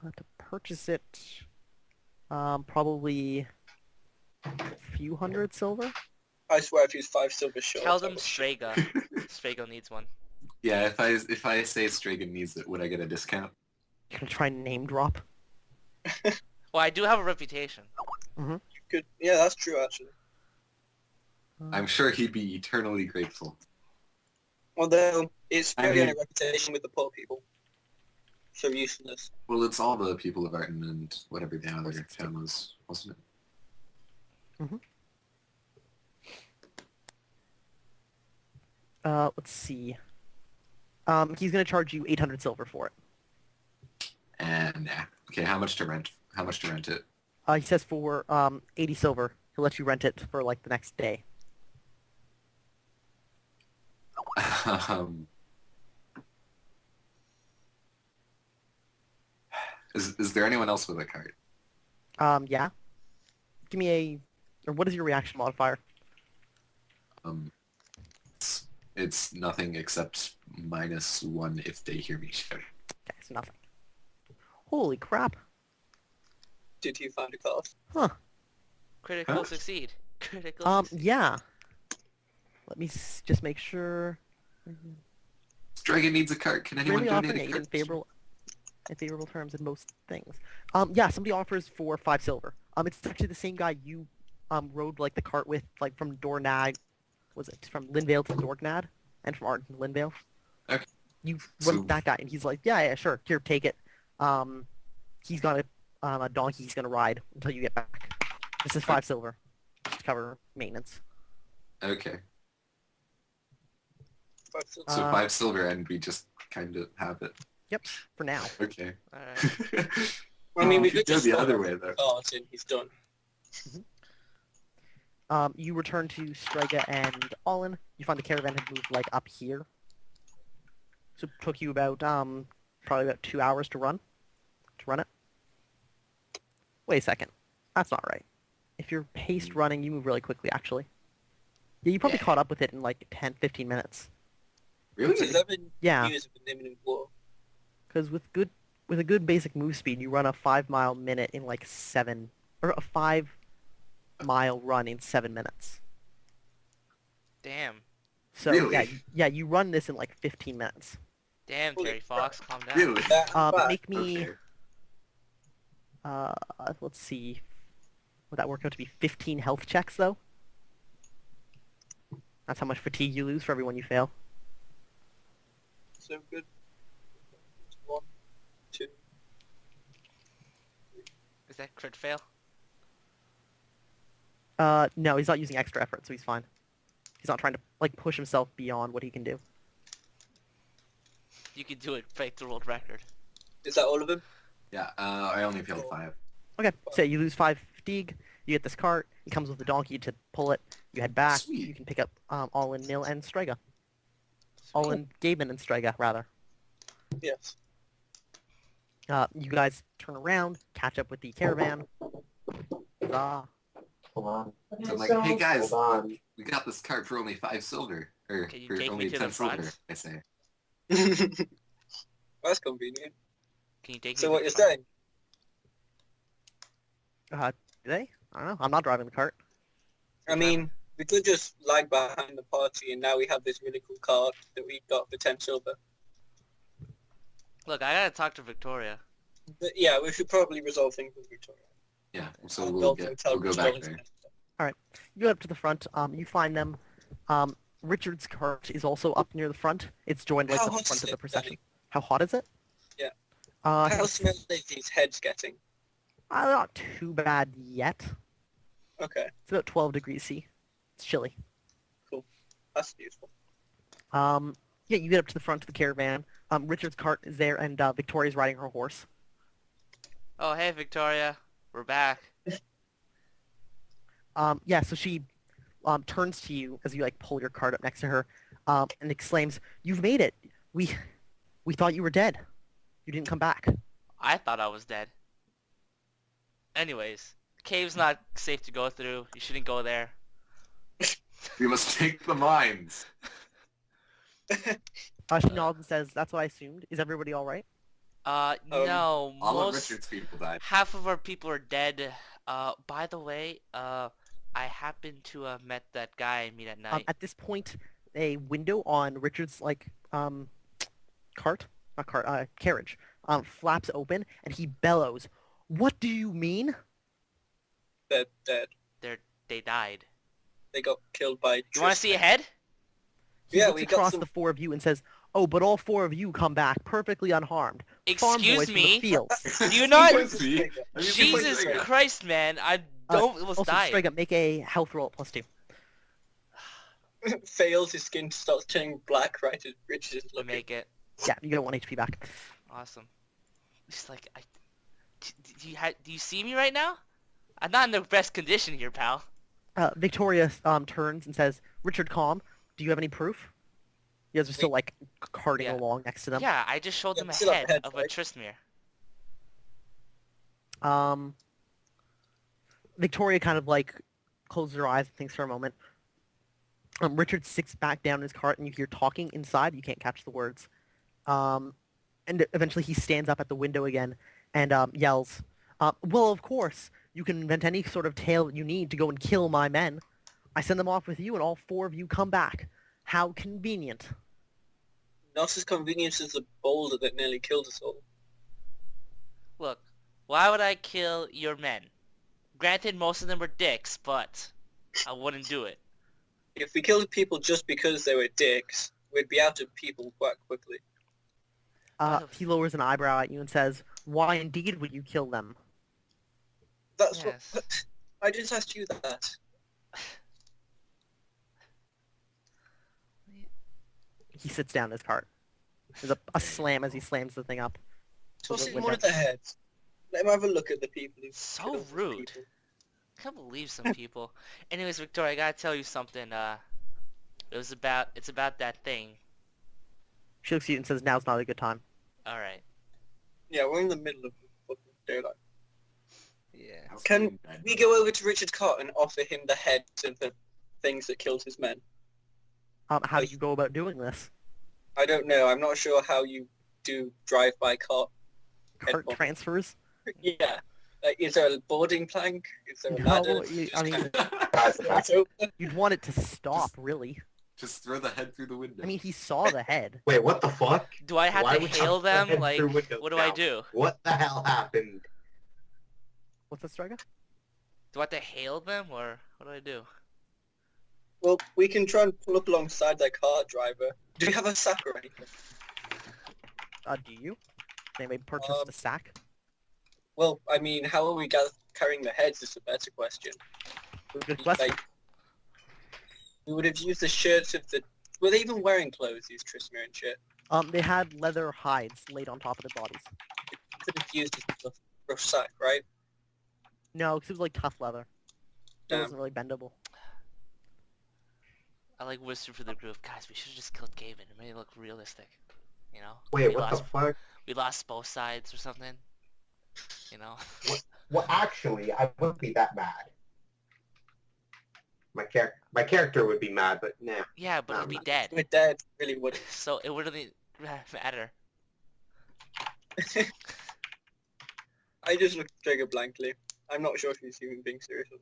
[SPEAKER 1] To purchase it, probably a few hundred silver.
[SPEAKER 2] I swear if he's 5 silver short...
[SPEAKER 3] Tell
[SPEAKER 2] I
[SPEAKER 3] them
[SPEAKER 2] will-
[SPEAKER 3] Strega. Strega needs one.
[SPEAKER 5] Yeah, if I say Strega needs it, would I get a discount?
[SPEAKER 1] You're gonna try and name drop.
[SPEAKER 3] Well, I do have a reputation.
[SPEAKER 2] Good. Yeah, that's true, actually.
[SPEAKER 5] I'm sure he'd be eternally grateful.
[SPEAKER 2] Although, it's
[SPEAKER 5] I
[SPEAKER 2] very on
[SPEAKER 5] mean-
[SPEAKER 2] a reputation with the poor people. So useless.
[SPEAKER 5] Well, it's all the people of Arton and whatever the other town was, wasn't it?
[SPEAKER 1] Let's see. He's gonna charge you 800 silver for it.
[SPEAKER 5] And nah. Okay, how much to rent? How much to rent it?
[SPEAKER 1] He says for 80 silver, he'll let you rent it for like the next day.
[SPEAKER 5] Is there anyone else with a cart?
[SPEAKER 1] Yeah. Give me or what is your reaction modifier?
[SPEAKER 5] It's nothing except -1 if they hear me shout.
[SPEAKER 1] Okay, so nothing. Holy crap.
[SPEAKER 2] Did you find a cart?
[SPEAKER 1] Huh.
[SPEAKER 3] Critical
[SPEAKER 5] Huh?
[SPEAKER 3] succeed. Critical succeed.
[SPEAKER 1] Yeah. Let me just make sure.
[SPEAKER 5] Strega needs a cart. Can anyone
[SPEAKER 1] Really
[SPEAKER 5] donate
[SPEAKER 1] offering
[SPEAKER 5] a
[SPEAKER 1] aid
[SPEAKER 5] cart?
[SPEAKER 1] in favorable terms in most things. Yeah, somebody offers for 5 silver. It's actually the same guy you rode like the cart with, like from Dornag. Was it from Linvale to Dorgnad, and from Arden to Linvale?
[SPEAKER 5] Okay.
[SPEAKER 1] You
[SPEAKER 5] So-
[SPEAKER 1] run with that guy, and he's like, yeah, sure, here, take it. He's got a donkey he's gonna ride until you get back. This is 5 silver, just to cover maintenance.
[SPEAKER 5] Okay.
[SPEAKER 2] 5 silver.
[SPEAKER 5] So 5 silver and we just kind of have it.
[SPEAKER 1] Yep, for now.
[SPEAKER 5] Okay.
[SPEAKER 3] Alright.
[SPEAKER 2] I mean, we
[SPEAKER 5] You
[SPEAKER 2] could
[SPEAKER 5] go
[SPEAKER 2] just
[SPEAKER 5] the
[SPEAKER 2] stop
[SPEAKER 5] other
[SPEAKER 2] at
[SPEAKER 5] way,
[SPEAKER 2] the
[SPEAKER 5] though.
[SPEAKER 2] cart and he's done.
[SPEAKER 1] You return to Strega and Olin. You find the caravan had moved like up here. So it took you about probably about 2 hours to run it. Wait a second. That's not right. If you're paced running, you move really quickly, actually. Yeah, you probably
[SPEAKER 3] Yeah.
[SPEAKER 1] caught up with it in like 10, 15 minutes.
[SPEAKER 5] Really?
[SPEAKER 2] 11
[SPEAKER 1] Yeah.
[SPEAKER 2] years of an imminent war.
[SPEAKER 1] Because with a good basic move speed, you run a 5-mile minute in like 7, or a 5-mile run in 7 minutes.
[SPEAKER 3] Damn.
[SPEAKER 1] So
[SPEAKER 5] Really?
[SPEAKER 1] yeah, you run this in like 15 minutes.
[SPEAKER 3] Damn,
[SPEAKER 2] Holy
[SPEAKER 3] Terry Fox, calm down.
[SPEAKER 5] Really?
[SPEAKER 2] I'm back.
[SPEAKER 1] Make me,
[SPEAKER 5] Okay.
[SPEAKER 1] let's see, would that work out to be 15 health checks though? That's how much fatigue you lose for every one you fail.
[SPEAKER 2] So good. 1, 2.
[SPEAKER 3] Is that crit fail?
[SPEAKER 1] No, he's not using extra effort, so he's fine. He's not trying to like push himself beyond what he can do.
[SPEAKER 3] You can do it. Break the world record.
[SPEAKER 2] Is that all of them?
[SPEAKER 5] Yeah, I only failed 5.
[SPEAKER 1] Okay, so you lose 5 fatigue. You get this cart. It comes with a donkey to pull it. You head back.
[SPEAKER 5] Sweet.
[SPEAKER 1] You can pick up all in Nil and Strega. All in Gaben and Strega, rather.
[SPEAKER 2] Yes.
[SPEAKER 1] You guys turn around, catch up with the caravan. Huzzah.
[SPEAKER 4] Hold on.
[SPEAKER 5] So I'm like, hey guys,
[SPEAKER 4] Hold on.
[SPEAKER 5] we got this cart for only 5 silver. Or
[SPEAKER 3] Can you
[SPEAKER 5] for
[SPEAKER 3] take me
[SPEAKER 5] only
[SPEAKER 3] to
[SPEAKER 5] 10
[SPEAKER 3] the front?
[SPEAKER 5] silver, I say.
[SPEAKER 2] That's convenient.
[SPEAKER 3] Can you take me
[SPEAKER 2] So
[SPEAKER 3] to
[SPEAKER 2] what
[SPEAKER 3] the
[SPEAKER 2] you're
[SPEAKER 3] front?
[SPEAKER 2] saying?
[SPEAKER 1] Do they? I don't know. I'm not driving the cart.
[SPEAKER 2] I mean, we could just lag behind the party and now we have this really cool card that we got for 10 silver.
[SPEAKER 3] Look, I gotta talk to Victoria.
[SPEAKER 2] But yeah, we should probably resolve things with Victoria.
[SPEAKER 5] Yeah, so
[SPEAKER 2] I'll
[SPEAKER 5] we'll
[SPEAKER 2] tell
[SPEAKER 5] go
[SPEAKER 2] Victoria
[SPEAKER 5] back there.
[SPEAKER 2] next time.
[SPEAKER 1] You go up to the front. You find them. Richard's cart is also up near the front. It's joined like
[SPEAKER 2] How
[SPEAKER 1] the
[SPEAKER 2] hot
[SPEAKER 1] front
[SPEAKER 2] is
[SPEAKER 1] of the
[SPEAKER 2] it,
[SPEAKER 1] procession.
[SPEAKER 2] Danny?
[SPEAKER 1] How hot is it?
[SPEAKER 2] Yeah.
[SPEAKER 1] How
[SPEAKER 2] How smelly are these heads getting?
[SPEAKER 1] not too bad yet.
[SPEAKER 2] Okay,
[SPEAKER 1] It's about 12 degrees C. It's chilly.
[SPEAKER 2] that's useful.
[SPEAKER 1] Yeah, you get up to the front of the caravan. Richard's cart is there, and Victoria's riding her horse.
[SPEAKER 3] Oh, hey, Victoria. We're back.
[SPEAKER 1] Yeah, so she turns to you as you like pull your cart up next to her, and exclaims, "You've made it! We thought you were dead. You didn't come back."
[SPEAKER 3] I thought I was dead. Anyways, cave's not safe to go through. You shouldn't go there.
[SPEAKER 5] We must take the mines.
[SPEAKER 1] She nods and says, "That's what I assumed. Is everybody all right?"
[SPEAKER 3] No,
[SPEAKER 5] All of
[SPEAKER 3] most...
[SPEAKER 5] Richard's people died.
[SPEAKER 3] Half of our people are dead. By the way, I happened to have met that guy I meet at night.
[SPEAKER 1] At this point, a window on Richard's carriage, flaps open, and he bellows, "What do you mean?"
[SPEAKER 2] They're dead.
[SPEAKER 3] They died.
[SPEAKER 2] They got killed by...
[SPEAKER 3] You want to see a head?
[SPEAKER 1] He
[SPEAKER 2] Yeah,
[SPEAKER 1] looks
[SPEAKER 2] we got
[SPEAKER 1] across
[SPEAKER 2] some-
[SPEAKER 1] the 4 of you and says, "Oh, but all 4 of you come back perfectly unharmed. Farm
[SPEAKER 3] Excuse
[SPEAKER 1] boys from
[SPEAKER 3] me?
[SPEAKER 1] the fields."
[SPEAKER 3] Do you not...
[SPEAKER 5] See? I mean,
[SPEAKER 3] Jesus
[SPEAKER 5] people-
[SPEAKER 3] Christ, man. I don't almost
[SPEAKER 1] Also,
[SPEAKER 3] died.
[SPEAKER 1] Strega, make a health roll at +2.
[SPEAKER 2] Fails, his skin starts turning black right as Richard is looking.
[SPEAKER 3] Make it.
[SPEAKER 1] Yeah, you get 1 HP back.
[SPEAKER 3] Awesome. It's like, do you see me right now? I'm not in the best condition here, pal.
[SPEAKER 1] Victoria turns and says, "Richard, calm. Do you have any proof?" You guys are still like carting
[SPEAKER 3] Yeah.
[SPEAKER 1] along next to them.
[SPEAKER 3] Yeah, I just showed
[SPEAKER 2] Yeah,
[SPEAKER 3] them a
[SPEAKER 2] still have
[SPEAKER 3] head
[SPEAKER 2] heads,
[SPEAKER 3] of a
[SPEAKER 2] right?
[SPEAKER 3] Tristmere.
[SPEAKER 1] Victoria kind of like closes her eyes and thinks for a moment. Richard sits back down in his cart, and you hear talking inside. You can't catch the words. And eventually he stands up at the window again and yells, "Well, of course, you can invent any sort of tale you need to go and kill my men. I send them off with you, and all 4 of you come back. How convenient."
[SPEAKER 2] Not as convenient as the boulder that nearly killed us all.
[SPEAKER 3] Look, why would I kill your men? Granted, most of them were dicks, but I wouldn't do it.
[SPEAKER 2] If we killed people just because they were dicks, we'd be out of people quite quickly.
[SPEAKER 1] He lowers an eyebrow at you and says, "Why indeed would you kill them?"
[SPEAKER 2] That's
[SPEAKER 3] Yes.
[SPEAKER 2] what... I just asked you that.
[SPEAKER 1] He sits down in his cart. There's a slam as he slams the thing up.
[SPEAKER 2] Toss
[SPEAKER 1] the
[SPEAKER 2] him one
[SPEAKER 1] window.
[SPEAKER 2] of the heads. Let him have a look at the people who
[SPEAKER 3] So
[SPEAKER 2] killed the
[SPEAKER 3] rude.
[SPEAKER 2] people.
[SPEAKER 3] I can't believe some people. Anyways, Victoria, I gotta tell you something. It's about that thing.
[SPEAKER 1] She looks at you and says, "Now's not a good time."
[SPEAKER 3] All right.
[SPEAKER 2] Yeah, we're in the middle of fucking daylight.
[SPEAKER 3] Yeah.
[SPEAKER 5] I'll
[SPEAKER 2] Can
[SPEAKER 5] stay in bed.
[SPEAKER 2] we go over to Richard's cot and offer him the heads of the things that killed his men?
[SPEAKER 1] How do you go about doing this?
[SPEAKER 2] I don't know. I'm not sure how you do drive-by cart.
[SPEAKER 1] Cart
[SPEAKER 2] Headphone.
[SPEAKER 1] transfers?
[SPEAKER 2] Yeah. Like, is there a boarding plank? Is there a ladder?
[SPEAKER 1] No, I mean,
[SPEAKER 4] Guys,
[SPEAKER 2] It's open.
[SPEAKER 1] you'd want it to stop, really.
[SPEAKER 5] Just throw the head through the window.
[SPEAKER 1] I mean, he saw the head.
[SPEAKER 4] wait, what the fuck?
[SPEAKER 3] Do I have
[SPEAKER 4] Why
[SPEAKER 3] to
[SPEAKER 4] would
[SPEAKER 3] hail
[SPEAKER 4] you
[SPEAKER 3] them?
[SPEAKER 4] head
[SPEAKER 3] Like,
[SPEAKER 4] through windows
[SPEAKER 3] what do I
[SPEAKER 4] now?
[SPEAKER 3] do?
[SPEAKER 4] What the hell happened?
[SPEAKER 1] What's that, Striker?
[SPEAKER 3] Do I have to hail them, or what do I do?
[SPEAKER 2] Well, we can try and pull up alongside their car driver. Do you have a sack or anything?
[SPEAKER 1] Do you? Anybody purchased a sack?
[SPEAKER 2] Well, I mean, how are we carrying the heads is a better question.
[SPEAKER 1] Good question.
[SPEAKER 2] Like, we would have used the shirts of the... Were they even wearing clothes, these Trismere and shit?
[SPEAKER 1] They had leather hides laid on top of their bodies.
[SPEAKER 2] Could have used as a rough sack, right?
[SPEAKER 1] No, because it was like tough leather. It
[SPEAKER 2] Damn.
[SPEAKER 1] wasn't really bendable.
[SPEAKER 3] I like whisper for the group, guys, we should have just killed Gavin. It made it look realistic. You know?
[SPEAKER 4] Wait,
[SPEAKER 3] we
[SPEAKER 4] what
[SPEAKER 3] lost,
[SPEAKER 4] the fuck?
[SPEAKER 3] We lost both sides or something. You know?
[SPEAKER 4] Well, actually, I wouldn't be that mad. My character would be mad, but nah.
[SPEAKER 3] Yeah, but
[SPEAKER 4] No,
[SPEAKER 3] he'd be
[SPEAKER 4] I'm
[SPEAKER 3] dead.
[SPEAKER 2] We're dead, really would.
[SPEAKER 3] So it wouldn't matter.
[SPEAKER 2] I just looked at Trigger blankly. I'm not sure if he's even being serious or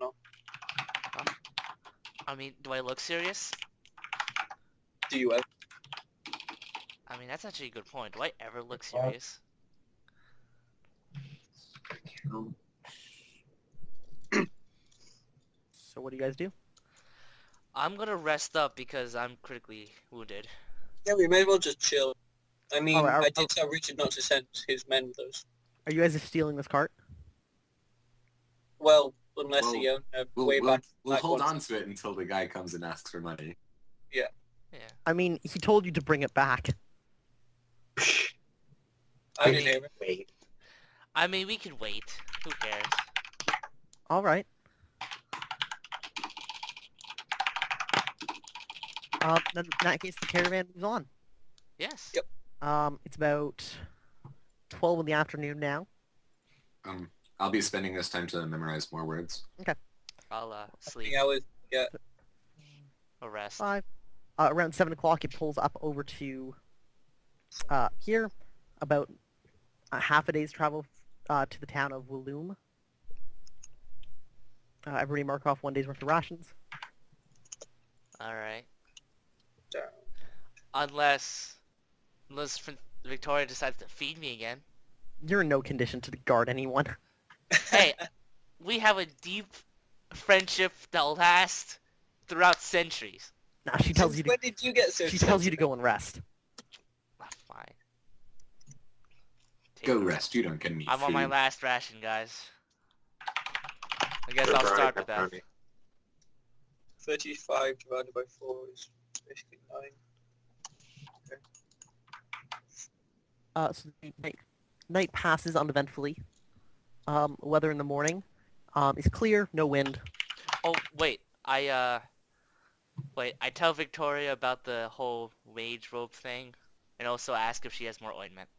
[SPEAKER 2] not.
[SPEAKER 3] I mean, do I look serious?
[SPEAKER 2] Do you ever?
[SPEAKER 3] I mean, that's actually a good point. Do I ever look serious?
[SPEAKER 1] So what do you guys do?
[SPEAKER 3] I'm gonna rest up because I'm critically wounded.
[SPEAKER 2] Yeah, we may as well just chill. I mean,
[SPEAKER 1] Alright,
[SPEAKER 2] I did tell Richard not to send his men with us.
[SPEAKER 1] Are you guys stealing this cart?
[SPEAKER 2] Well, unless
[SPEAKER 5] Well,
[SPEAKER 2] the
[SPEAKER 5] We'll,
[SPEAKER 2] way
[SPEAKER 5] we'll,
[SPEAKER 2] back.
[SPEAKER 5] we'll
[SPEAKER 2] back
[SPEAKER 5] hold
[SPEAKER 2] once.
[SPEAKER 5] on to it until the guy comes and asks for money.
[SPEAKER 3] Yeah.
[SPEAKER 1] I mean, he told you to bring it back.
[SPEAKER 2] I didn't hear it.
[SPEAKER 4] Wait.
[SPEAKER 3] I mean, we can wait. Who cares?
[SPEAKER 1] Alright. Then in that case, the caravan moves on.
[SPEAKER 3] Yes.
[SPEAKER 2] Yep.
[SPEAKER 1] It's about 12 in the afternoon now.
[SPEAKER 5] I'll be spending this time to memorize more words.
[SPEAKER 3] I'll sleep
[SPEAKER 2] 3 hours. Yeah.
[SPEAKER 3] or rest.
[SPEAKER 1] 5. Around 7 o'clock, it pulls up over to here. About half a day's travel to the town of Walloom. Everybody mark off 1 day's worth of rations.
[SPEAKER 3] Alright.
[SPEAKER 2] Down.
[SPEAKER 3] Unless Victoria decides to feed me again.
[SPEAKER 1] You're in no condition to guard anyone.
[SPEAKER 3] Hey, we have a deep friendship that'll last throughout centuries.
[SPEAKER 1] Nah, she tells you to.
[SPEAKER 2] When did you get so
[SPEAKER 1] She tells you to
[SPEAKER 2] sensitive?
[SPEAKER 1] go and rest.
[SPEAKER 3] Ah, fine.
[SPEAKER 5] Go rest. You don't get any
[SPEAKER 3] I'm on my
[SPEAKER 5] food.
[SPEAKER 3] last ration, guys. I guess
[SPEAKER 4] Good
[SPEAKER 3] I'll
[SPEAKER 4] brownie,
[SPEAKER 3] start with that.
[SPEAKER 4] pepperoni.
[SPEAKER 2] 35 divided by 4 is basically 9.
[SPEAKER 1] So the night passes uneventfully. Weather in the morning is clear, no wind.
[SPEAKER 3] Oh, wait. I tell Victoria about the whole mage rope thing, and also ask if she has more ointment.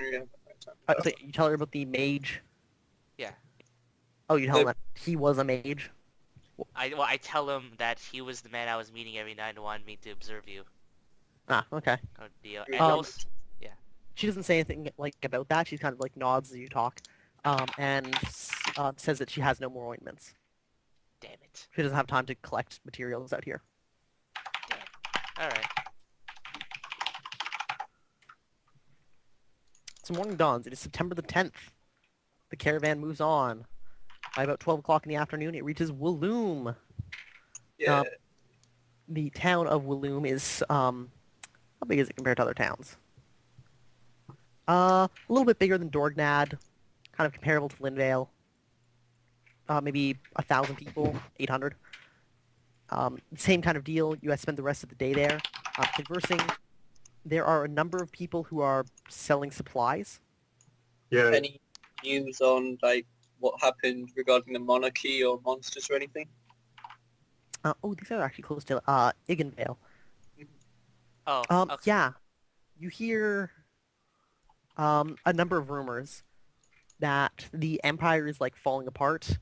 [SPEAKER 2] Yeah.
[SPEAKER 1] So you tell her about the mage.
[SPEAKER 3] Yeah.
[SPEAKER 1] Oh, you tell him that he was a mage.
[SPEAKER 3] I tell him that he was the man I was meeting every night and wanted me to observe you.
[SPEAKER 1] Ah, okay.
[SPEAKER 3] Kind of deal. And
[SPEAKER 2] Um,
[SPEAKER 3] also,
[SPEAKER 1] She doesn't say anything like about that. She kind of like nods as you talk, and says that she has no more ointments.
[SPEAKER 3] damn it.
[SPEAKER 1] She doesn't have time to collect materials out here.
[SPEAKER 3] Alright.
[SPEAKER 1] So morning dawns. It is September the 10th. The caravan moves on. By about 12 o'clock in the afternoon, it reaches Walloom.
[SPEAKER 2] Yeah.
[SPEAKER 1] The town of Walloom is, how big is it compared to other towns? A little bit bigger than Dorgnad, kind of comparable to Linvale. Maybe 1,000 people, 800. Same kind of deal. You guys spend the rest of the day there, conversing. There are a number of people who are selling supplies.
[SPEAKER 4] Yeah.
[SPEAKER 2] Any news on like what happened regarding the monarchy or monsters or anything?
[SPEAKER 1] These are actually close to Iggenvale.
[SPEAKER 3] Oh, okay.
[SPEAKER 1] Yeah. You hear a number of rumors. that the Empire is like falling apart.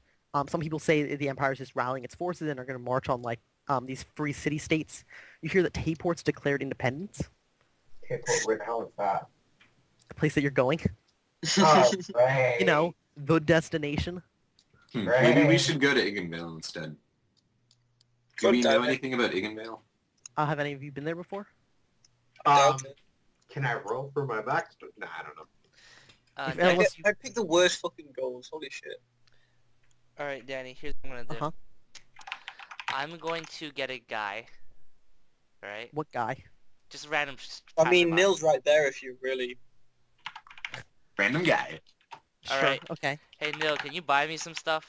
[SPEAKER 1] Some people say the Empire is just rallying its forces and are going to march on like these free city-states. You hear that Tayport's declared independence,
[SPEAKER 4] Tayport, where the hell is that?
[SPEAKER 1] the place that you're going.
[SPEAKER 4] Oh, right.
[SPEAKER 1] You know, the destination.
[SPEAKER 5] Maybe we
[SPEAKER 4] Right.
[SPEAKER 5] should go to Iggenvale instead. Do
[SPEAKER 2] God
[SPEAKER 5] we know
[SPEAKER 2] damn it.
[SPEAKER 5] anything about Iggenvale?
[SPEAKER 1] Have any of you been there before?
[SPEAKER 2] Doubt it.
[SPEAKER 4] Can I roll for my backstory? Nah, I don't know.
[SPEAKER 1] If-
[SPEAKER 3] Danny,
[SPEAKER 1] unless you-
[SPEAKER 2] I picked the worst fucking goals. Holy shit.
[SPEAKER 3] all right, Danny. Here's what I'm gonna do.
[SPEAKER 1] Uh-huh.
[SPEAKER 3] I'm going to get a guy. All right,
[SPEAKER 1] What guy?
[SPEAKER 3] just random.
[SPEAKER 2] I mean,
[SPEAKER 3] passerby.
[SPEAKER 2] Nil's right there if you really...
[SPEAKER 5] Random guy.
[SPEAKER 3] All
[SPEAKER 1] Sure.
[SPEAKER 3] right.
[SPEAKER 1] Okay.
[SPEAKER 3] Hey Nil, can you buy me some stuff?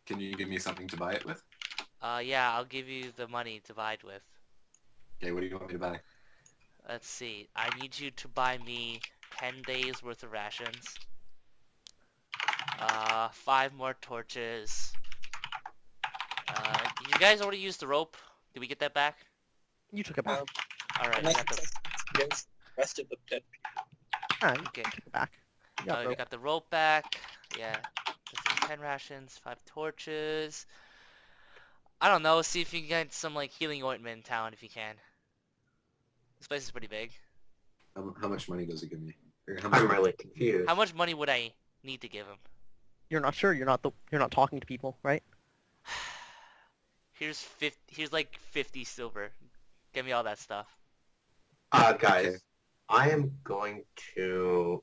[SPEAKER 5] Can you give me something to buy it with?
[SPEAKER 3] Yeah, I'll give you the money to buy it with.
[SPEAKER 5] Okay, what do you want me to buy?
[SPEAKER 3] Let's see. I need you to buy me 10 days worth of rations. 5 more torches. You guys already used the rope. Did we get that back?
[SPEAKER 1] You took it back.
[SPEAKER 3] Alright,
[SPEAKER 2] Nice
[SPEAKER 3] I got the,
[SPEAKER 2] against the rest of the dead people.
[SPEAKER 1] Alright, you
[SPEAKER 3] okay.
[SPEAKER 1] took it back. You got
[SPEAKER 3] We
[SPEAKER 1] rope.
[SPEAKER 3] got the rope back. Yeah. This is 10 rations, 5 torches. I don't know, see if you can get some like healing ointment in town if you can. This place is pretty big.
[SPEAKER 5] How much money does it give me? Or how
[SPEAKER 4] I'm
[SPEAKER 5] much-
[SPEAKER 4] really confused.
[SPEAKER 3] How much money would I need to give him?
[SPEAKER 1] You're not sure. You're not talking to people, right?
[SPEAKER 3] Here's like 50 silver. Give me all that stuff.
[SPEAKER 4] Guys,
[SPEAKER 5] Okay.
[SPEAKER 4] I am going to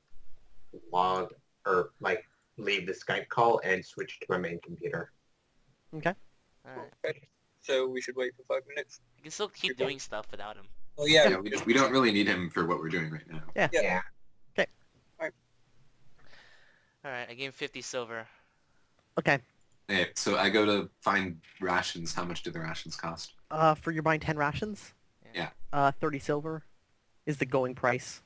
[SPEAKER 4] log or leave the Skype call and switch to my main computer.
[SPEAKER 3] Alright.
[SPEAKER 2] Okay. So we should wait for 5 minutes.
[SPEAKER 3] I can still keep doing stuff without him.
[SPEAKER 2] Oh yeah.
[SPEAKER 5] Yeah, we don't really need him for what we're doing right now.
[SPEAKER 1] Yeah.
[SPEAKER 4] Yeah.
[SPEAKER 3] Alright, I gave him 50 silver.
[SPEAKER 1] Okay.
[SPEAKER 5] Okay, so I go to find rations. How much do the rations cost?
[SPEAKER 1] For your buying 10 rations.
[SPEAKER 5] Yeah.
[SPEAKER 1] 30 silver is the going price.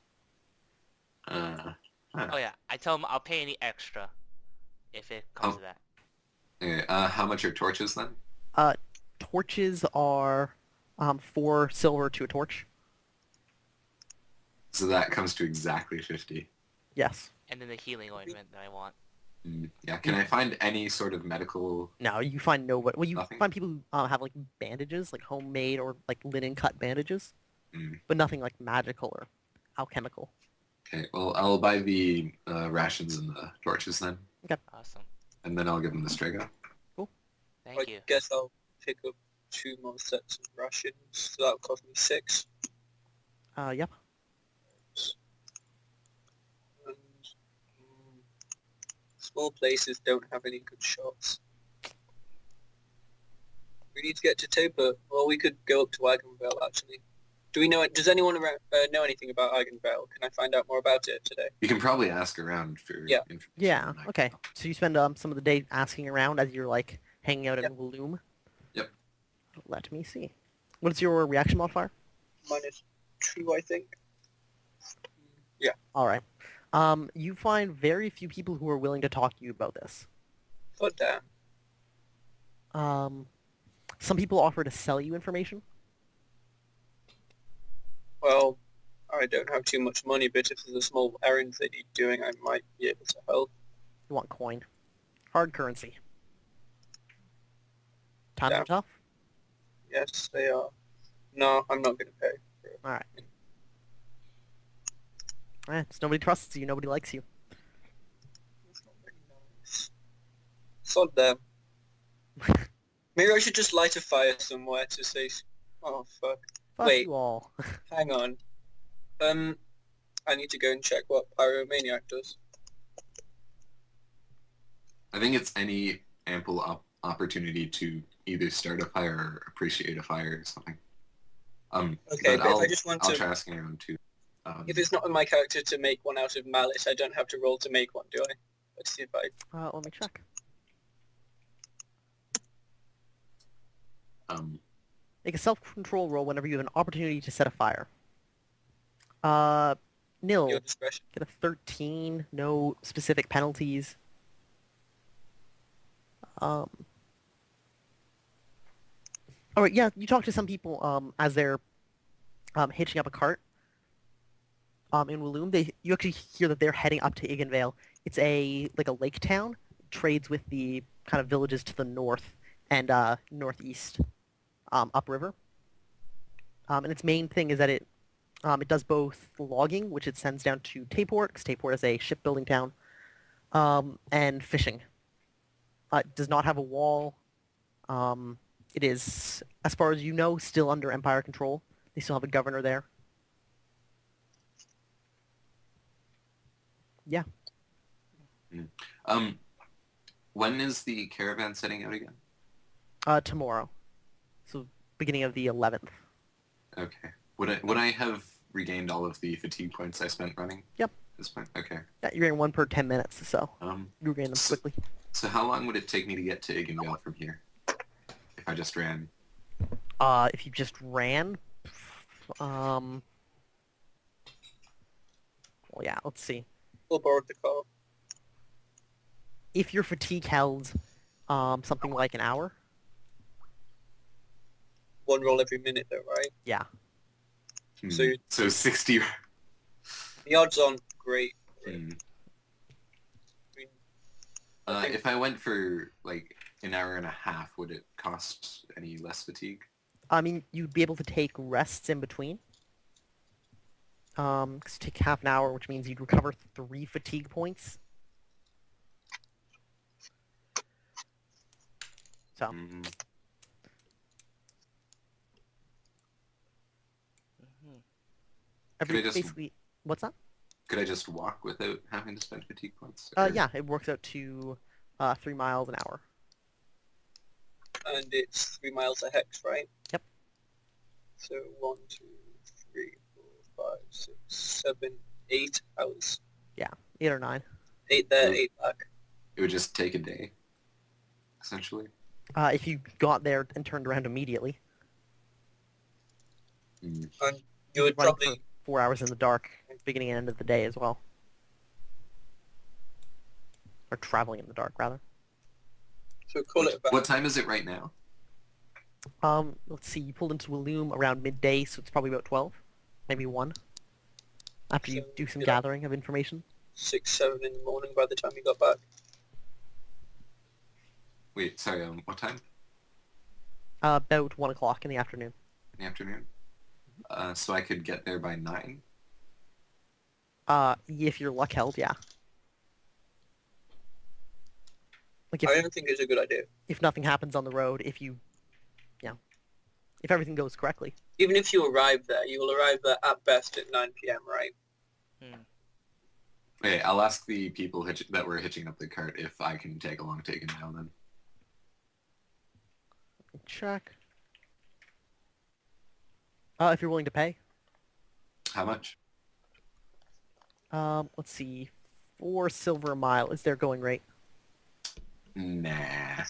[SPEAKER 5] Huh.
[SPEAKER 3] Oh yeah, I tell him I'll pay any extra if it comes to that.
[SPEAKER 5] Okay, how much are torches then?
[SPEAKER 1] Torches are 4 silver to a torch.
[SPEAKER 5] So that comes to exactly 50.
[SPEAKER 1] Yes.
[SPEAKER 3] And then the healing ointment that I want.
[SPEAKER 5] Yeah, can I find any sort of medical...
[SPEAKER 1] No, you find nobody. Well, you
[SPEAKER 5] Nothing?
[SPEAKER 1] find people who have like bandages, like homemade or like linen cut bandages,
[SPEAKER 5] Mm.
[SPEAKER 1] but nothing like magical or alchemical.
[SPEAKER 5] Okay, well, I'll buy the rations and the torches then,
[SPEAKER 3] Awesome.
[SPEAKER 5] and then I'll give them the Strega.
[SPEAKER 3] Thank you.
[SPEAKER 2] I guess I'll pick up 2 more sets of rations. So that'll cost me 6.
[SPEAKER 1] Yep.
[SPEAKER 2] And, small places don't have any good shots. We need to get to Topa, or we could go up to Wagonvale actually. Do we know it? Does anyone know anything about Eigenvale? Can I find out more about it today?
[SPEAKER 5] You can probably ask around for
[SPEAKER 2] Yeah.
[SPEAKER 5] information.
[SPEAKER 1] Yeah.
[SPEAKER 5] on that.
[SPEAKER 1] Okay. So you spend some of the day asking around as you're like hanging out
[SPEAKER 2] Yep.
[SPEAKER 1] in Walloon.
[SPEAKER 5] Yep.
[SPEAKER 1] Let me see. What's your reaction modifier?
[SPEAKER 2] -2, I think. Yeah.
[SPEAKER 1] All right. You find very few people who are willing to talk to you about this.
[SPEAKER 2] God damn.
[SPEAKER 1] Some people offer to sell you information.
[SPEAKER 2] Well, I don't have too much money, but if there's a small errand they need doing, I might be able to help.
[SPEAKER 1] You want coin. Hard currency. Times
[SPEAKER 2] Yeah.
[SPEAKER 1] are tough.
[SPEAKER 2] Yes, they are. No, I'm not going to pay for it.
[SPEAKER 1] All right. Just nobody trusts you. Nobody likes you.
[SPEAKER 2] It's not very nice. Sod them. Maybe I should just light a fire somewhere to say... Oh, fuck.
[SPEAKER 1] Fuck
[SPEAKER 2] Wait.
[SPEAKER 1] you all.
[SPEAKER 2] Hang on. I need to go and check what Pyromaniac does.
[SPEAKER 5] I think it's any ample opportunity to either start a fire or appreciate a fire or something.
[SPEAKER 2] Okay, but if I just want
[SPEAKER 5] I'll
[SPEAKER 2] to...
[SPEAKER 5] try asking around too.
[SPEAKER 2] If it's not in my character to make one out of malice, I don't have to roll to make one, do I? Let's see if I...
[SPEAKER 1] Let me check. Make a self-control roll whenever you have an opportunity to set a fire. Nil,
[SPEAKER 2] Your discretion.
[SPEAKER 1] get a 13. No specific penalties. All right, yeah, you talk to some people as they're hitching up a cart in Walloon. You actually hear that they're heading up to Iggenvale It's like a lake town. Trades with the kind of villages to the north and northeast, upriver. And its main thing is that it does both logging, which it sends down to Tayport, because Tayport is a shipbuilding town, and fishing. It does not have a wall. It is, as far as you know, still under Empire control. They still have a governor there. Yeah.
[SPEAKER 5] When is the caravan setting out again?
[SPEAKER 1] Tomorrow. So beginning of the 11th.
[SPEAKER 5] Okay. Would I have regained all of the fatigue points I spent running?
[SPEAKER 1] Yep.
[SPEAKER 5] At this point? Okay.
[SPEAKER 1] Yeah, you're getting 1 per 10 minutes, so you regain them
[SPEAKER 5] so-
[SPEAKER 1] quickly.
[SPEAKER 5] So how long would it take me to get to Iggenvale from here? If I just ran?
[SPEAKER 1] If you just ran, well, yeah, let's see.
[SPEAKER 2] We'll borrow the car.
[SPEAKER 1] If your fatigue held, something like an hour,
[SPEAKER 2] One roll every minute though, right?
[SPEAKER 1] yeah.
[SPEAKER 2] So
[SPEAKER 5] 60.
[SPEAKER 2] The odds aren't great.
[SPEAKER 5] Hmm.
[SPEAKER 2] I mean,
[SPEAKER 5] If I went for like an hour and a half, would it cost any less fatigue?
[SPEAKER 1] I mean, you'd be able to take rests in between. 'Cause you take half an hour, which means you'd recover 3 fatigue points. So,
[SPEAKER 5] Hmm. Could I just-
[SPEAKER 1] basically, what's that?
[SPEAKER 5] Could I just walk without having to spend fatigue points?
[SPEAKER 1] Yeah, it works out to 3 miles an hour.
[SPEAKER 2] and it's 3 miles a hex, right?
[SPEAKER 1] Yep.
[SPEAKER 2] So 1, 2, 3, 4, 5, 6, 7, 8 hours.
[SPEAKER 1] 8 or 9.
[SPEAKER 2] 8 there,
[SPEAKER 5] Mm.
[SPEAKER 2] 8 back.
[SPEAKER 5] It would just take a day, essentially.
[SPEAKER 1] If you got there and turned around immediately.
[SPEAKER 5] Hmm.
[SPEAKER 2] And you would
[SPEAKER 1] Running
[SPEAKER 2] probably...
[SPEAKER 1] for 4 hours in the dark, beginning and end of the day as well. Or traveling in the dark, rather.
[SPEAKER 2] So call it about...
[SPEAKER 5] What time is it right now?
[SPEAKER 1] Let's see, you pulled into Walloon around midday, so it's probably about 12. Maybe 1. After you
[SPEAKER 2] So,
[SPEAKER 1] do some
[SPEAKER 2] yeah.
[SPEAKER 1] gathering of information.
[SPEAKER 2] 6, 7 in the morning by the time you got back.
[SPEAKER 5] Wait, sorry, what time
[SPEAKER 1] About 1 o'clock in the afternoon.
[SPEAKER 5] in the afternoon? So I could get there by 9?
[SPEAKER 1] If your luck held, yeah. Like
[SPEAKER 2] I don't think it's a good idea.
[SPEAKER 1] if nothing happens on the road, if everything goes correctly.
[SPEAKER 2] Even if you arrive there, you will arrive there at best at 9 p.m., right?
[SPEAKER 5] Okay, I'll ask the people that were hitching up the cart if I can tag along to Iggenvale then.
[SPEAKER 1] Check. If you're willing to pay.
[SPEAKER 5] How much?
[SPEAKER 1] Let's see. 4 silver a mile is their going rate.
[SPEAKER 5] Nah.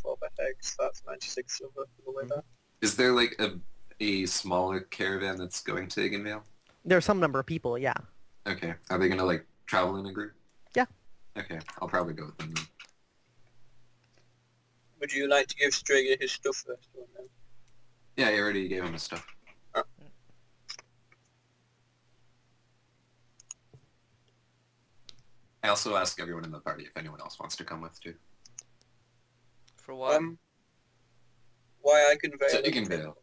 [SPEAKER 2] 12 a hex, that's 96 silver for the way there.
[SPEAKER 5] Is there like a smaller caravan that's going to Iggenvale?
[SPEAKER 1] There are some number of people, yeah.
[SPEAKER 5] Okay. Are they gonna like travel in a group?
[SPEAKER 1] Yeah.
[SPEAKER 5] Okay, I'll probably go with them then.
[SPEAKER 2] Would you like to give Strager his stuff first? Or no?
[SPEAKER 5] Yeah, I already gave him his stuff.
[SPEAKER 2] Oh.
[SPEAKER 5] I also ask everyone in the party if anyone else wants to come with too.
[SPEAKER 3] For what?
[SPEAKER 2] Why I can veil?
[SPEAKER 5] To Iggenvale.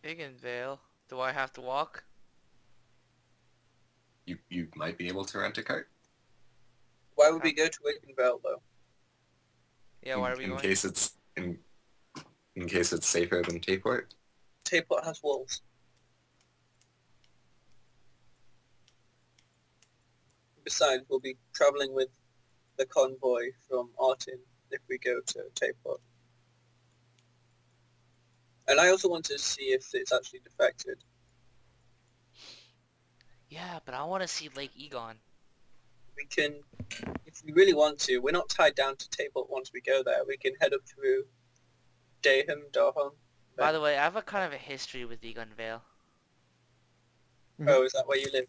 [SPEAKER 3] Iggenvale. Do I have to walk?
[SPEAKER 5] You might be able to rent a cart.
[SPEAKER 2] Why would we go to Iggenvale though?
[SPEAKER 3] Yeah, why are we
[SPEAKER 5] in
[SPEAKER 3] going?
[SPEAKER 5] case it's in case it's safer than Tayport.
[SPEAKER 2] Tayport has walls. Besides, we'll be travelling with the convoy from Artin if we go to Tayport. And I also want to see if it's actually defected.
[SPEAKER 3] Yeah, but I want to see Lake Egon.
[SPEAKER 2] We can, if we really want to, we're not tied down to Tayport once we go there. We can head up through Darham.
[SPEAKER 3] By the way, I have a kind of a history with Egonvale.
[SPEAKER 2] Oh, is that where you live?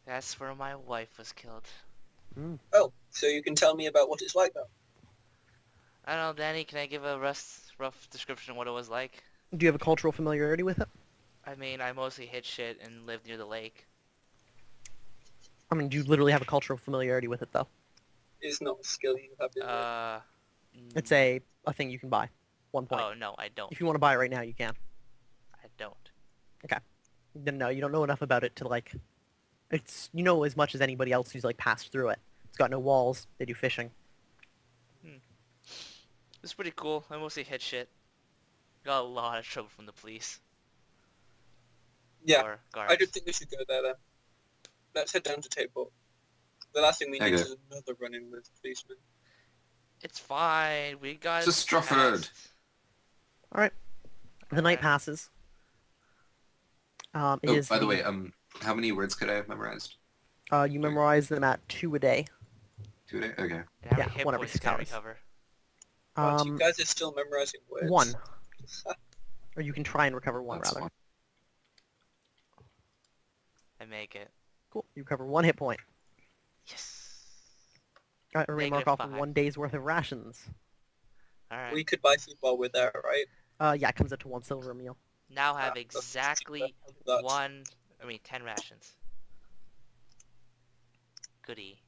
[SPEAKER 3] That's where my wife was killed.
[SPEAKER 2] Oh, so you can tell me about what it's like though.
[SPEAKER 3] I don't know, Danny, can I give a rough description of what it was like?
[SPEAKER 1] Do you have a cultural familiarity with it?
[SPEAKER 3] I mean, I mostly hit shit and lived near the lake.
[SPEAKER 1] I mean, you literally have a cultural familiarity with it, though.
[SPEAKER 2] It's not a skill you have. Is it?
[SPEAKER 1] It's a thing you can buy. 1 point.
[SPEAKER 3] Oh no, I don't.
[SPEAKER 1] If you want to buy it right now, you can.
[SPEAKER 3] I don't.
[SPEAKER 1] Then no, you don't know enough about it to like. It's you know as much as anybody else who's like passed through it. It's got no walls. They do fishing.
[SPEAKER 3] It's pretty cool. I mostly hit shit. Got a lot of trouble from the police.
[SPEAKER 2] Yeah,
[SPEAKER 3] Or
[SPEAKER 2] I
[SPEAKER 3] guards.
[SPEAKER 2] don't think we should go there then. Let's head down to Table. The last thing we need
[SPEAKER 5] Okay.
[SPEAKER 2] is another run-in with policemen.
[SPEAKER 3] It's fine. We got
[SPEAKER 5] Just Stratford.
[SPEAKER 3] past.
[SPEAKER 1] All right. The night
[SPEAKER 3] Alright.
[SPEAKER 1] passes. It
[SPEAKER 5] Oh,
[SPEAKER 1] is
[SPEAKER 5] by the way, how many words could I have memorized?
[SPEAKER 1] you memorize them at 2 a day.
[SPEAKER 5] 2 a day? Okay.
[SPEAKER 3] And how
[SPEAKER 1] Yeah,
[SPEAKER 3] many hit
[SPEAKER 1] one every
[SPEAKER 3] points
[SPEAKER 1] 6
[SPEAKER 3] can I
[SPEAKER 1] hours.
[SPEAKER 3] recover?
[SPEAKER 2] But you guys are still memorizing words.
[SPEAKER 1] 1. Or you can try and recover 1
[SPEAKER 5] That's
[SPEAKER 1] rather.
[SPEAKER 5] one.
[SPEAKER 3] I make it.
[SPEAKER 1] Cool. You recover 1 hit point.
[SPEAKER 3] Yes.
[SPEAKER 1] All right, everybody mark
[SPEAKER 3] Negative
[SPEAKER 1] off
[SPEAKER 3] 5.
[SPEAKER 1] 1 day's worth of rations.
[SPEAKER 3] Alright.
[SPEAKER 2] We could buy food while we're there, right?
[SPEAKER 1] Yeah, it comes up to 1 silver a meal.
[SPEAKER 3] Now have
[SPEAKER 2] That's
[SPEAKER 3] exactly
[SPEAKER 2] cheaper.
[SPEAKER 3] 10 rations. Goody.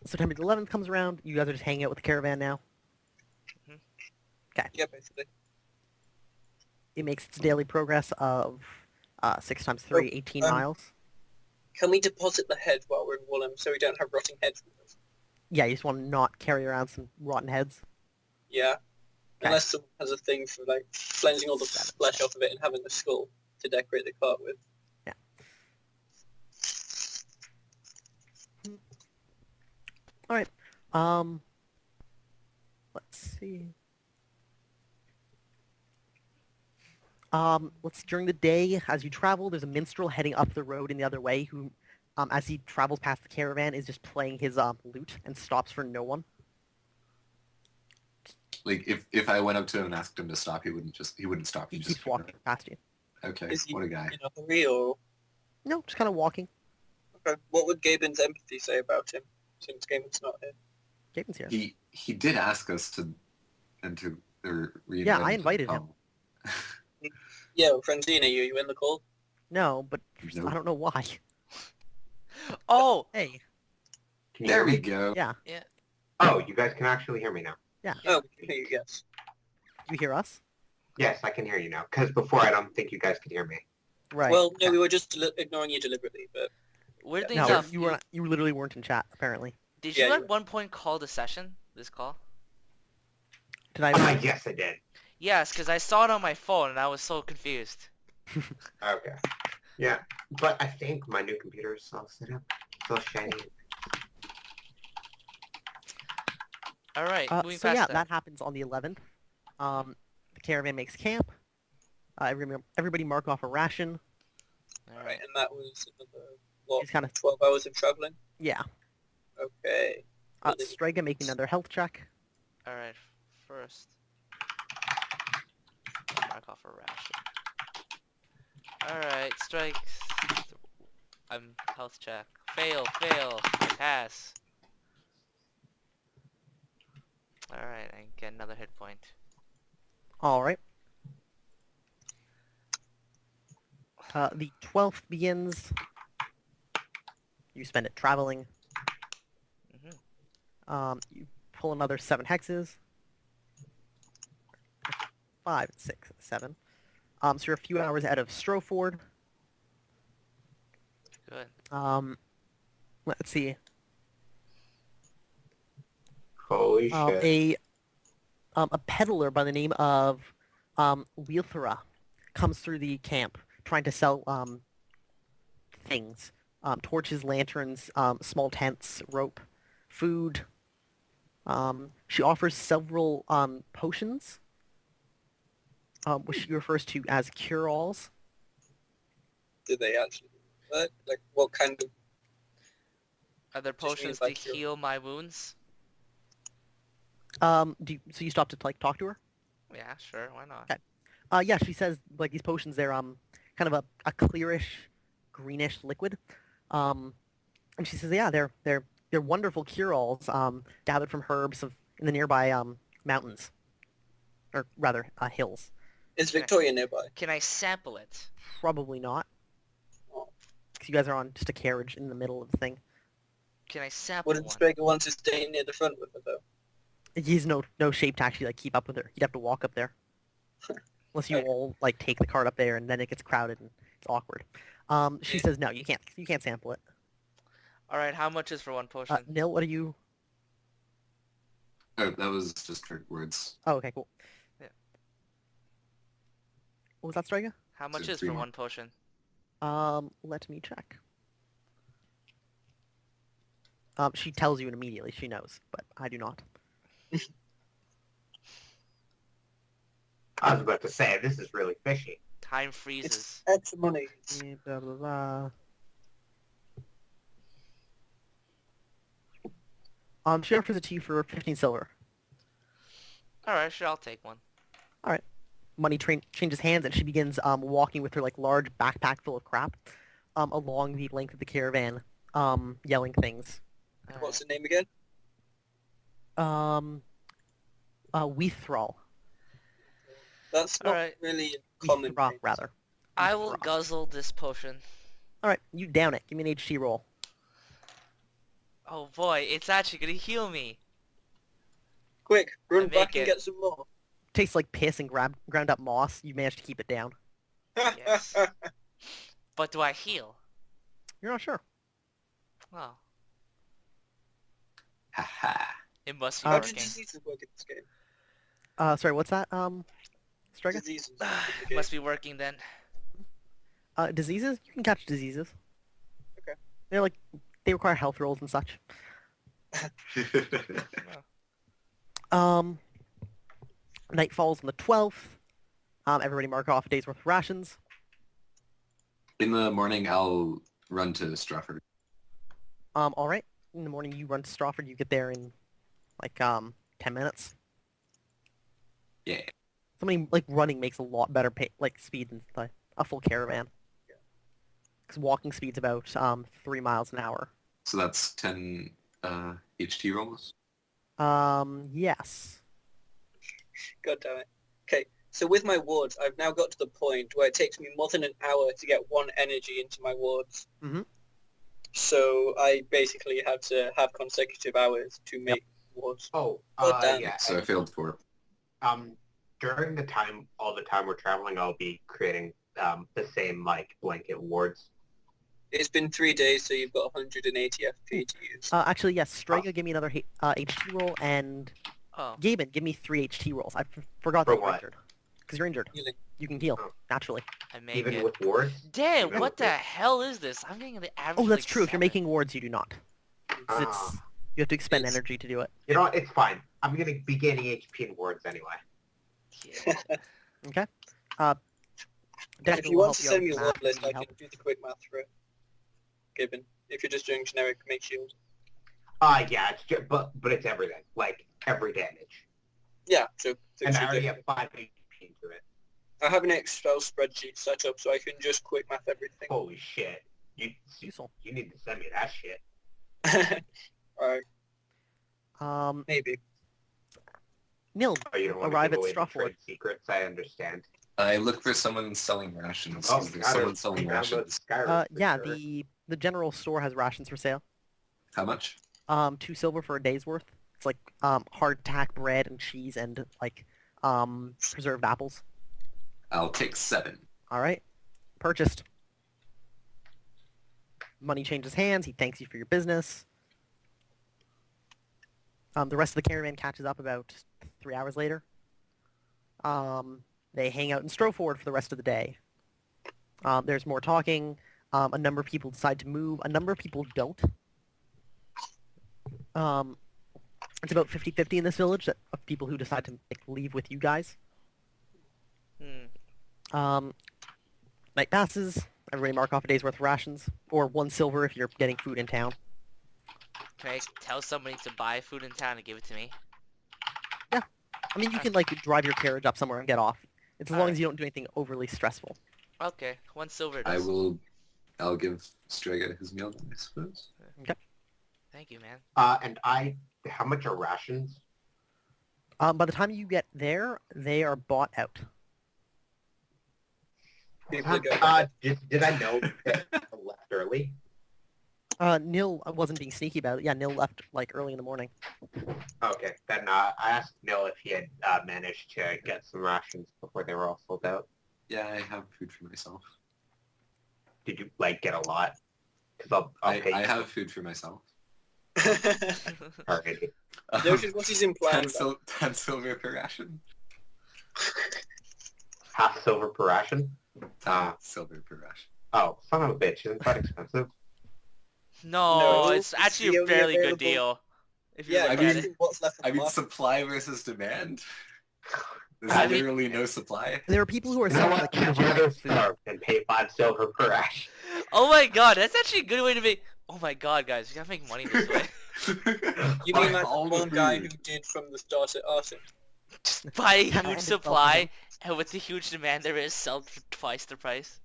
[SPEAKER 1] September the 11th comes around. You guys are just hanging out with the caravan now.
[SPEAKER 2] Yeah, basically.
[SPEAKER 1] It makes its daily progress of 6 times 3, 18 miles.
[SPEAKER 2] Can we deposit the heads while we're in Woolham so we don't have rotting heads with us?
[SPEAKER 1] Yeah, you just want to not carry around some rotten heads.
[SPEAKER 2] Yeah.
[SPEAKER 1] Okay.
[SPEAKER 2] Unless someone has a thing for like cleansing all the flesh off of it and having a skull to decorate the cart with.
[SPEAKER 1] All right. Let's see. During the day, as you travel, there's a minstrel heading up the road in the other way who, as he travels past the caravan, is just playing his lute and stops for no one.
[SPEAKER 5] Like if I went up to him and asked him to stop, he wouldn't stop.
[SPEAKER 1] He
[SPEAKER 5] He'd
[SPEAKER 1] keeps
[SPEAKER 5] just
[SPEAKER 1] walking past you.
[SPEAKER 5] Okay,
[SPEAKER 2] Is he
[SPEAKER 5] what a guy.
[SPEAKER 2] in a hurry or...
[SPEAKER 1] No, just kind of walking.
[SPEAKER 2] Okay. What would Gaben's empathy say about him since Gaben's not here?
[SPEAKER 1] Gaben's here.
[SPEAKER 5] He did ask us to re-invite
[SPEAKER 1] Yeah, I
[SPEAKER 5] him to
[SPEAKER 1] invited him.
[SPEAKER 5] come.
[SPEAKER 2] Yeah, Francine, are you in the call?
[SPEAKER 1] No, but
[SPEAKER 5] Nope.
[SPEAKER 1] I don't know why.
[SPEAKER 3] Oh!
[SPEAKER 1] Hey,
[SPEAKER 4] Can you
[SPEAKER 5] There
[SPEAKER 4] hear
[SPEAKER 5] we
[SPEAKER 4] me?
[SPEAKER 5] go.
[SPEAKER 1] yeah,
[SPEAKER 4] Oh, you guys can actually hear me now.
[SPEAKER 2] Oh, we can hear you, yes.
[SPEAKER 1] you hear us?
[SPEAKER 4] Yes, I can hear you now. Because before I don't think you guys could hear me.
[SPEAKER 1] Right.
[SPEAKER 2] Well, no, we were just ignoring you deliberately, but...
[SPEAKER 3] Weirdly
[SPEAKER 1] no,
[SPEAKER 3] enough,
[SPEAKER 1] you literally weren't in chat apparently.
[SPEAKER 3] did
[SPEAKER 2] Yeah,
[SPEAKER 3] you
[SPEAKER 2] you
[SPEAKER 3] at one point call the session? This call?
[SPEAKER 1] Did I?
[SPEAKER 4] Yes, I did.
[SPEAKER 3] Yes, because I saw it on my phone and I was so confused.
[SPEAKER 4] Okay. Yeah, but I think my new computer is all set up. It's all shiny.
[SPEAKER 3] Alright, moving
[SPEAKER 1] So
[SPEAKER 3] past
[SPEAKER 1] yeah,
[SPEAKER 3] that.
[SPEAKER 1] that happens on the 11th. The caravan makes camp. Everybody mark off a ration.
[SPEAKER 2] Alright, and that was another, what,
[SPEAKER 1] It's kind of
[SPEAKER 2] 12 hours of travelling?
[SPEAKER 1] yeah.
[SPEAKER 2] Okay.
[SPEAKER 1] Strega make another health check.
[SPEAKER 3] Alright, first. I'll mark off a ration. Alright, strike. I'm health check. Fail, pass. Alright, I get another hit point.
[SPEAKER 1] All right. The 12th begins. You spend it traveling. You pull another 7 hexes. 5, 6, 7. So you're a few hours out of Stroford.
[SPEAKER 3] Good.
[SPEAKER 1] Let's see.
[SPEAKER 4] Holy shit.
[SPEAKER 1] A peddler by the name of Wheelthera comes through the camp trying to sell things. Torches, lanterns, small tents, rope, food. She offers several potions, which she refers to as cure-alls.
[SPEAKER 2] Did they actually do that? Like, what kind of...
[SPEAKER 3] Are there
[SPEAKER 2] Just means
[SPEAKER 3] potions
[SPEAKER 2] like
[SPEAKER 3] to
[SPEAKER 2] you're-
[SPEAKER 3] heal my wounds?
[SPEAKER 1] So you stopped to like talk to her?
[SPEAKER 3] Yeah, sure, why not?
[SPEAKER 1] Okay. Yeah, she says like these potions, they're kind of a clearish, greenish liquid. And she says, yeah, they're wonderful cure-alls, gathered from herbs in the nearby mountains, or rather hills.
[SPEAKER 2] Is Victoria nearby?
[SPEAKER 3] Can I sample it?
[SPEAKER 1] Probably not.
[SPEAKER 2] Oh.
[SPEAKER 1] 'cause you guys are on just a carriage in the middle of the thing.
[SPEAKER 3] Can I sample
[SPEAKER 2] Wouldn't
[SPEAKER 3] one?
[SPEAKER 2] Straker want to stay near the front with her though?
[SPEAKER 1] He's no shape to actually like keep up with her. You'd have to walk up there, unless you
[SPEAKER 2] Okay.
[SPEAKER 1] all like take the cart up there, and then it gets crowded and it's awkward. She
[SPEAKER 2] Yeah.
[SPEAKER 1] says no, you can't. You can't sample it.
[SPEAKER 3] All right, how much is for one potion?
[SPEAKER 1] Nil, what are you?
[SPEAKER 5] Oh, that was just her words.
[SPEAKER 1] Oh, okay, cool.
[SPEAKER 3] Yeah.
[SPEAKER 1] What was that, Striga?
[SPEAKER 3] How much
[SPEAKER 5] So
[SPEAKER 3] is
[SPEAKER 5] 3
[SPEAKER 3] for
[SPEAKER 5] more.
[SPEAKER 3] one potion?
[SPEAKER 1] Let me check. She tells you immediately. She knows, but I do not.
[SPEAKER 4] I was about to say, this is really fishy.
[SPEAKER 3] Time
[SPEAKER 2] It's
[SPEAKER 3] freezes.
[SPEAKER 2] extra money.
[SPEAKER 1] Blah, blah, blah. She offers it to you for 15 silver.
[SPEAKER 3] All right, sure, I'll take one.
[SPEAKER 1] Money changes hands, and she begins walking with her like large backpack full of crap along the length of the caravan, yelling things.
[SPEAKER 3] All
[SPEAKER 2] What's
[SPEAKER 3] right.
[SPEAKER 2] the name again?
[SPEAKER 1] Weethrall.
[SPEAKER 2] That's not
[SPEAKER 3] Alright.
[SPEAKER 2] really a common
[SPEAKER 1] Weethra,
[SPEAKER 2] name.
[SPEAKER 1] rather.
[SPEAKER 3] I will
[SPEAKER 1] Weethra.
[SPEAKER 3] guzzle this potion.
[SPEAKER 1] Alright, you down it. Give me an HT roll.
[SPEAKER 3] Oh boy, it's actually gonna heal me.
[SPEAKER 2] Quick, run
[SPEAKER 3] make
[SPEAKER 2] back and
[SPEAKER 3] it.
[SPEAKER 2] get some more.
[SPEAKER 1] Tastes like piss and ground up moss. You managed to keep it down.
[SPEAKER 3] Yes. But do I heal?
[SPEAKER 1] You're not sure.
[SPEAKER 3] Oh,
[SPEAKER 5] Haha.
[SPEAKER 3] it must be
[SPEAKER 2] How do
[SPEAKER 3] working.
[SPEAKER 2] diseases work in this game?
[SPEAKER 1] Sorry, what's that? Striga?
[SPEAKER 2] Diseases. in the
[SPEAKER 3] It
[SPEAKER 2] game.
[SPEAKER 3] must be working then.
[SPEAKER 1] Diseases? You can catch diseases.
[SPEAKER 2] Okay.
[SPEAKER 1] They require health rolls and such.
[SPEAKER 3] Oh.
[SPEAKER 1] Night falls on the 12th. Everybody mark off a day's worth of rations.
[SPEAKER 5] In the morning, I'll run to Stratford.
[SPEAKER 1] Alright. In the morning you run to Stratford, you get there in like 10 minutes.
[SPEAKER 5] Yeah.
[SPEAKER 1] Somebody like running makes a lot better speed than a full caravan. Because walking speed's about 3 miles an hour.
[SPEAKER 5] So that's 10 HT rolls.
[SPEAKER 1] Yes.
[SPEAKER 2] God damn it. Okay, so with my wards, I've now got to the point where it takes me more than an hour to get 1 energy into my wards.
[SPEAKER 1] Mhm.
[SPEAKER 2] So I basically have to have consecutive hours to make wards.
[SPEAKER 4] Oh,
[SPEAKER 2] God damn.
[SPEAKER 4] yeah.
[SPEAKER 5] So I failed 4.
[SPEAKER 4] During all the time we're traveling, I'll be creating the same like blanket wards.
[SPEAKER 2] It's been 3 days, so you've got 180 FP to use.
[SPEAKER 1] Actually, yes. Striga, give me another HT roll, and
[SPEAKER 3] Oh,
[SPEAKER 1] Gaben, give me 3 HT rolls. I forgot
[SPEAKER 4] For
[SPEAKER 1] that you're
[SPEAKER 4] what?
[SPEAKER 1] injured. Because you're injured.
[SPEAKER 2] Healing.
[SPEAKER 1] You can heal,
[SPEAKER 4] Oh.
[SPEAKER 1] naturally.
[SPEAKER 3] I make
[SPEAKER 4] Even
[SPEAKER 3] it.
[SPEAKER 4] with wards?
[SPEAKER 3] Damn,
[SPEAKER 4] even
[SPEAKER 3] what
[SPEAKER 4] with
[SPEAKER 3] the
[SPEAKER 4] this?
[SPEAKER 3] hell is this? I'm getting the average.
[SPEAKER 1] Oh, that's
[SPEAKER 3] like,
[SPEAKER 1] true. If you're
[SPEAKER 3] 7.
[SPEAKER 1] making wards, you do not. 'Cause
[SPEAKER 4] Ah.
[SPEAKER 1] you have to expend
[SPEAKER 2] It's-
[SPEAKER 1] energy to do it.
[SPEAKER 4] You know what? It's fine. I'm gonna be gaining HP in wards anyway.
[SPEAKER 3] Yeah.
[SPEAKER 1] Okay?
[SPEAKER 2] If
[SPEAKER 1] Definitely
[SPEAKER 2] you
[SPEAKER 1] will
[SPEAKER 2] want
[SPEAKER 1] help
[SPEAKER 2] to
[SPEAKER 1] you
[SPEAKER 2] send
[SPEAKER 1] out
[SPEAKER 2] me a
[SPEAKER 1] with
[SPEAKER 2] ward
[SPEAKER 1] math
[SPEAKER 2] list,
[SPEAKER 1] if you
[SPEAKER 2] I
[SPEAKER 1] need help.
[SPEAKER 2] can do the quick math for it. Given. If you're just doing generic make shield.
[SPEAKER 4] Yeah, it's just, but it's everything. Like, every damage.
[SPEAKER 2] Yeah, so
[SPEAKER 4] And I
[SPEAKER 2] should
[SPEAKER 4] already
[SPEAKER 2] get-
[SPEAKER 4] have 5 HP into it.
[SPEAKER 2] I have an Excel spreadsheet set up so I can just quick math everything.
[SPEAKER 4] Holy shit. You
[SPEAKER 1] Useful.
[SPEAKER 4] need to send me that shit.
[SPEAKER 2] Alright, maybe.
[SPEAKER 1] Nil,
[SPEAKER 4] Oh, you don't want
[SPEAKER 1] arrive
[SPEAKER 4] to
[SPEAKER 1] at
[SPEAKER 4] give away the
[SPEAKER 1] Stratford.
[SPEAKER 4] trade secrets, I understand.
[SPEAKER 5] I look for someone selling rations.
[SPEAKER 4] Oh,
[SPEAKER 5] Is there
[SPEAKER 4] gotta
[SPEAKER 5] someone selling
[SPEAKER 4] download
[SPEAKER 5] rations?
[SPEAKER 4] Skyrim for
[SPEAKER 1] Yeah,
[SPEAKER 4] sure.
[SPEAKER 1] the general store has rations for sale.
[SPEAKER 5] How much?
[SPEAKER 1] 2 silver for a day's worth. It's like hardtack bread and cheese and like preserved apples.
[SPEAKER 5] I'll take 7.
[SPEAKER 1] All right, purchased. Money changes hands. He thanks you for your business. The rest of the caravan catches up about 3 hours later. They hang out in Stroford for the rest of the day. There's more talking. A number of people decide to move. A number of people don't. It's about 50-50 in this village of people who decide to leave with you guys. Night passes. Everybody mark off a day's worth of rations, or 1 silver if you're getting food in town.
[SPEAKER 3] Can I tell somebody to buy food in town and give it to me?
[SPEAKER 1] I mean, you can like drive your carriage up somewhere and get off. It's as long
[SPEAKER 3] Alright.
[SPEAKER 1] as you don't do anything overly stressful.
[SPEAKER 3] Okay, 1 silver it
[SPEAKER 5] I
[SPEAKER 3] is.
[SPEAKER 5] will. I'll give Strega his meal, I suppose.
[SPEAKER 3] Thank you, man.
[SPEAKER 4] And how much are rations?
[SPEAKER 1] By the time you get there, they are bought out.
[SPEAKER 2] People are going.
[SPEAKER 4] Did I know that I left early?
[SPEAKER 1] Nil wasn't being sneaky about it. Yeah, Nil left like early in the morning.
[SPEAKER 4] Okay, then I asked Neil if he had managed to get some rations before they were all sold out.
[SPEAKER 5] Yeah, I have food for myself.
[SPEAKER 4] Did you like get a lot? Because I'll pay
[SPEAKER 5] I
[SPEAKER 4] you.
[SPEAKER 5] have food for myself.
[SPEAKER 4] Alrighty.
[SPEAKER 2] Notice what he's implying.
[SPEAKER 5] 10 silver per ration.
[SPEAKER 4] Half silver per ration?
[SPEAKER 5] 10 silver per ration.
[SPEAKER 4] Oh, son of a bitch, isn't that expensive?
[SPEAKER 3] No,
[SPEAKER 2] No,
[SPEAKER 3] it's actually
[SPEAKER 2] the
[SPEAKER 3] a
[SPEAKER 2] only
[SPEAKER 3] fairly good
[SPEAKER 2] available-
[SPEAKER 3] deal. If you
[SPEAKER 2] Yeah,
[SPEAKER 3] look
[SPEAKER 5] I
[SPEAKER 3] at
[SPEAKER 5] mean-
[SPEAKER 3] it.
[SPEAKER 2] what's left of
[SPEAKER 5] I
[SPEAKER 2] the
[SPEAKER 5] mean,
[SPEAKER 2] market.
[SPEAKER 5] supply versus demand. There's
[SPEAKER 3] I mean-
[SPEAKER 5] literally no supply.
[SPEAKER 1] There are people who are
[SPEAKER 4] You know
[SPEAKER 1] selling
[SPEAKER 4] what?
[SPEAKER 1] like
[SPEAKER 4] I'd rather
[SPEAKER 1] legitimate food.
[SPEAKER 4] starve than pay 5 silver per ration.
[SPEAKER 3] Oh my god, that's actually a good way to make... Oh my god, guys, you gotta make money this way.
[SPEAKER 2] You
[SPEAKER 5] Buy
[SPEAKER 2] mean like
[SPEAKER 5] all
[SPEAKER 2] the
[SPEAKER 5] the
[SPEAKER 2] one guy
[SPEAKER 5] food.
[SPEAKER 2] who did from the start at Arson?
[SPEAKER 3] Just buy a
[SPEAKER 1] Yeah,
[SPEAKER 3] huge
[SPEAKER 1] and
[SPEAKER 3] supply, and with the huge demand there is, sell for twice the price.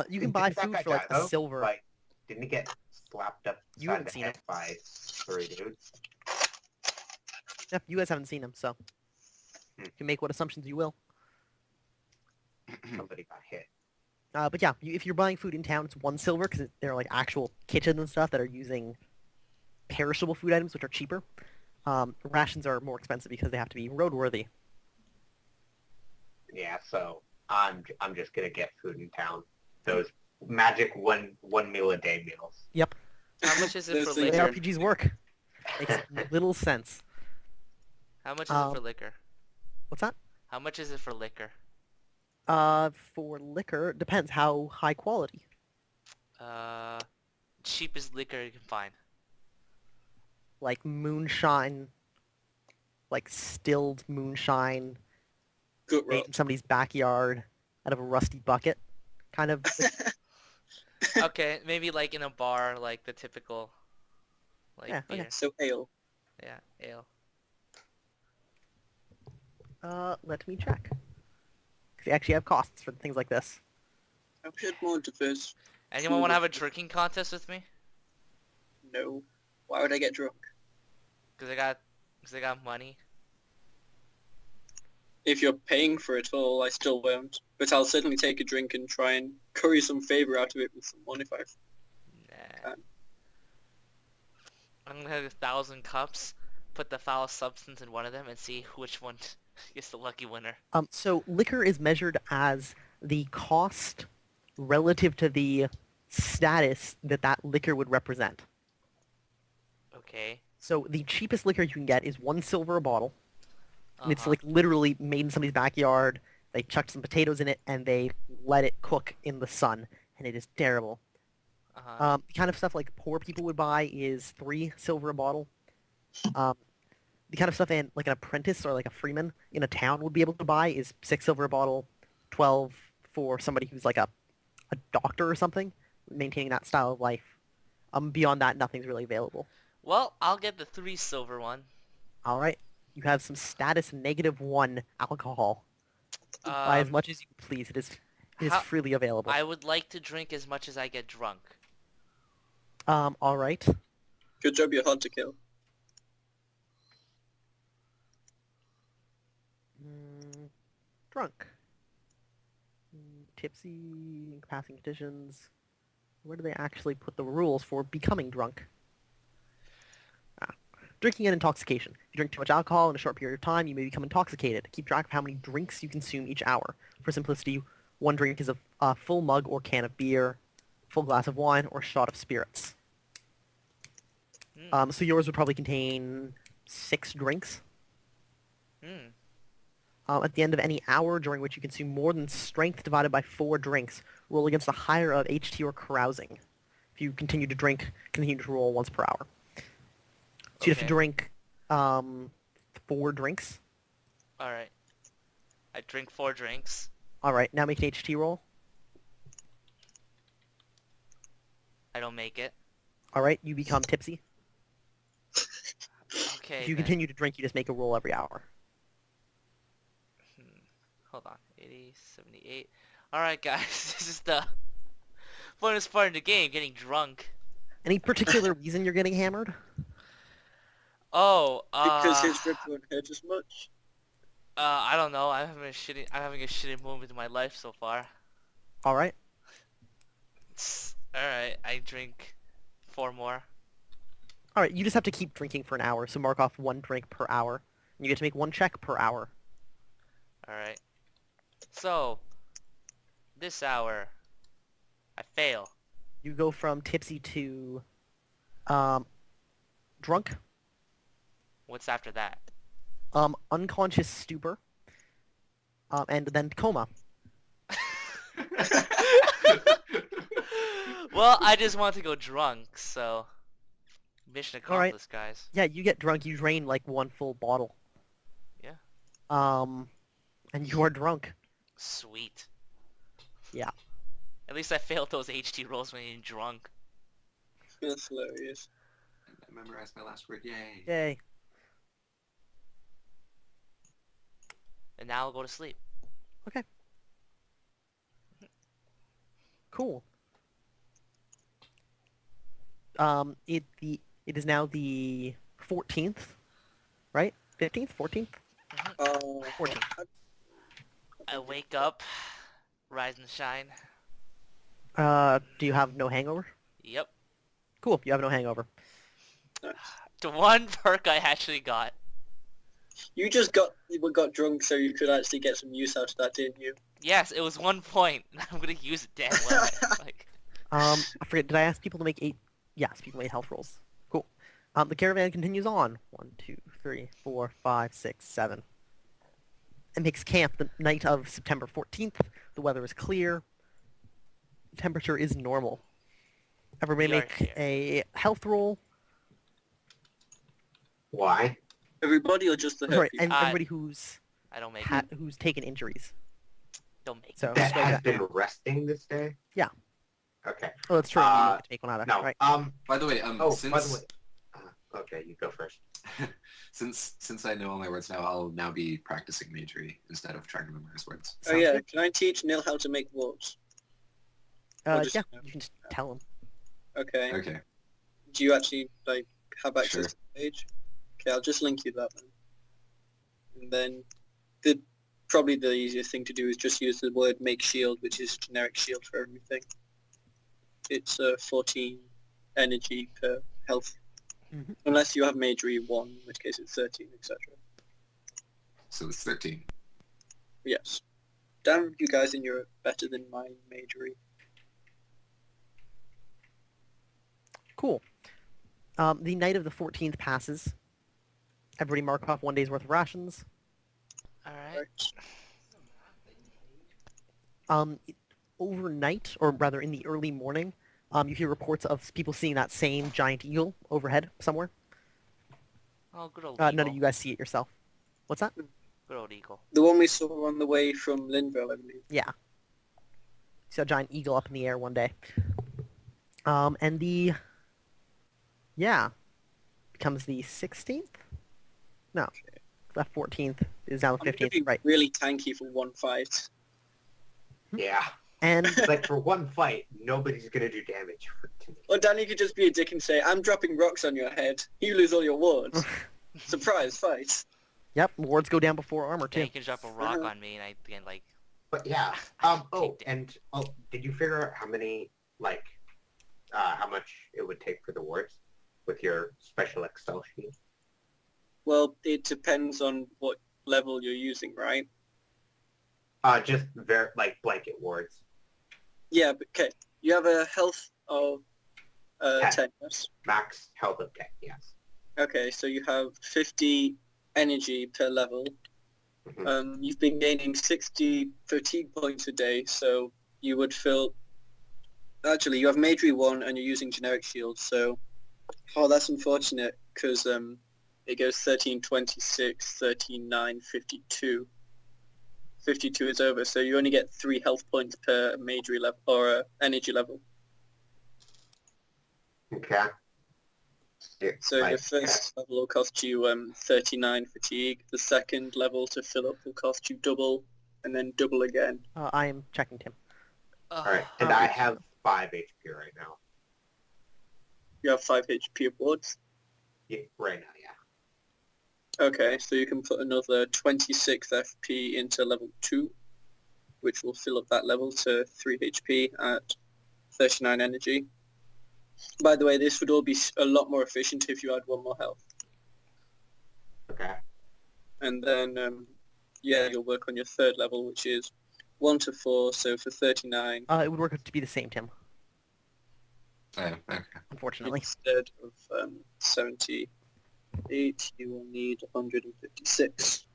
[SPEAKER 1] You can buy
[SPEAKER 4] Didn't that
[SPEAKER 1] food
[SPEAKER 4] guy
[SPEAKER 1] for like
[SPEAKER 4] die,
[SPEAKER 1] a
[SPEAKER 4] though?
[SPEAKER 1] silver.
[SPEAKER 4] Like, didn't he get slapped up
[SPEAKER 1] You
[SPEAKER 4] upside
[SPEAKER 1] haven't
[SPEAKER 4] the
[SPEAKER 1] seen
[SPEAKER 4] head by 3 dudes?
[SPEAKER 1] Yeah, you guys haven't seen him, so you can make what assumptions you will.
[SPEAKER 4] Somebody got hit.
[SPEAKER 1] But yeah, if you're buying food in town, it's 1 silver because they're like actual kitchens and stuff that are using perishable food items, which are cheaper. Rations are more expensive because they have to be roadworthy.
[SPEAKER 4] Yeah, so I'm just gonna get food in town. Those magic one meal a day meals.
[SPEAKER 1] Yep,
[SPEAKER 3] How much is it for
[SPEAKER 2] Those
[SPEAKER 1] the way
[SPEAKER 2] things
[SPEAKER 3] liquor?
[SPEAKER 1] RPGs work. Makes little sense.
[SPEAKER 3] How much is it for liquor?
[SPEAKER 1] What's that?
[SPEAKER 3] How much is it for liquor?
[SPEAKER 1] For liquor, depends how high quality.
[SPEAKER 3] Cheapest liquor you can find.
[SPEAKER 1] Like moonshine, like stilled moonshine
[SPEAKER 2] Gut
[SPEAKER 1] made
[SPEAKER 2] rot.
[SPEAKER 1] in somebody's backyard out of a rusty bucket. Kind of.
[SPEAKER 3] Okay, maybe like in a bar, like the typical, like
[SPEAKER 1] Yeah, okay.
[SPEAKER 3] beer.
[SPEAKER 2] So ale.
[SPEAKER 3] Yeah, ale.
[SPEAKER 1] Let me check. 'Cause they actually have costs for things like this.
[SPEAKER 2] I should more into this.
[SPEAKER 3] Anyone want to have a drinking contest with me?
[SPEAKER 2] No. Why would I get drunk?
[SPEAKER 3] Cause I got money.
[SPEAKER 2] If you're paying for it all, I still won't. But I'll certainly take a drink and try and curry some favour out of it with someone if I...
[SPEAKER 3] Nah. I'm gonna have 1,000 cups, put the foul substance in one of them, and see which one gets the lucky winner.
[SPEAKER 1] So liquor is measured as the cost relative to the status that liquor would represent.
[SPEAKER 3] Okay.
[SPEAKER 1] So the cheapest liquor you can get is 1 silver a bottle. And it's
[SPEAKER 3] Uh-huh.
[SPEAKER 1] like literally made in somebody's backyard. They chucked some potatoes in it and they let it cook in the sun, and it is terrible.
[SPEAKER 3] Uh-huh.
[SPEAKER 1] The kind of stuff like poor people would buy is 3 silver a bottle. The kind of stuff like an apprentice or like a freeman in a town would be able to buy is 6 silver a bottle, 12 for somebody who's like a doctor or something, maintaining that style of life. Beyond that, nothing's really available.
[SPEAKER 3] Well, I'll get the 3 silver one.
[SPEAKER 1] All right, you have some status -1 alcohol. Buy as much as you please. It is
[SPEAKER 3] how-
[SPEAKER 1] freely available.
[SPEAKER 3] I would like to drink as much as I get drunk.
[SPEAKER 1] All right.
[SPEAKER 2] Good job, you're hard to kill.
[SPEAKER 1] Drunk. Tipsy, passing conditions. Where do they actually put the rules for becoming drunk? Drinking and intoxication. If you drink too much alcohol in a short period of time, you may become intoxicated. Keep track of how many drinks you consume each hour. For simplicity, 1 drink is a full mug or can of beer, full glass of wine, or shot of spirits.
[SPEAKER 3] Hmm.
[SPEAKER 1] So yours would probably contain 6 drinks.
[SPEAKER 3] Hmm.
[SPEAKER 1] At the end of any hour during which you consume more than strength divided by 4 drinks, roll against the higher of HT or carousing. If you continue to drink, continue to roll once per hour. So you have to
[SPEAKER 3] Okay.
[SPEAKER 1] drink 4 drinks.
[SPEAKER 3] Alright. I drink 4 drinks.
[SPEAKER 1] All right, now make an HT roll.
[SPEAKER 3] I don't make it.
[SPEAKER 1] All right, you become tipsy.
[SPEAKER 3] Okay,
[SPEAKER 1] If you
[SPEAKER 3] then.
[SPEAKER 1] continue to drink, you just make a roll every hour.
[SPEAKER 3] Hold on. 80, 78. Alright, guys. This is the funnest part of the game, getting drunk.
[SPEAKER 1] Any particular reason you're getting hammered?
[SPEAKER 3] Oh,
[SPEAKER 2] Because his rib won't hurt as much.
[SPEAKER 3] I don't know. I'm having a shitty moment in my life so far.
[SPEAKER 1] All right.
[SPEAKER 3] All right, I drink 4 more.
[SPEAKER 1] All right. You just have to keep drinking for an hour. So mark off 1 drink per hour. And you get to make 1 check per hour.
[SPEAKER 3] All right. So this hour, I fail.
[SPEAKER 1] You go from tipsy to drunk,
[SPEAKER 3] What's after that?
[SPEAKER 1] unconscious stupor, and then coma.
[SPEAKER 3] Well, I just want to go drunk, so mission
[SPEAKER 1] All right.
[SPEAKER 3] accomplished, guys.
[SPEAKER 1] Yeah, you get drunk. You drain like 1 full bottle.
[SPEAKER 3] Yeah.
[SPEAKER 1] And you are drunk.
[SPEAKER 3] Sweet.
[SPEAKER 1] Yeah.
[SPEAKER 3] At least I failed those HT rolls when you're drunk.
[SPEAKER 2] That's hilarious.
[SPEAKER 5] I memorized my last word. Yay.
[SPEAKER 1] Yay.
[SPEAKER 3] And now I'll go to sleep.
[SPEAKER 1] Cool. It is now the 14th, right? 15th, 14th,
[SPEAKER 2] Oh,
[SPEAKER 1] 14th.
[SPEAKER 3] I wake up, rise and shine.
[SPEAKER 1] Do you have no hangover?
[SPEAKER 3] Yep.
[SPEAKER 1] Cool. You have no hangover.
[SPEAKER 2] nice.
[SPEAKER 3] The one perk I actually got.
[SPEAKER 2] You just got drunk so you could actually get some use out of that, didn't you?
[SPEAKER 3] Yes, it was 1 point. I'm gonna use it damn well. Like,
[SPEAKER 1] I forget. Did I ask people to make 8? Yes, people made health rolls. Cool. The caravan continues on. 1, 2, 3, 4, 5, 6, 7. It makes camp the night of September 14th. The weather is clear. Temperature is normal. Everybody
[SPEAKER 3] We are
[SPEAKER 1] make
[SPEAKER 3] here.
[SPEAKER 1] a health roll.
[SPEAKER 4] Why?
[SPEAKER 2] Everybody or just the
[SPEAKER 1] Sorry,
[SPEAKER 2] people?
[SPEAKER 1] and everybody who's
[SPEAKER 3] I don't make it.
[SPEAKER 1] who's taken injuries.
[SPEAKER 3] Don't make
[SPEAKER 1] So
[SPEAKER 3] it.
[SPEAKER 4] That
[SPEAKER 1] just write
[SPEAKER 4] has
[SPEAKER 1] that
[SPEAKER 4] been
[SPEAKER 1] down.
[SPEAKER 4] resting this day?
[SPEAKER 1] Yeah.
[SPEAKER 4] Okay.
[SPEAKER 1] Oh, that's true. You
[SPEAKER 4] Uh,
[SPEAKER 1] get to take one out of
[SPEAKER 4] No.
[SPEAKER 1] right?
[SPEAKER 5] By the way,
[SPEAKER 4] Oh,
[SPEAKER 5] since
[SPEAKER 4] by the way. Okay, you go first.
[SPEAKER 5] since I know all my words now, I'll now be practicing magery instead of trying to memorize words.
[SPEAKER 2] Oh
[SPEAKER 1] Sounds
[SPEAKER 2] yeah,
[SPEAKER 1] good.
[SPEAKER 2] can I teach Nil how to make wards? Or just-
[SPEAKER 1] Yeah, you can just tell them.
[SPEAKER 2] Okay.
[SPEAKER 5] Okay.
[SPEAKER 2] Do you actually have access
[SPEAKER 5] Sure.
[SPEAKER 2] to the page? Okay, I'll just link you that then. And then probably the easiest thing to do is just use the word make shield, which is generic shield for everything. It's 14 energy per health.
[SPEAKER 1] Mhm.
[SPEAKER 2] Unless you have magery 1, in which case it's 13, etc.
[SPEAKER 5] So it's 13.
[SPEAKER 2] Yes. Damn, you guys in Europe better than my magery.
[SPEAKER 1] Cool. The night of the 14th passes. Everybody mark off 1 day's worth of rations.
[SPEAKER 3] Alright.
[SPEAKER 2] Right.
[SPEAKER 1] Overnight, or rather in the early morning, you hear reports of people seeing that same giant eagle overhead somewhere.
[SPEAKER 3] Oh, good old
[SPEAKER 1] None
[SPEAKER 3] eagle.
[SPEAKER 1] of you guys see it yourself. What's that?
[SPEAKER 3] Good old eagle.
[SPEAKER 2] The one we saw on the way from Linville, I believe.
[SPEAKER 1] Yeah. You saw a giant eagle up in the air one day. And becomes the 16th? No. The 14th is now the
[SPEAKER 2] I'm gonna
[SPEAKER 1] 15th,
[SPEAKER 2] be
[SPEAKER 1] right.
[SPEAKER 2] really tanky for one fight.
[SPEAKER 4] Yeah.
[SPEAKER 1] And
[SPEAKER 4] Like for one fight, nobody's gonna do damage to me.
[SPEAKER 2] Or Danny could just be a dick and say, I'm dropping rocks on your head. You lose all your wards. Surprise fight.
[SPEAKER 1] yep, wards go down before armor
[SPEAKER 3] Yeah,
[SPEAKER 1] too.
[SPEAKER 3] you can drop a rock on me and I can like...
[SPEAKER 4] But yeah.
[SPEAKER 3] Take
[SPEAKER 4] Did you figure out how many how much it would take for the wards with your special Excel sheet?
[SPEAKER 2] Well, it depends on what level you're using, right?
[SPEAKER 4] Just blanket wards.
[SPEAKER 2] Yeah, but okay. You have a health of 10, yes?
[SPEAKER 4] Max health of 10, yes.
[SPEAKER 2] Okay, so you have 50 energy per level.
[SPEAKER 4] Mhm.
[SPEAKER 2] You've been gaining 60 fatigue points a day, so you would fill... Actually, you have Magery 1 and you're using generic shield, so... Oh, that's unfortunate, because it goes 13, 26, 13, 9, 52. 52 is over, so you only get 3 health points per Magery level, or energy level.
[SPEAKER 4] Okay. Yeah,
[SPEAKER 2] So the first level will cost you 39 fatigue. The second level to fill up will cost you double, and then double again.
[SPEAKER 1] I am checking Tim.
[SPEAKER 4] Alright, and I have 5 HP right now.
[SPEAKER 2] You have 5 HP of wards.
[SPEAKER 4] Yeah, right now, yeah.
[SPEAKER 2] Okay, so you can put another 26 FP into level 2, which will fill up that level to 3 HP at 39 energy. By the way, this would all be a lot more efficient if you had 1 more health.
[SPEAKER 4] Okay.
[SPEAKER 2] And then, yeah, you'll work on your 3rd level, which is 1 to 4, so for 39
[SPEAKER 1] It would work out to be the same, Tim,
[SPEAKER 5] Oh, okay.
[SPEAKER 1] unfortunately.
[SPEAKER 2] instead of 78, you will need 156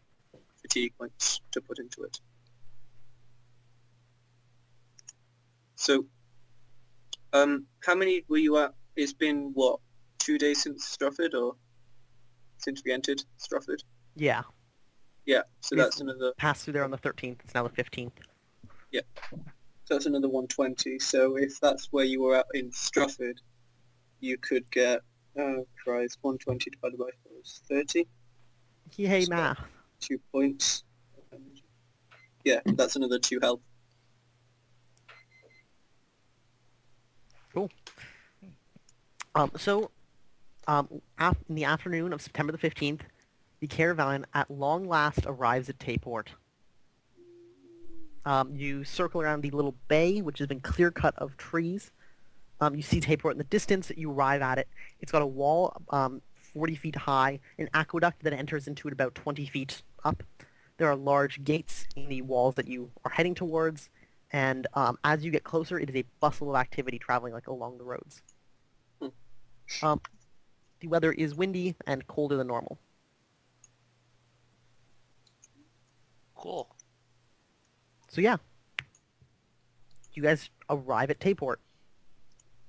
[SPEAKER 2] fatigue points to put into it. So, how many were you at? It's been, what, 2 days since Stratford, or since we entered Stratford?
[SPEAKER 1] Yeah.
[SPEAKER 2] Yeah, so
[SPEAKER 1] Yes.
[SPEAKER 2] that's another,
[SPEAKER 1] Passed through there on the 13th. It's now the 15th.
[SPEAKER 2] so that's another 120. So if that's where you were at in Stratford, you could get, Christ, 120 divided by 4 is 30.
[SPEAKER 1] Yay,
[SPEAKER 2] So-
[SPEAKER 1] math.
[SPEAKER 2] 2 points. Yeah, that's another 2 health.
[SPEAKER 1] In the afternoon of September the 15th, the caravan at long last arrives at Tayport. You circle around the little bay, which has been clear cut of trees. You see Tayport in the distance. You arrive at it. It's got a wall 40 feet high, an aqueduct that enters into it about 20 feet up. There are large gates in the walls that you are heading towards, and as you get closer, it is a bustle of activity traveling along the roads. The weather is windy and colder than normal.
[SPEAKER 3] Cool.
[SPEAKER 1] So yeah, you guys arrive at Tayport.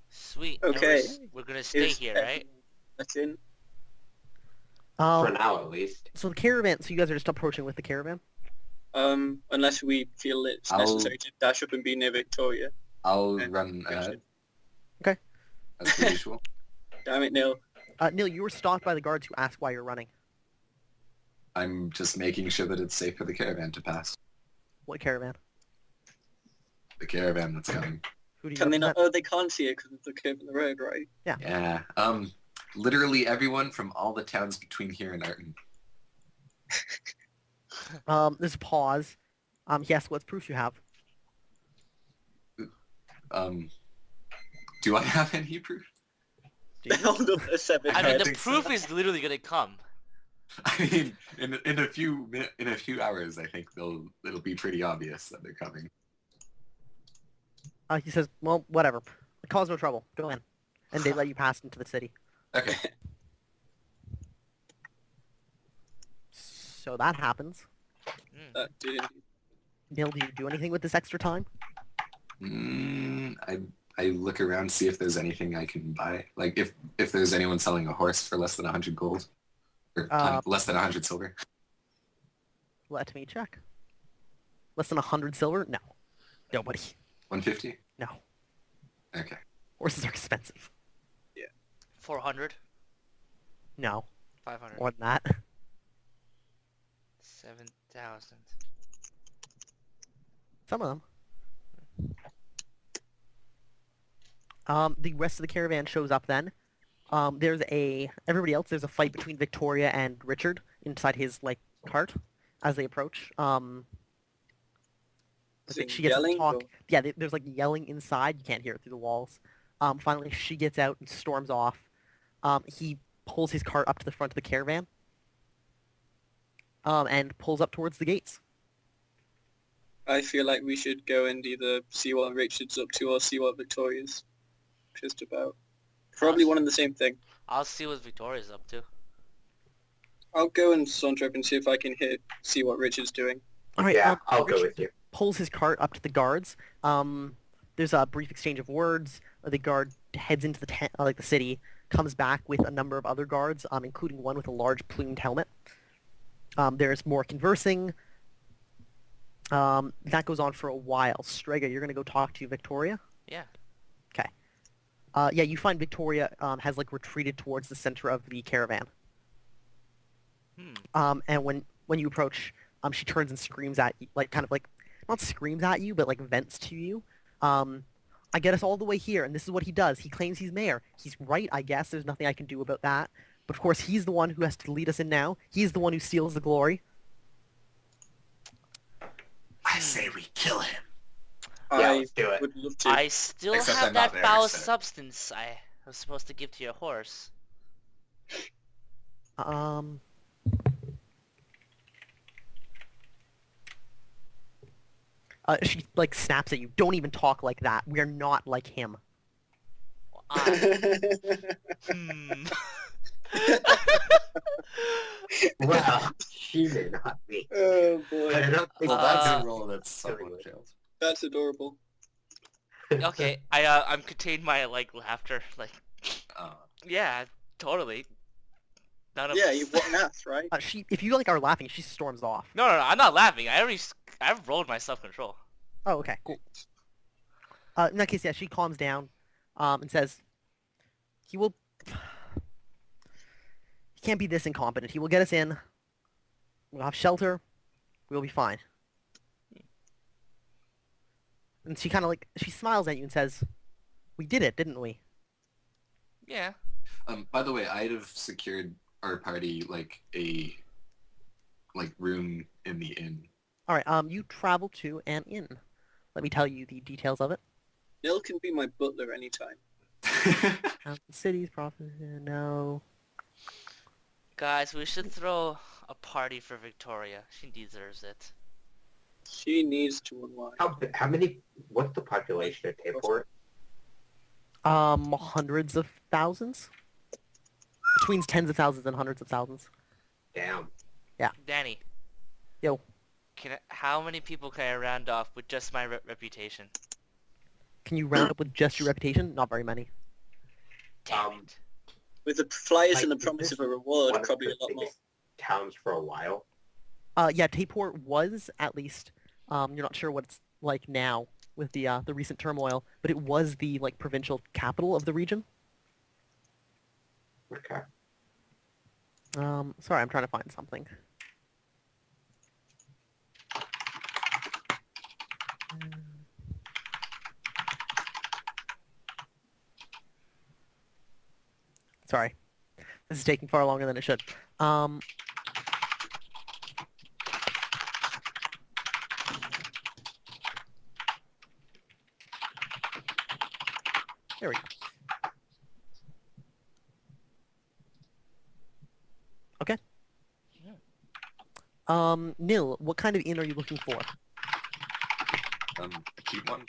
[SPEAKER 3] Sweet.
[SPEAKER 2] Okay.
[SPEAKER 3] And we're gonna stay here, right?
[SPEAKER 2] That's in.
[SPEAKER 4] For now, at least.
[SPEAKER 1] So the caravan. So you guys are just approaching with the caravan.
[SPEAKER 2] Unless we feel it's
[SPEAKER 5] I'll-
[SPEAKER 2] necessary to dash up and be near Victoria.
[SPEAKER 5] I'll
[SPEAKER 2] Okay.
[SPEAKER 5] run ahead.
[SPEAKER 1] Okay.
[SPEAKER 5] As per usual.
[SPEAKER 2] Damn it, Neil.
[SPEAKER 1] Neil, you were stopped by the guards who asked why you're running.
[SPEAKER 5] I'm just making sure that it's safe for the caravan to pass.
[SPEAKER 1] What caravan?
[SPEAKER 5] The caravan that's coming.
[SPEAKER 1] Who do you
[SPEAKER 2] Can they not?
[SPEAKER 1] represent?
[SPEAKER 2] Oh, they can't see it because of the curve in the road, right?
[SPEAKER 5] Yeah. Literally everyone from all the towns between here and Arton.
[SPEAKER 1] There's a pause. Yes, what proof you have?
[SPEAKER 5] Do I have any proof?
[SPEAKER 1] Do you?
[SPEAKER 2] Hold up a 7
[SPEAKER 3] I mean,
[SPEAKER 2] head.
[SPEAKER 3] the
[SPEAKER 5] think so.
[SPEAKER 3] proof is literally gonna come.
[SPEAKER 5] I mean, in a few hours, I think it'll be pretty obvious that they're coming.
[SPEAKER 1] He says, well, whatever. Cause no trouble. Go in. And they let you pass into the city.
[SPEAKER 5] Okay.
[SPEAKER 1] So that happens.
[SPEAKER 2] That did indeed.
[SPEAKER 1] Neil, do you do anything with this extra time?
[SPEAKER 5] I look around, see if there's anything I can buy. Like if there's anyone selling a horse for less than 100 gold, or less than 100 silver.
[SPEAKER 1] Let me check. Less than 100 silver? No. Nobody.
[SPEAKER 5] 150.
[SPEAKER 1] No.
[SPEAKER 5] Okay.
[SPEAKER 1] Horses are expensive.
[SPEAKER 3] 400,
[SPEAKER 1] No.
[SPEAKER 3] 500,
[SPEAKER 1] More than that.
[SPEAKER 3] 7,000.
[SPEAKER 1] Some of them. The rest of the caravan shows up then. Everybody else, there's a fight between Victoria and Richard inside his, cart as they approach.
[SPEAKER 2] Is it
[SPEAKER 1] She gets to
[SPEAKER 2] yelling,
[SPEAKER 1] talk.
[SPEAKER 2] or-
[SPEAKER 1] Yeah, there's, yelling inside. You can't hear it through the walls. Finally, she gets out and storms off. He pulls his cart up to the front of the caravan. And pulls up towards the gates.
[SPEAKER 2] I feel like we should go and either see what Richard's up to or see what Victoria's just about. Probably one and the same thing.
[SPEAKER 3] I'll see what Victoria's up to.
[SPEAKER 2] I'll go and saunter up and see if I can see what Richard's doing.
[SPEAKER 1] All right.
[SPEAKER 4] Yeah, I'll go
[SPEAKER 1] Richard
[SPEAKER 4] with you.
[SPEAKER 1] pulls his cart up to the guards. There's a brief exchange of words. The guard heads into the city, comes back with a number of other guards, including one with a large plumed helmet. There's more conversing. That goes on for a while. Strega, you're going to go talk to Victoria?
[SPEAKER 3] Yeah.
[SPEAKER 1] Okay. Yeah, you find Victoria has, retreated towards the center of the caravan. And when you approach, she turns and screams at you, not screams at you, but, vents to you. I get us all the way here, and this is what he does. He claims he's mayor. He's right, I guess. There's nothing I can do about that. But of course, he's the one who has to lead us in now. He's the one who steals the glory.
[SPEAKER 5] I say we kill him.
[SPEAKER 4] Yeah,
[SPEAKER 2] I
[SPEAKER 4] let's do it.
[SPEAKER 2] would love to.
[SPEAKER 3] I still
[SPEAKER 5] Except
[SPEAKER 3] have
[SPEAKER 5] I'm not
[SPEAKER 3] that
[SPEAKER 5] there,
[SPEAKER 3] foul
[SPEAKER 5] so-
[SPEAKER 3] substance I was supposed to give to your horse.
[SPEAKER 1] She like snaps at you. Don't even talk like that. We are not like him.
[SPEAKER 3] Hmm.
[SPEAKER 4] Well, she may not be.
[SPEAKER 2] Oh
[SPEAKER 4] But I
[SPEAKER 2] boy,
[SPEAKER 4] don't think
[SPEAKER 5] Well, that's
[SPEAKER 3] Uh,
[SPEAKER 5] a role that's somewhat failed.
[SPEAKER 2] that's adorable.
[SPEAKER 3] Okay, I'm contained my like laughter. Like, yeah, totally. None of
[SPEAKER 2] Yeah,
[SPEAKER 3] us.
[SPEAKER 2] you what an ass, right?
[SPEAKER 1] If you like are laughing, she storms off.
[SPEAKER 3] No, I'm not laughing. I've rolled my self-control.
[SPEAKER 1] Oh, okay, cool. In that case, yeah, she calms down, and says, "He will. He can't be this incompetent. He will get us in. We'll have shelter. We'll be fine." And she kind of like she smiles at you and says, "We did it, didn't we?"
[SPEAKER 3] Yeah.
[SPEAKER 5] By the way, I'd have secured our party like a room in the inn.
[SPEAKER 1] All right. You travel to an inn. Let me tell you the details of it.
[SPEAKER 2] Nil can be my butler anytime.
[SPEAKER 1] Cities, profit. No.
[SPEAKER 3] Guys, we should throw a party for Victoria. She deserves it.
[SPEAKER 2] She needs to unwind.
[SPEAKER 4] How many? What's the population of Taport?
[SPEAKER 1] Hundreds of thousands. Between tens of thousands and hundreds of thousands.
[SPEAKER 4] Damn.
[SPEAKER 3] Danny.
[SPEAKER 1] Yo.
[SPEAKER 3] How many people can I round off with just my reputation?
[SPEAKER 1] Can you round up with just your reputation? Not very many.
[SPEAKER 3] Damn it.
[SPEAKER 2] With the flyers
[SPEAKER 4] Like,
[SPEAKER 2] and the
[SPEAKER 4] is
[SPEAKER 2] promise
[SPEAKER 4] this
[SPEAKER 2] of a reward,
[SPEAKER 4] One
[SPEAKER 2] probably
[SPEAKER 4] of
[SPEAKER 2] a
[SPEAKER 4] the
[SPEAKER 2] lot more.
[SPEAKER 4] biggest towns for a while.
[SPEAKER 1] Yeah, Taport was at least. You're not sure what it's like now with the recent turmoil, but it was the like provincial capital of the region.
[SPEAKER 4] Okay.
[SPEAKER 1] Sorry, I'm trying to find something. Sorry, this is taking far longer than it should. There we go. Okay. Nil, what kind of inn are you looking for?
[SPEAKER 5] A cheap one.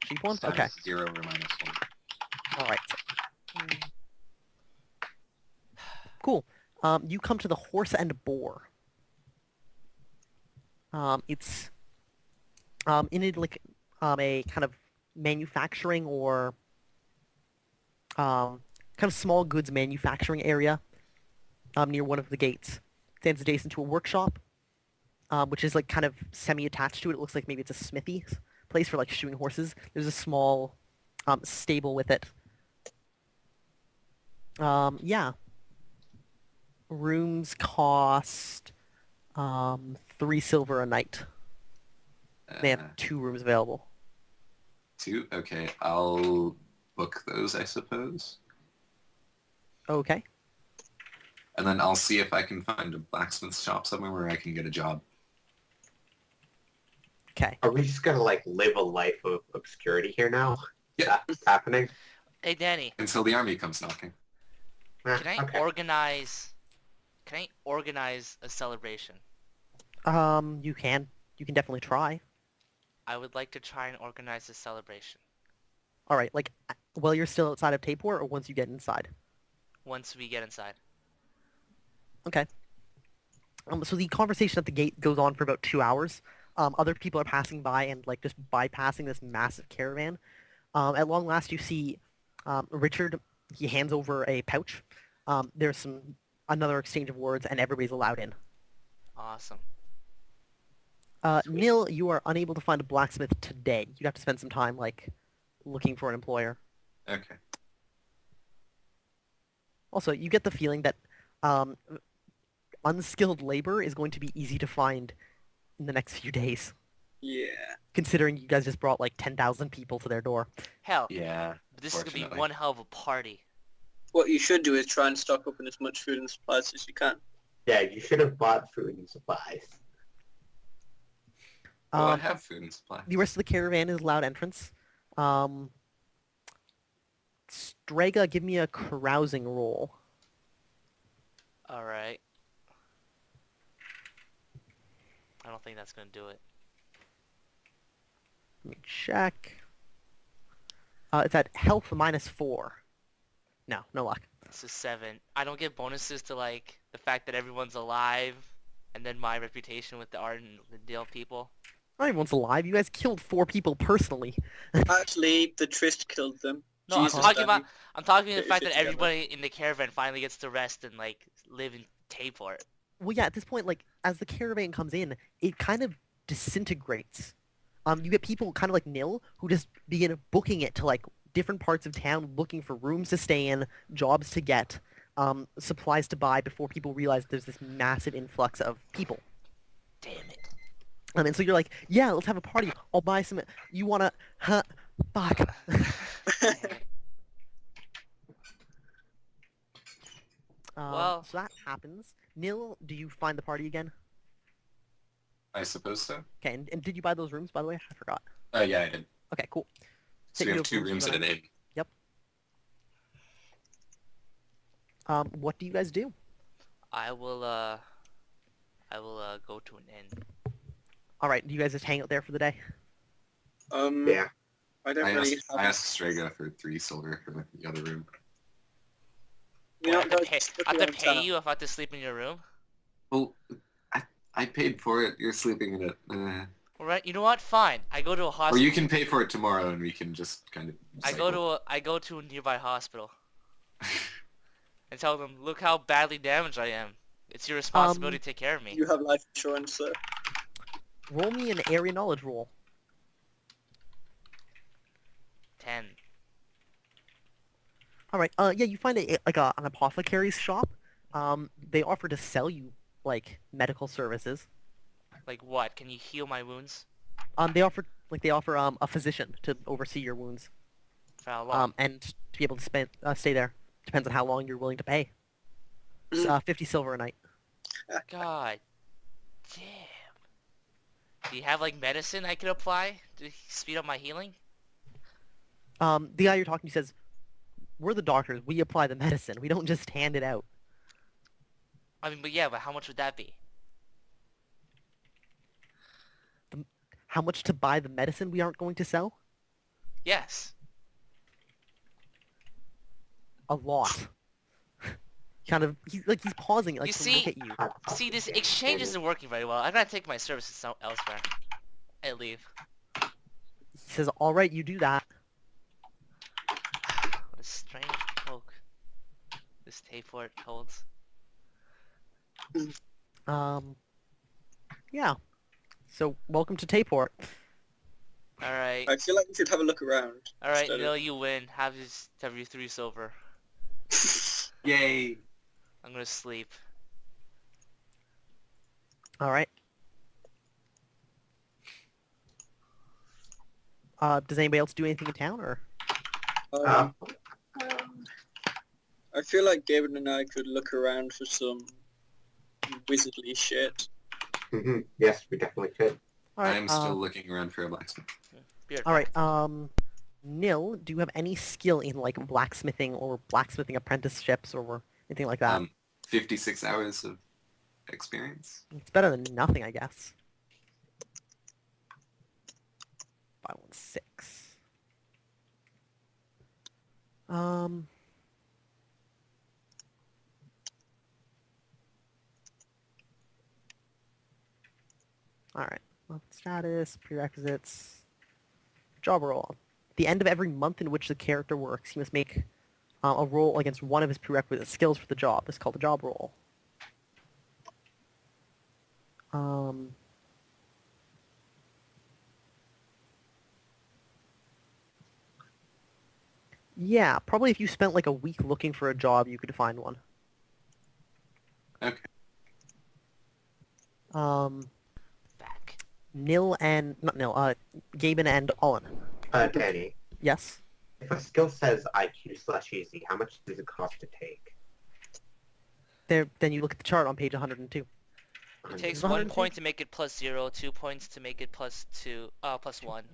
[SPEAKER 1] Cheap one?
[SPEAKER 5] Status
[SPEAKER 1] Okay.
[SPEAKER 5] 0 or -1.
[SPEAKER 1] All right. Cool. You come to the Horse and Boar. It's in a, like a kind of manufacturing or kind of small goods manufacturing area near one of the gates. It stands adjacent to a workshop, which is like kind of semi-attached to it. It looks like maybe it's a smithy place for like shoeing horses. There's a small stable with it. Yeah. Rooms cost 3 silver a night. They have 2 rooms available.
[SPEAKER 5] 2? Okay, I'll book those, I suppose.
[SPEAKER 1] Okay.
[SPEAKER 5] And then I'll see if I can find a blacksmith shop somewhere where I can get a job.
[SPEAKER 1] Okay.
[SPEAKER 4] Are we just gonna like live a life of obscurity here now?
[SPEAKER 5] Yeah.
[SPEAKER 4] That's happening.
[SPEAKER 3] Hey, Danny.
[SPEAKER 5] Until the army comes knocking.
[SPEAKER 3] Can I
[SPEAKER 4] Okay.
[SPEAKER 3] organize a celebration?
[SPEAKER 1] You can definitely try.
[SPEAKER 3] I would like to try and organize a celebration
[SPEAKER 1] All right, like while you're still outside of Tapor or once you get inside.
[SPEAKER 3] once we get inside.
[SPEAKER 1] Okay. So the conversation at the gate goes on for about 2 hours. Other people are passing by and like just bypassing this massive caravan. At long last, you see Richard. He hands over a pouch. There's another exchange of words, and everybody's allowed in.
[SPEAKER 3] Awesome.
[SPEAKER 1] Neil, you are unable to find a blacksmith today. You'd have to spend some time like looking for an employer.
[SPEAKER 5] Okay.
[SPEAKER 1] Also, you get the feeling that unskilled labor is going to be easy to find in the next few days,
[SPEAKER 2] Yeah.
[SPEAKER 1] considering you guys just brought like 10,000 people to their door.
[SPEAKER 3] Hell,
[SPEAKER 5] Yeah.
[SPEAKER 3] this is gonna be
[SPEAKER 5] fortunately.
[SPEAKER 3] one hell of a party.
[SPEAKER 2] What you should do is try and stock up on as much food and supplies as you can.
[SPEAKER 4] Yeah, you should have bought food and supplies.
[SPEAKER 5] Well, I have food and supplies.
[SPEAKER 1] The rest of the caravan is allowed entrance. Strega, give me a carousing roll.
[SPEAKER 3] Alright. I don't think that's gonna do it.
[SPEAKER 1] Let me check. It's at health -4. No luck.
[SPEAKER 3] It's a 7. I don't get bonuses to like the fact that everyone's alive, and then my reputation with the art and the deal people.
[SPEAKER 1] Not everyone's alive. You guys killed 4 people personally.
[SPEAKER 2] Actually, the Trist killed them.
[SPEAKER 3] No,
[SPEAKER 2] Jesus,
[SPEAKER 3] I'm talking
[SPEAKER 2] Danny.
[SPEAKER 3] about the
[SPEAKER 2] Get your
[SPEAKER 3] fact
[SPEAKER 2] shit
[SPEAKER 3] that
[SPEAKER 2] together.
[SPEAKER 3] everybody in the caravan finally gets to rest and like live in Tayport.
[SPEAKER 1] Well, yeah, at this point, like, as the caravan comes in, it kind of disintegrates. You get people kind of like Nil, who just begin booking it to, like, different parts of town, looking for rooms to stay in, jobs to get, supplies to buy before people realize there's this massive influx of people.
[SPEAKER 3] Damn it.
[SPEAKER 1] And so you're like, yeah, let's have a party. I'll buy some... You wanna... Huh? Fuck.
[SPEAKER 3] Well-
[SPEAKER 1] So that happens. Nil, do you find the party again?
[SPEAKER 5] I suppose so.
[SPEAKER 1] Okay, and did you buy those rooms, by the way? I forgot.
[SPEAKER 5] Yeah, I did.
[SPEAKER 1] Okay, cool.
[SPEAKER 5] So
[SPEAKER 1] Take
[SPEAKER 5] we
[SPEAKER 1] you
[SPEAKER 5] have
[SPEAKER 1] to
[SPEAKER 5] 2
[SPEAKER 1] rooms
[SPEAKER 5] rooms
[SPEAKER 1] for
[SPEAKER 5] at
[SPEAKER 1] the
[SPEAKER 5] an inn.
[SPEAKER 1] What do you guys do?
[SPEAKER 3] I will go to an inn.
[SPEAKER 1] All right, do you guys just hang out there for the day?
[SPEAKER 4] Yeah.
[SPEAKER 2] I don't
[SPEAKER 5] I
[SPEAKER 2] really
[SPEAKER 5] asked, I asked Strega for 3 silver for the other room.
[SPEAKER 2] You
[SPEAKER 3] I
[SPEAKER 2] know,
[SPEAKER 3] have to
[SPEAKER 2] guys,
[SPEAKER 3] pay,
[SPEAKER 2] look
[SPEAKER 3] I have to
[SPEAKER 2] around
[SPEAKER 3] pay
[SPEAKER 2] town.
[SPEAKER 3] you if I have to sleep in your room?
[SPEAKER 5] Well, I paid for it. You're sleeping in it.
[SPEAKER 3] Alright, you know what? Fine. I go to a
[SPEAKER 5] Or
[SPEAKER 3] hospital.
[SPEAKER 5] you can pay for it tomorrow, and we can just kind of.
[SPEAKER 3] I go to a nearby hospital. And tell them, look how badly damaged I am. It's your responsibility to take care of me.
[SPEAKER 2] You have life insurance, sir.
[SPEAKER 1] Roll me an area knowledge roll.
[SPEAKER 3] 10.
[SPEAKER 1] All right. Yeah, you find an apothecary's shop. They offer to sell you like medical services.
[SPEAKER 3] Like what? Can you heal my wounds?
[SPEAKER 1] They offer a physician to oversee your wounds.
[SPEAKER 3] For how long?
[SPEAKER 1] And to be able to stay there. Depends on how long you're willing to pay. It's, 50 silver a night.
[SPEAKER 3] God damn. Do you have like medicine I could apply to speed up my healing?
[SPEAKER 1] The guy you're talking to says, "We're the doctors. We apply the medicine. We don't just hand it out."
[SPEAKER 3] I mean, but yeah, but how much would that be?
[SPEAKER 1] How much to buy the medicine we aren't going to sell?
[SPEAKER 3] Yes.
[SPEAKER 1] A lot. He's pausing like
[SPEAKER 3] You
[SPEAKER 1] to
[SPEAKER 3] see-
[SPEAKER 1] look at you.
[SPEAKER 3] See, this exchange isn't working very well. I gotta take my services elsewhere. I leave.
[SPEAKER 1] He says, "All right, you do that."
[SPEAKER 3] What a strange folk this Tayport holds.
[SPEAKER 1] Yeah. So, welcome to Tayport.
[SPEAKER 3] Alright.
[SPEAKER 2] I feel like we should have a look around.
[SPEAKER 3] Alright,
[SPEAKER 2] instead of-
[SPEAKER 3] Nil, you win. Have your 3 silver.
[SPEAKER 5] Yay!
[SPEAKER 3] I'm gonna sleep.
[SPEAKER 1] All right. Does anybody else do anything in town, or?
[SPEAKER 2] I feel like David and I could look around for some wizardly shit.
[SPEAKER 4] Yes, we definitely could.
[SPEAKER 1] All right.
[SPEAKER 5] I'm still looking around for a blacksmith.
[SPEAKER 3] Beard.
[SPEAKER 1] All right. Nil, do you have any skill in like blacksmithing or blacksmithing apprenticeships or anything like that?
[SPEAKER 5] 56 hours of experience.
[SPEAKER 1] It's better than nothing, I guess. 516. All right. Month status, prerequisites, job role. At the end of every month in which the character works, he must make a roll against one of his prerequisite skills for the job. This is called a job roll. Yeah, probably if you spent like a week looking for a job, you could find one.
[SPEAKER 5] Okay.
[SPEAKER 3] Back.
[SPEAKER 1] Nil and not Nil, Gaben and Olin.
[SPEAKER 4] Danny,
[SPEAKER 1] Yes.
[SPEAKER 4] If a skill says IQ/easy, how much does it cost to take?
[SPEAKER 1] Then you look at the chart on page 102.
[SPEAKER 3] It takes
[SPEAKER 1] 102?
[SPEAKER 3] 1 point to make it +0, 2 points to make it +1,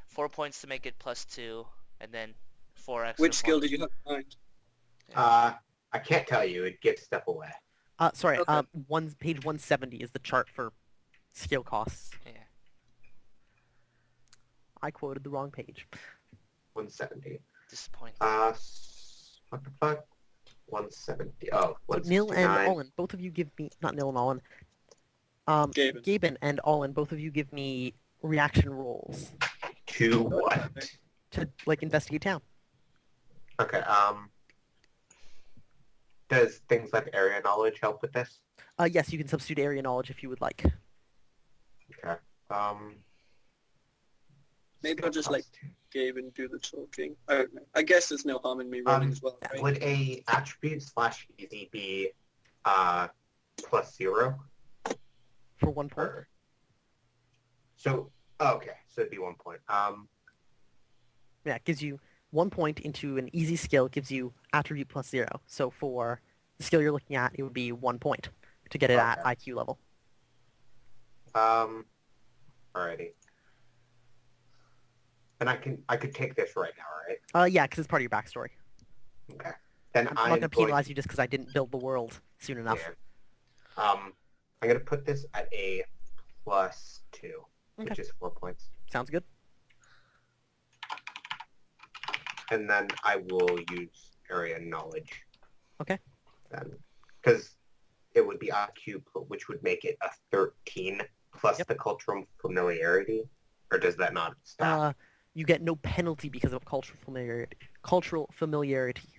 [SPEAKER 3] 4 points to make it +2, and then 4 extra
[SPEAKER 2] Which skill
[SPEAKER 3] points.
[SPEAKER 2] did you have in mind?
[SPEAKER 4] I can't tell you. It gives stuff away.
[SPEAKER 1] Sorry,
[SPEAKER 2] Okay.
[SPEAKER 1] page 170 is the chart for skill costs.
[SPEAKER 3] Yeah.
[SPEAKER 1] I quoted the wrong page.
[SPEAKER 4] 170.
[SPEAKER 3] Disappointing.
[SPEAKER 4] What the fuck? 170. Oh,
[SPEAKER 1] So Nil and
[SPEAKER 4] 169.
[SPEAKER 1] Olin, both of you give me, not Nil and Olin,
[SPEAKER 2] Gaben.
[SPEAKER 1] Gaben and Olin, both of you give me reaction rolls
[SPEAKER 4] To what?
[SPEAKER 1] to, like, investigate town.
[SPEAKER 4] Okay, does things like area knowledge help with this?
[SPEAKER 1] Yes, you can substitute area knowledge if you would like.
[SPEAKER 4] Okay.
[SPEAKER 2] Maybe I'll just, like,
[SPEAKER 4] cost two.
[SPEAKER 2] Gaben do the talking. I don't know. I guess there's no harm in me rolling as well, right?
[SPEAKER 4] Would a attribute/easy be +0?
[SPEAKER 1] For 1 point.
[SPEAKER 4] Or... So okay, so it'd be 1 point.
[SPEAKER 1] Yeah, it gives you 1 point into an easy skill, gives you attribute +0. So for the skill you're looking at, it would be 1 point to get it at
[SPEAKER 4] Okay.
[SPEAKER 1] IQ level.
[SPEAKER 4] Alrighty. And I could take this right now, right?
[SPEAKER 1] Yeah, because it's part of your backstory.
[SPEAKER 4] Okay. Then
[SPEAKER 1] I'm not going to penalize you just because I didn't build the world soon enough.
[SPEAKER 4] Yeah. I'm gonna put this at a +2, which
[SPEAKER 1] Okay.
[SPEAKER 4] is 4 points,
[SPEAKER 1] Sounds good.
[SPEAKER 4] and then I will use area knowledge.
[SPEAKER 1] Okay.
[SPEAKER 4] Then, because it would be IQ, which would make it a 13 plus
[SPEAKER 1] Yep.
[SPEAKER 4] the cultural familiarity, or does that not stack?
[SPEAKER 1] You get no penalty because of cultural familiarity. Cultural familiarity.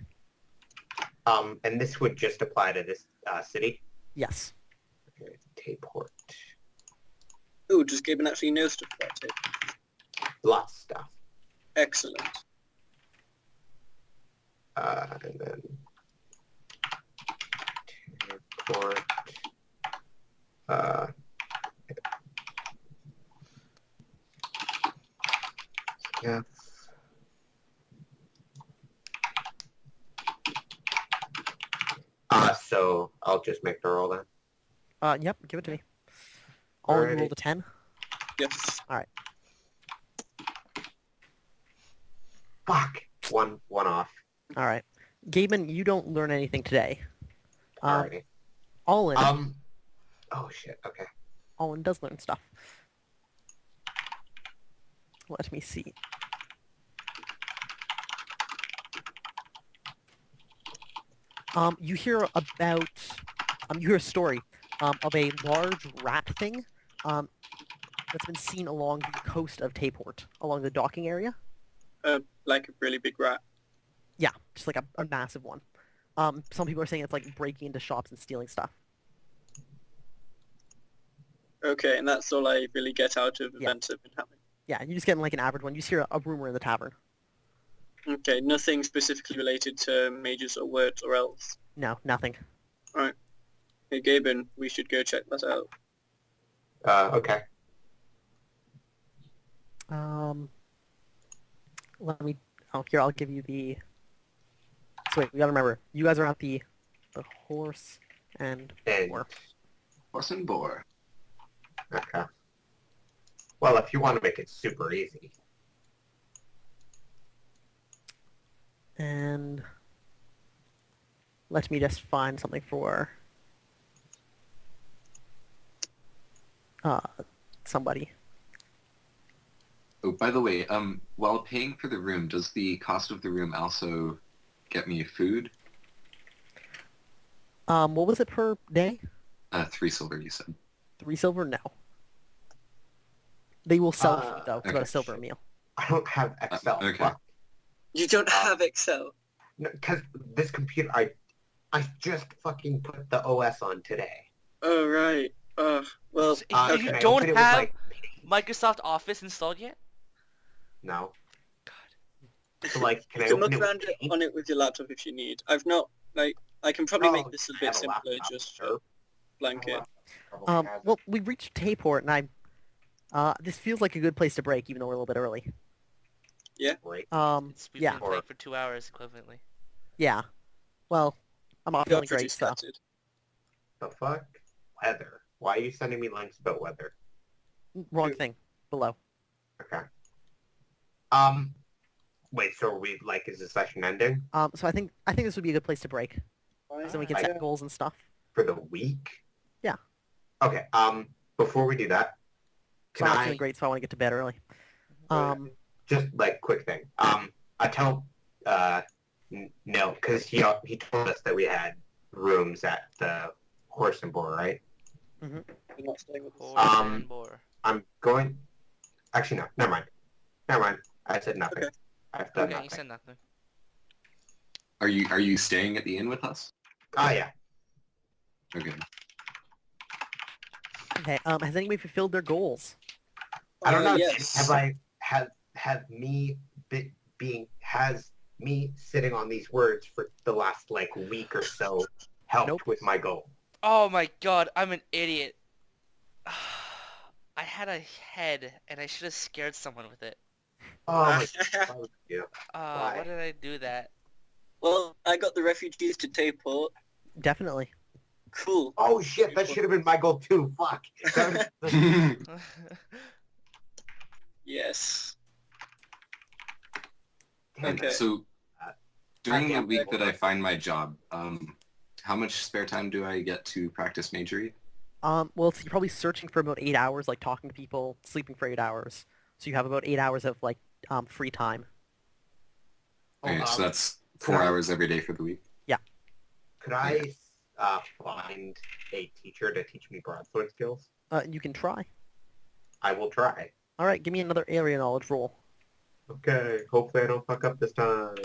[SPEAKER 4] And this would just apply to this city.
[SPEAKER 1] Yes.
[SPEAKER 4] Okay, Tayport.
[SPEAKER 2] Ooh, does Gaben actually know stuff about it?
[SPEAKER 4] Lots of stuff.
[SPEAKER 2] Excellent.
[SPEAKER 4] And then Tayport. Yes. So I'll just make the roll then.
[SPEAKER 1] Yep, give it to me. All you
[SPEAKER 4] Alrighty.
[SPEAKER 1] rolled a 10.
[SPEAKER 2] Yes.
[SPEAKER 4] Fuck. One off.
[SPEAKER 1] All right. Gaben, you don't learn anything today.
[SPEAKER 4] Alrighty.
[SPEAKER 1] Olin,
[SPEAKER 4] Oh shit. Okay.
[SPEAKER 1] Olin does learn stuff. Let me see. You hear about, you hear a story of a large rat thing that's been seen along the coast of Tayport, along the docking area.
[SPEAKER 2] Like a really big rat.
[SPEAKER 1] Yeah, just like a massive one. Some people are saying it's like breaking into shops and stealing stuff.
[SPEAKER 2] Okay, and that's all I really get out of
[SPEAKER 1] Yeah.
[SPEAKER 2] events that have been happening.
[SPEAKER 1] Yeah, you just get like an average one. You just hear a rumor in the tavern.
[SPEAKER 2] Okay, nothing specifically related to mages or words or elves.
[SPEAKER 1] No, nothing.
[SPEAKER 2] Hey, Gaben, we should go check that out.
[SPEAKER 4] Okay.
[SPEAKER 1] Let me. Oh, here I'll give you the. So wait, we gotta remember. You guys are at the horse and
[SPEAKER 4] And
[SPEAKER 1] boar.
[SPEAKER 5] Horse and boar.
[SPEAKER 4] okay. Well, if you want to make it super easy,
[SPEAKER 1] And let me just find something for somebody.
[SPEAKER 5] Oh, by the way, while paying for the room, does the cost of the room also get me food?
[SPEAKER 1] What was it per day?
[SPEAKER 5] 3 silver, you said.
[SPEAKER 1] 3 silver? No. They will sell food though. It's about a
[SPEAKER 5] okay,
[SPEAKER 1] silver a
[SPEAKER 4] shit.
[SPEAKER 1] meal.
[SPEAKER 4] I don't have Excel.
[SPEAKER 5] okay.
[SPEAKER 4] Fuck.
[SPEAKER 2] You don't have Excel.
[SPEAKER 4] Because this computer, I just fucking put the OS on today.
[SPEAKER 2] Oh, right. Well,
[SPEAKER 3] If
[SPEAKER 4] Okay,
[SPEAKER 3] you
[SPEAKER 4] but
[SPEAKER 3] don't
[SPEAKER 4] it was
[SPEAKER 3] have
[SPEAKER 4] like,
[SPEAKER 3] Microsoft Office installed yet?
[SPEAKER 4] no.
[SPEAKER 3] God.
[SPEAKER 4] So like, can
[SPEAKER 2] you
[SPEAKER 4] I
[SPEAKER 2] can
[SPEAKER 4] open
[SPEAKER 2] look
[SPEAKER 4] it
[SPEAKER 2] around
[SPEAKER 4] with Paint?
[SPEAKER 2] on it with your laptop if you need. I've not, like, I can probably make
[SPEAKER 4] Oh,
[SPEAKER 2] this a
[SPEAKER 4] I
[SPEAKER 2] bit
[SPEAKER 4] have
[SPEAKER 2] simpler,
[SPEAKER 4] laptop,
[SPEAKER 2] just
[SPEAKER 4] sure.
[SPEAKER 2] blanket.
[SPEAKER 1] Well, we reached Tayport, and this feels like a good place to break, even though we're a little bit early.
[SPEAKER 4] break.
[SPEAKER 3] We've
[SPEAKER 1] Yeah.
[SPEAKER 3] been playing for 2 hours equivalently.
[SPEAKER 1] Yeah. Well, I'm not
[SPEAKER 2] Got
[SPEAKER 1] feeling
[SPEAKER 2] pretty
[SPEAKER 1] great, so.
[SPEAKER 2] scattered.
[SPEAKER 4] The fuck? Weather. Why are you sending me links about weather?
[SPEAKER 1] Wrong
[SPEAKER 2] Who?
[SPEAKER 1] thing. Below.
[SPEAKER 4] Okay. Wait, so are we, like, is the session ending?
[SPEAKER 1] So I think this would be a good place to break.
[SPEAKER 2] Fine.
[SPEAKER 1] So we can
[SPEAKER 3] Alright.
[SPEAKER 1] set goals and stuff.
[SPEAKER 4] For the week?
[SPEAKER 1] Yeah.
[SPEAKER 4] Okay, before we do that,
[SPEAKER 1] So
[SPEAKER 4] can
[SPEAKER 1] I'm not
[SPEAKER 4] I
[SPEAKER 1] feeling great, so I want to get to bed early.
[SPEAKER 4] just, like, quick thing. I tell, no, because he told us that we had rooms at the Horse and Boar, right?
[SPEAKER 2] You're not staying with us.
[SPEAKER 3] Horse and boar.
[SPEAKER 4] I'm going, actually, no, never mind. Never mind. I said nothing.
[SPEAKER 2] Okay.
[SPEAKER 4] I've done
[SPEAKER 3] Okay,
[SPEAKER 4] nothing.
[SPEAKER 3] you said nothing.
[SPEAKER 5] Are you staying at the inn with us?
[SPEAKER 4] Oh, yeah.
[SPEAKER 5] Okay.
[SPEAKER 1] Okay. Has anybody fulfilled their goals?
[SPEAKER 4] I don't know.
[SPEAKER 2] Yes.
[SPEAKER 4] Have me has me sitting on these words for the last like week or so helped
[SPEAKER 1] Nope.
[SPEAKER 4] with my goal?
[SPEAKER 3] Oh my god, I'm an idiot. I had a head, and I should have scared someone with it.
[SPEAKER 4] Oh my god. Yeah.
[SPEAKER 3] Why did I do that?
[SPEAKER 2] Well, I got the refugees to Tayport.
[SPEAKER 1] Definitely.
[SPEAKER 2] Cool.
[SPEAKER 4] Oh shit, that should have been my goal too. Fuck. That was-
[SPEAKER 2] Yes.
[SPEAKER 4] Damn
[SPEAKER 2] Okay.
[SPEAKER 4] it.
[SPEAKER 5] So during the
[SPEAKER 4] can't
[SPEAKER 5] week
[SPEAKER 4] wait.
[SPEAKER 5] that I find my job, how much spare time do I get to practice magery?
[SPEAKER 1] Well, so you're probably searching for about 8 hours, like talking to people, sleeping for 8 hours. So you have about 8 hours of like free time.
[SPEAKER 5] Okay,
[SPEAKER 4] Oh,
[SPEAKER 5] so that's
[SPEAKER 4] can
[SPEAKER 5] 4
[SPEAKER 4] I-
[SPEAKER 5] hours every day for the week.
[SPEAKER 4] Could I find a teacher to teach me broadsword skills?
[SPEAKER 1] You can try.
[SPEAKER 4] I will try.
[SPEAKER 1] All right, give me another area knowledge roll.
[SPEAKER 4] Okay, hopefully I don't fuck up this time.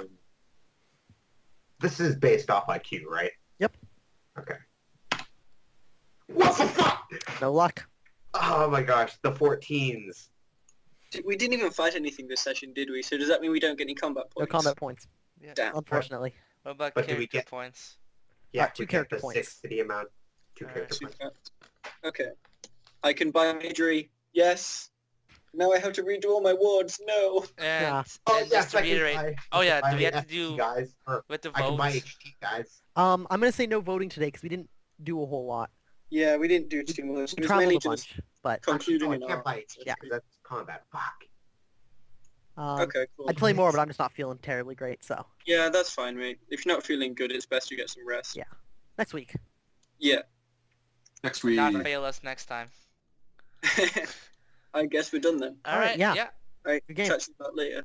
[SPEAKER 4] This is based off IQ, right?
[SPEAKER 1] Yep.
[SPEAKER 4] Okay. What the fuck?
[SPEAKER 1] No luck.
[SPEAKER 4] Oh my gosh, the 14s.
[SPEAKER 2] We didn't even fight anything this session, did we? So does that mean we don't get any combat
[SPEAKER 1] No
[SPEAKER 2] points?
[SPEAKER 1] combat points,
[SPEAKER 3] Yeah.
[SPEAKER 2] Damn.
[SPEAKER 1] unfortunately.
[SPEAKER 3] What about
[SPEAKER 4] But do we
[SPEAKER 3] character
[SPEAKER 4] get-
[SPEAKER 3] points?
[SPEAKER 4] Yeah,
[SPEAKER 1] 2
[SPEAKER 4] we get
[SPEAKER 1] character
[SPEAKER 4] the
[SPEAKER 1] points.
[SPEAKER 4] 6 city amount. 2
[SPEAKER 3] Alright.
[SPEAKER 4] character points.
[SPEAKER 2] Super. Okay. I can buy magery. Yes. Now I have to redo all my wards. No.
[SPEAKER 3] And,
[SPEAKER 1] Yeah.
[SPEAKER 4] Oh
[SPEAKER 3] and
[SPEAKER 4] yes,
[SPEAKER 3] just to
[SPEAKER 4] I can
[SPEAKER 3] reiterate,
[SPEAKER 4] buy.
[SPEAKER 3] oh yeah,
[SPEAKER 4] I
[SPEAKER 3] do we have to
[SPEAKER 4] FT
[SPEAKER 3] do
[SPEAKER 4] guys? Or
[SPEAKER 3] with the
[SPEAKER 4] I can buy
[SPEAKER 3] votes?
[SPEAKER 4] HT guys.
[SPEAKER 1] I'm gonna say no voting today because we didn't do a whole lot.
[SPEAKER 2] Yeah, we didn't do too much. It
[SPEAKER 1] We
[SPEAKER 2] was mainly
[SPEAKER 1] traveled a
[SPEAKER 2] just
[SPEAKER 1] bunch, but
[SPEAKER 4] Actually,
[SPEAKER 2] concluding
[SPEAKER 4] no, I
[SPEAKER 2] an
[SPEAKER 4] can't
[SPEAKER 2] arc.
[SPEAKER 4] buy HT
[SPEAKER 1] Yeah.
[SPEAKER 4] because that's combat. Fuck.
[SPEAKER 2] Okay, cool.
[SPEAKER 1] I'd play more, but I'm just not feeling terribly great. So
[SPEAKER 2] Yeah, that's fine, mate. If you're not feeling good, it's best you get some rest.
[SPEAKER 1] Yeah. next week.
[SPEAKER 2] Yeah.
[SPEAKER 5] Next week.
[SPEAKER 3] Not fail us next time.
[SPEAKER 2] I guess we're done then.
[SPEAKER 1] All right,
[SPEAKER 3] Alright,
[SPEAKER 1] yeah.
[SPEAKER 3] yeah.
[SPEAKER 2] Right.
[SPEAKER 1] Good game.
[SPEAKER 2] Catch you back later.